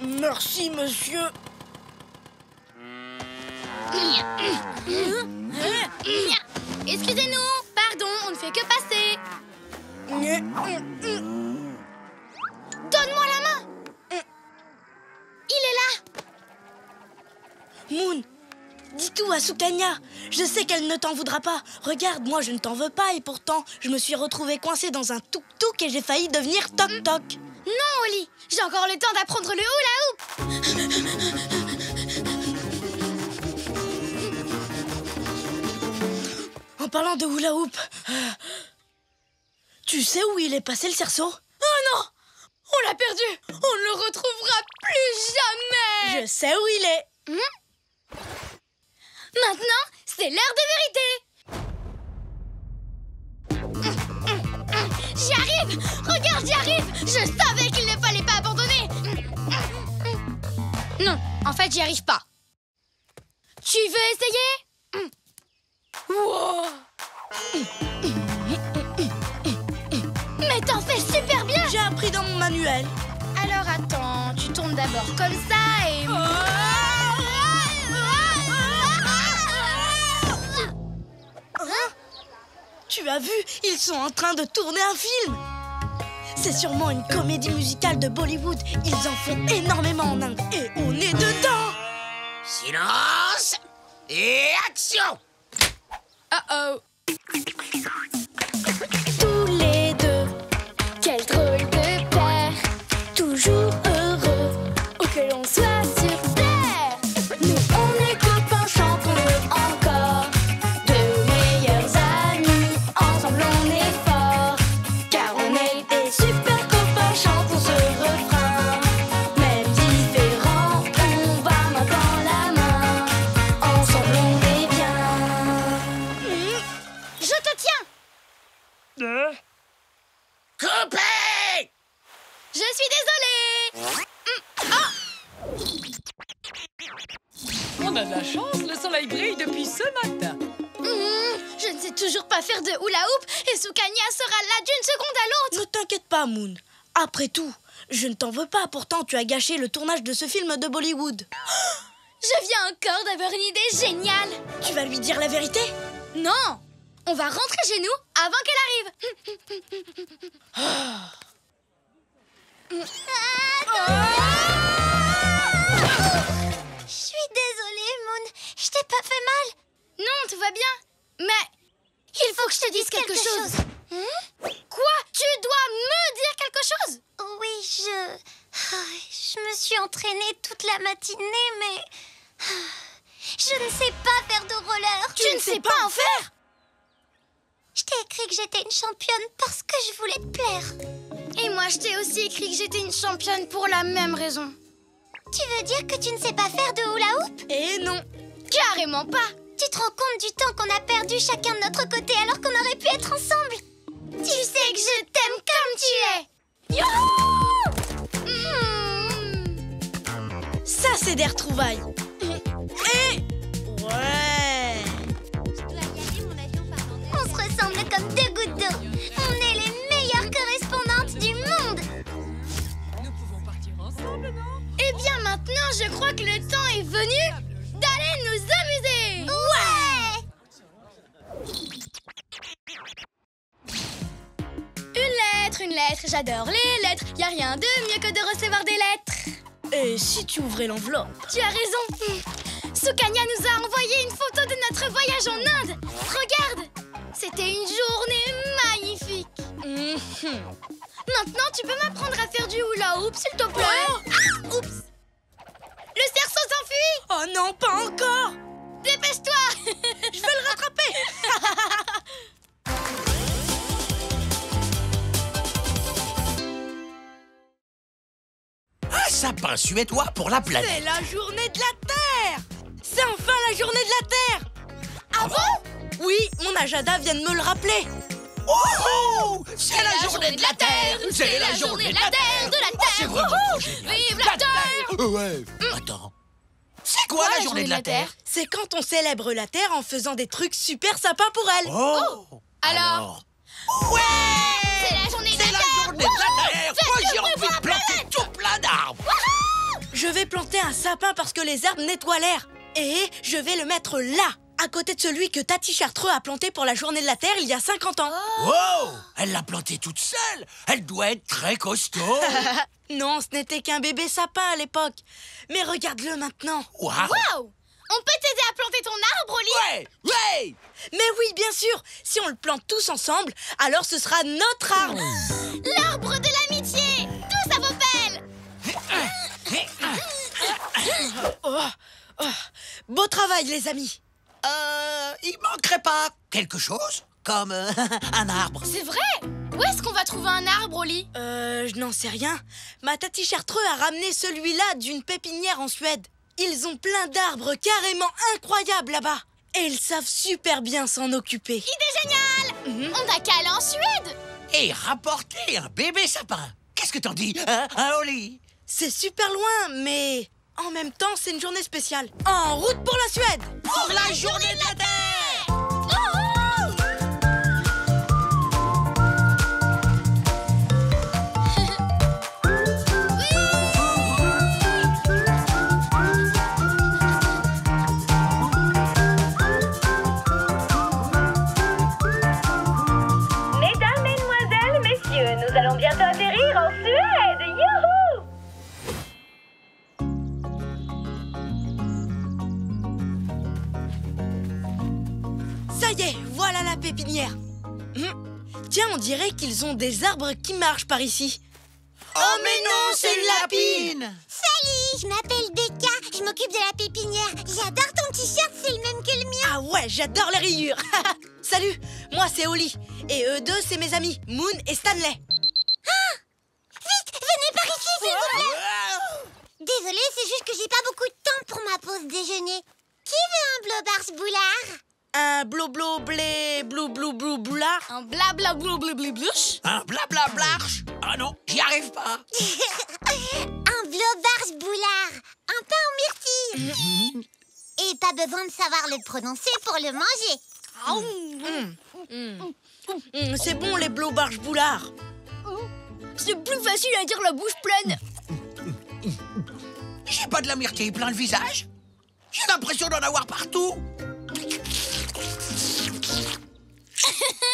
Speaker 2: Merci, monsieur.
Speaker 3: Excusez-nous, pardon, on ne fait que passer. Donne-moi la main. Il est là.
Speaker 2: Moon, dis tout à Sukanya. Je sais qu'elle ne t'en voudra pas. Regarde, moi je ne t'en veux pas et pourtant je me suis retrouvée coincée dans un tuk-tuk et j'ai failli devenir toc-toc.
Speaker 3: Non, Oli, j'ai encore le temps d'apprendre le hula hoop.
Speaker 2: En parlant de hula hoop, tu sais où il est passé le cerceau?
Speaker 3: Oh non, on l'a perdu. On ne le retrouvera plus jamais.
Speaker 2: Je sais où il est.
Speaker 3: Maintenant, c'est l'heure de vérité. J'y arrive. Regarde, j'y arrive. Je savais qu'il ne fallait pas abandonner. Non, en fait, j'y arrive pas. Tu veux essayer? Wow. Mais t'en fais super bien.
Speaker 2: J'ai appris dans mon manuel.
Speaker 3: Alors attends, tu tournes d'abord comme ça et...
Speaker 2: Tu as vu, ils sont en train de tourner un film. C'est sûrement une comédie musicale de Bollywood. Ils en font énormément en Inde et on est dedans.
Speaker 4: Silence et action.
Speaker 3: Oh.
Speaker 7: Tous les deux, quel drôle de paire, toujours heureux, où que l'on soit sur terre. Nous on est copains, chantons-le encore, de meilleurs amis, ensemble on est forts, car on est des super copains, chantons ce refrain. Même différents, on va main dans la main, ensemble on est bien.
Speaker 3: Je te tiens.
Speaker 4: Coupé.
Speaker 3: Je suis désolée.
Speaker 9: On a de la chance, le soleil brille depuis ce matin.
Speaker 3: Je ne sais toujours pas faire de hula hoop et Sukanya sera là d'une seconde à l'autre.
Speaker 2: Ne t'inquiète pas, Moon. Après tout, je ne t'en veux pas. Pourtant, tu as gâché le tournage de ce film de Bollywood.
Speaker 3: Je viens encore d'avoir une idée géniale.
Speaker 2: Tu vas lui dire la vérité?
Speaker 3: Non, on va rentrer chez nous avant qu'elle arrive.
Speaker 16: Je suis désolée, Moon. Je t'ai pas fait mal.
Speaker 3: Non, tout va bien. Mais il faut que je te dise quelque chose. Quoi? Tu dois me dire quelque chose?
Speaker 16: Oui, je me suis entraînée toute la matinée, mais je ne sais pas faire de roller.
Speaker 3: Tu ne sais pas en faire?
Speaker 16: Je t'ai écrit que j'étais une championne parce que je voulais te plaire.
Speaker 3: Et moi, je t'ai aussi écrit que j'étais une championne pour la même raison.
Speaker 16: Tu veux dire que tu ne sais pas faire de hula hoop?
Speaker 2: Eh non.
Speaker 3: Carrément pas.
Speaker 16: Tu te rends compte du temps qu'on a perdu chacun de notre côté alors qu'on aurait pu être ensemble?
Speaker 3: Tu sais que je t'aime comme tu es.
Speaker 2: Ça, c'est des retrouvailles. Et
Speaker 3: J'adore les lettres. Y a rien de mieux que de recevoir des lettres.
Speaker 2: Et si tu ouvrais l'enveloppe?
Speaker 3: Tu as raison. Sukanya nous a envoyé une photo de notre voyage en Inde. Regarde. C'était une journée magnifique. Maintenant, tu peux m'apprendre à faire du hula hoop, s'il te plaît? Ah, oups. Le cerceau s'enfuit.
Speaker 2: Oh non, pas encore.
Speaker 3: Dépêche-toi.
Speaker 2: Je vais le rattraper.
Speaker 1: Un sapin suédois pour la planète.
Speaker 2: C'est la journée de la Terre. C'est enfin la journée de la Terre.
Speaker 3: Ah bon?
Speaker 2: Oui, mon agenda vient de me le rappeler.
Speaker 1: Oh, c'est la journée de la Terre.
Speaker 3: C'est la journée de la Terre, de la Terre.
Speaker 1: C'est vraiment trop génial.
Speaker 3: Vive la Terre.
Speaker 1: Ouais. Attends. C'est quoi la journée de la Terre?
Speaker 2: C'est quand on célèbre la Terre en faisant des trucs super sympas pour elle.
Speaker 1: Oh.
Speaker 3: Alors?
Speaker 1: Ouais.
Speaker 3: C'est la journée de la
Speaker 1: C'est
Speaker 3: Terre.
Speaker 1: la journée de la Terre. Moi, j'ai envie de planter tout plein d'arbres.
Speaker 2: Je vais planter un sapin parce que les arbres nettoient l'air. Et je vais le mettre là, à côté de celui que Tati Chartreux a planté pour la journée de la Terre il y a 50 ans.
Speaker 1: Wow. Elle l'a planté toute seule. Elle doit être très costaud.
Speaker 2: Non, ce n'était qu'un bébé sapin à l'époque. Mais regarde-le maintenant.
Speaker 1: Waouh.
Speaker 3: Wow. On peut t'aider à planter ton arbre, Oli?
Speaker 1: Ouais, ouais.
Speaker 2: Mais oui, bien sûr. Si on le plante tous ensemble, alors ce sera notre arbre.
Speaker 3: L'arbre de l'amitié. Tous à vos pelles.
Speaker 2: Beau travail, les amis.
Speaker 1: Il manquerait pas quelque chose comme un arbre.
Speaker 3: C'est vrai. Où est-ce qu'on va trouver un arbre, Oli?
Speaker 2: Je n'en sais rien. Ma Tati Chartreux a ramené celui-là d'une pépinière en Suède. Ils ont plein d'arbres carrément incroyables là-bas. Et ils savent super bien s'en occuper.
Speaker 3: Idée géniale. On n'a qu'à aller en Suède.
Speaker 1: Et rapporter un bébé sapin. Qu'est-ce que t'en dis, hein, Oli?
Speaker 2: C'est super loin, mais en même temps, c'est une journée spéciale. En route pour la Suède.
Speaker 1: Pour la journée de la Terre.
Speaker 5: Mesdames, mesdemoiselles, messieurs, nous allons bientôt atterrir en Suède. Youhou!
Speaker 2: Ça y est, voilà la pépinière. Tiens, on dirait qu'ils ont des arbres qui marchent par ici.
Speaker 1: Oh mais non, c'est une lapine.
Speaker 16: Salut, je m'appelle Becca, je m'occupe de la pépinière. J'adore ton t-shirt, c'est le même que le mien.
Speaker 2: Ah ouais, j'adore les rayures. Salut, moi c'est Oli. Et eux deux, c'est mes amis, Moon et Stanley.
Speaker 16: Vite, venez par ici, s'il vous plaît. Désolée, c'est juste que j'ai pas beaucoup de temps pour ma pause déjeuner. Qui veut un blobars boulard?
Speaker 2: Un blou-blou blé blou-blou-blou boulard.
Speaker 3: Un blabla blou-blou-blou blouche.
Speaker 1: Un blabla-blarche. Ah non, j'y arrive pas.
Speaker 16: Un blobars boulard, un pain en myrtille. Et pas besoin de savoir le prononcer pour le manger.
Speaker 2: C'est bon les blou-barges boulards.
Speaker 3: C'est plus facile à dire la bouche pleine.
Speaker 1: J'ai pas de la myrtille plein le visage. J'ai l'impression d'en avoir partout.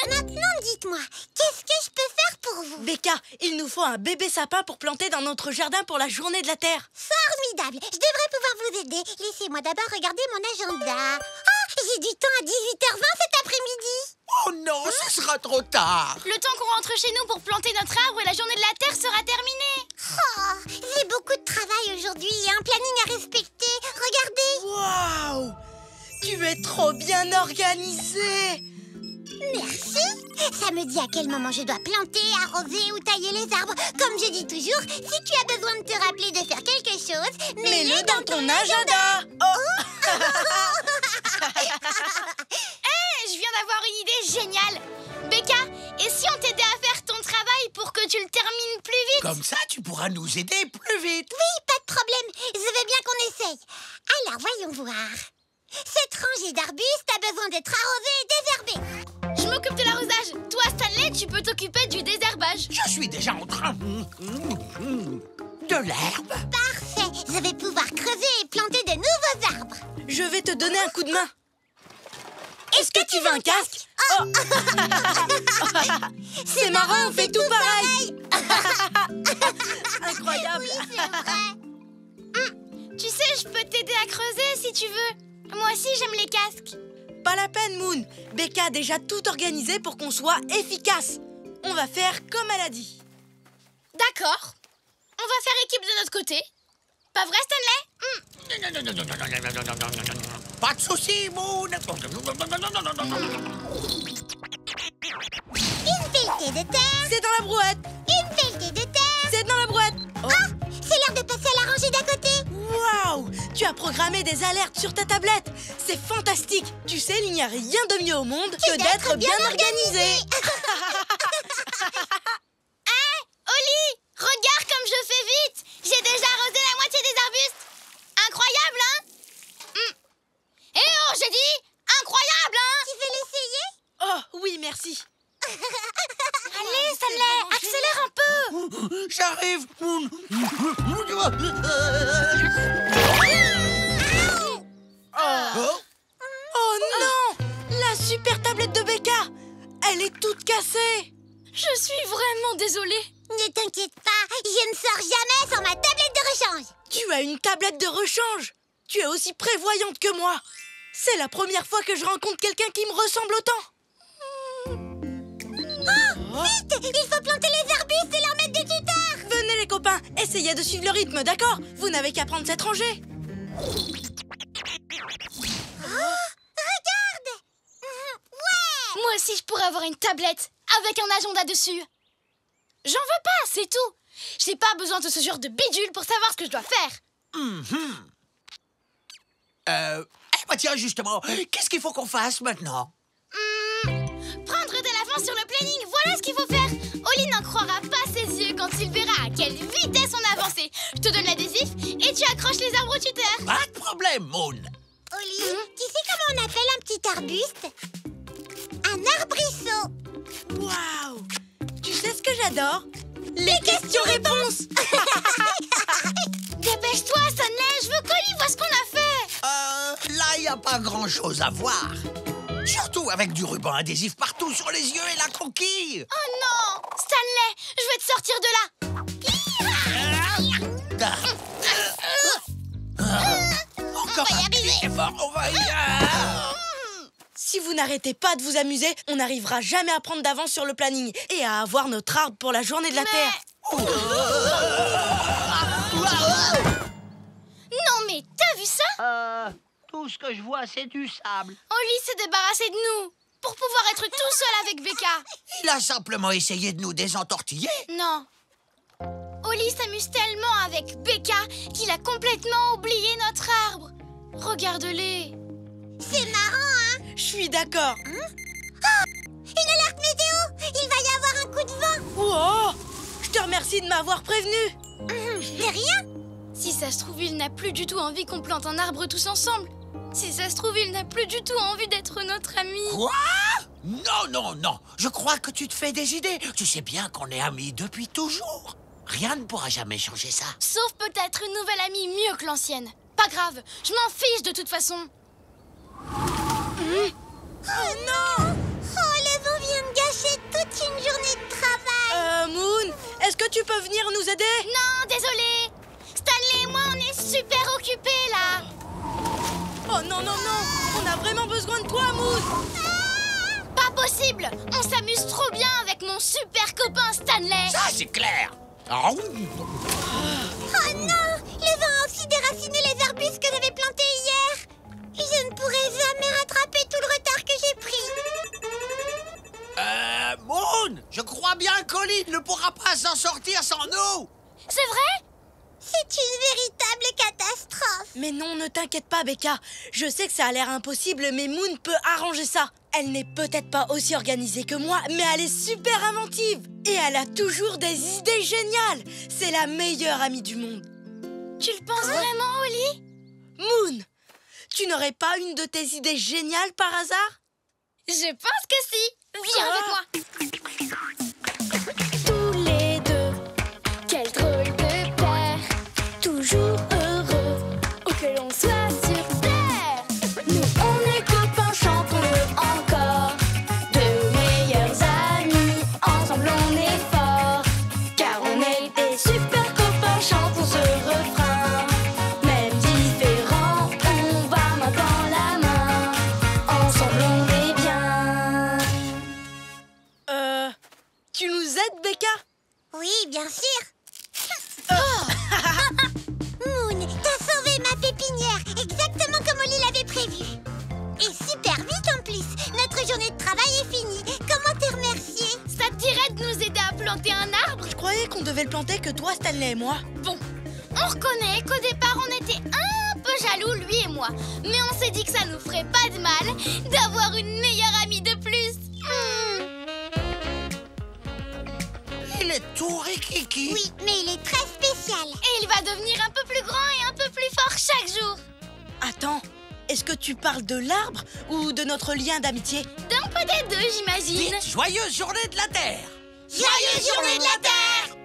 Speaker 16: Maintenant, dites-moi, qu'est-ce que je peux faire pour vous?
Speaker 2: Becca, il nous faut un bébé sapin pour planter dans notre jardin pour la journée de la Terre.
Speaker 16: Formidable, je devrais pouvoir vous aider. Laissez-moi d'abord regarder mon agenda. Oh, j'ai du temps à 18h20 cet après-midi.
Speaker 1: Oh non, ce sera trop tard.
Speaker 3: Le temps qu'on rentre chez nous pour planter notre arbre et la journée de la Terre sera terminée.
Speaker 16: Oh, j'ai beaucoup de travail aujourd'hui et un planning à respecter. Regardez.
Speaker 2: Waouh! Tu es trop bien organisée.
Speaker 16: Merci. Ça me dit à quel moment je dois planter, arroser ou tailler les arbres. Comme je dis toujours, si tu as besoin de te rappeler de faire quelque chose,
Speaker 2: mets-le dans ton agenda. Oh.
Speaker 3: Hey, je viens d'avoir une idée géniale. Becca, et si on t'aidait à faire ton travail pour que tu le termines plus vite?
Speaker 1: Comme ça, tu pourras nous aider plus vite.
Speaker 16: Oui, pas de problème. Je veux bien qu'on essaye. Alors, voyons voir. Cette rangée d'arbustes a besoin d'être arrosée et désherbée.
Speaker 3: Je m'occupe de l'arrosage. Toi, Stanley, tu peux t'occuper du désherbage.
Speaker 1: Je suis déjà en train de l'herbe.
Speaker 16: Parfait. Je vais pouvoir creuser et planter de nouveaux arbres.
Speaker 2: Je vais te donner un coup de main. Est-ce que tu veux un casque? Oh. C'est marrant, on fait tout pareil. Incroyable.
Speaker 16: Oui, c'est vrai. Tu sais, je peux t'aider à creuser si tu veux. Moi aussi, j'aime les casques.
Speaker 2: Pas la peine, Moon. Becca a déjà tout organisé pour qu'on soit efficace. On va faire comme elle a dit.
Speaker 16: D'accord. On va faire équipe de notre côté. Pas vrai, Stanley?
Speaker 1: Pas de soucis, Moon.
Speaker 16: Une pelletée de terre.
Speaker 2: C'est dans la brouette.
Speaker 16: Une pelletée de terre.
Speaker 2: C'est dans la brouette.
Speaker 16: Oh, c'est l'heure de passer à la rangée d'à côté.
Speaker 2: Waouh! Tu as programmé des alertes sur ta tablette. C'est fantastique. Tu sais, il n'y a rien de mieux au monde que d'être bien organisé.
Speaker 16: Hé, Oli, regarde comme je fais vite. J'ai déjà arrosé la moitié des arbustes. Incroyable, hein? Eh oh, j'ai dit incroyable, hein? Tu veux l'essayer?
Speaker 2: Oh, oui, merci.
Speaker 16: Allez, Stanley, accélère un peu.
Speaker 1: J'arrive, Moon.
Speaker 2: Oh non! La super tablette de Becca! Elle est toute cassée!
Speaker 16: Je suis vraiment désolée. Ne t'inquiète pas, je ne sors jamais sans ma tablette de rechange.
Speaker 2: Tu as une tablette de rechange! Tu es aussi prévoyante que moi! C'est la première fois que je rencontre quelqu'un qui me ressemble autant!
Speaker 16: Oh, vite! Il faut planter les arbustes et leur mettre des tuteurs!
Speaker 2: Venez les copains, essayez de suivre le rythme, d'accord? Vous n'avez qu'à prendre cette rangée!
Speaker 16: Regarde! Ouais! Moi aussi, je pourrais avoir une tablette avec un agenda dessus. J'en veux pas, c'est tout. J'ai pas besoin de ce genre de bidule pour savoir ce que je dois faire.
Speaker 1: Bah tiens, justement, qu'est-ce qu'il faut qu'on fasse maintenant?
Speaker 16: Prendre de l'avance sur le planning, voilà ce qu'il faut faire. Oli n'en croira pas ses yeux quand il verra à quelle vitesse on a avancé. Je te donne l'adhésif et tu accroches les arbres tuteurs.
Speaker 1: Pas de problème, Moon.
Speaker 16: Oli, tu sais comment on appelle un petit arbuste? Un arbrisseau.
Speaker 2: Waouh! Tu sais ce que j'adore? Les questions-réponses!
Speaker 16: Dépêche-toi, Stanley, je veux qu'Oli voit ce qu'on a fait.
Speaker 1: Là, il n'y a pas grand-chose à voir. Surtout avec du ruban adhésif partout sur les yeux et la coquille.
Speaker 16: Oh non! Stanley, je vais te sortir de là.
Speaker 1: Encore un petit effort, on va y...
Speaker 2: Si vous n'arrêtez pas de vous amuser, on n'arrivera jamais à prendre d'avance sur le planning et à avoir notre arbre pour la journée de la Terre.
Speaker 16: Non mais, t'as vu ça?
Speaker 11: Tout ce que je vois, c'est du sable.
Speaker 16: Oli s'est débarrassé de nous pour pouvoir être tout seul avec Becca.
Speaker 1: Il a simplement essayé de nous désentortiller.
Speaker 16: Non. Oli s'amuse tellement avec Becca qu'il a complètement oublié notre arbre. Regarde-les. C'est marrant, hein?
Speaker 2: Je suis d'accord.
Speaker 16: Une alerte météo! Il va y avoir un coup de vent.
Speaker 2: Oh! Je te remercie de m'avoir prévenu.
Speaker 16: De rien. Si ça se trouve, il n'a plus du tout envie qu'on plante un arbre tous ensemble. Si ça se trouve, il n'a plus du tout envie d'être notre ami.
Speaker 1: Quoi? Non, non, non. Je crois que tu te fais des idées. Tu sais bien qu'on est amis depuis toujours. Rien ne pourra jamais changer ça.
Speaker 16: Sauf peut-être une nouvelle amie mieux que l'ancienne. Pas grave, je m'en fiche de toute façon. Oh non! Oh, le vent vient de gâcher toute une journée de travail.
Speaker 2: Moon, est-ce que tu peux venir nous aider?
Speaker 16: Non, désolé. Stanley et moi, on est super occupés, là.
Speaker 2: Oh non, non, non! On a vraiment besoin de toi, Moon!
Speaker 16: Pas possible! On s'amuse trop bien avec mon super copain Stanley.
Speaker 1: Ça, c'est clair. Oh
Speaker 16: non! Le vent a aussi déraciné les arbustes que j'avais plantés hier. Je ne pourrai jamais rattraper tout le retard que j'ai pris.
Speaker 1: Moon, je crois bien qu'Oli ne pourra pas s'en sortir sans nous.
Speaker 16: C'est vrai? C'est une véritable catastrophe.
Speaker 2: Mais non, ne t'inquiète pas, Becca. Je sais que ça a l'air impossible, mais Moon peut arranger ça. Elle n'est peut-être pas aussi organisée que moi, mais elle est super inventive. Et elle a toujours des idées géniales. C'est la meilleure amie du monde.
Speaker 16: Tu le penses vraiment, Oli?
Speaker 2: Moon, tu n'aurais pas une de tes idées géniales par hasard?
Speaker 16: Je pense que si. Viens avec moi.
Speaker 7: Tous les deux, quel drôle de paire, toujours heureux, où que l'on soit sur terre. Nous on est copains, chantons-le encore, de meilleurs amis, ensemble on est forts, car
Speaker 2: dit qu'on devait le planter que toi, Stanley et moi.
Speaker 3: Bon, on reconnaît qu'au départ, on était un peu jaloux, lui et moi. Mais on s'est dit que ça nous ferait pas de mal d'avoir une meilleure amie de plus.
Speaker 1: Il est tout rikiki.
Speaker 16: Oui, mais il est très spécial.
Speaker 3: Et il va devenir un peu plus grand et un peu plus fort chaque jour.
Speaker 2: Attends, est-ce que tu parles de l'arbre ou de notre lien d'amitié?
Speaker 3: D'un peu des deux, j'imagine.
Speaker 1: Dites joyeuse journée de la Terre.
Speaker 16: Joyeuse journée de la Terre!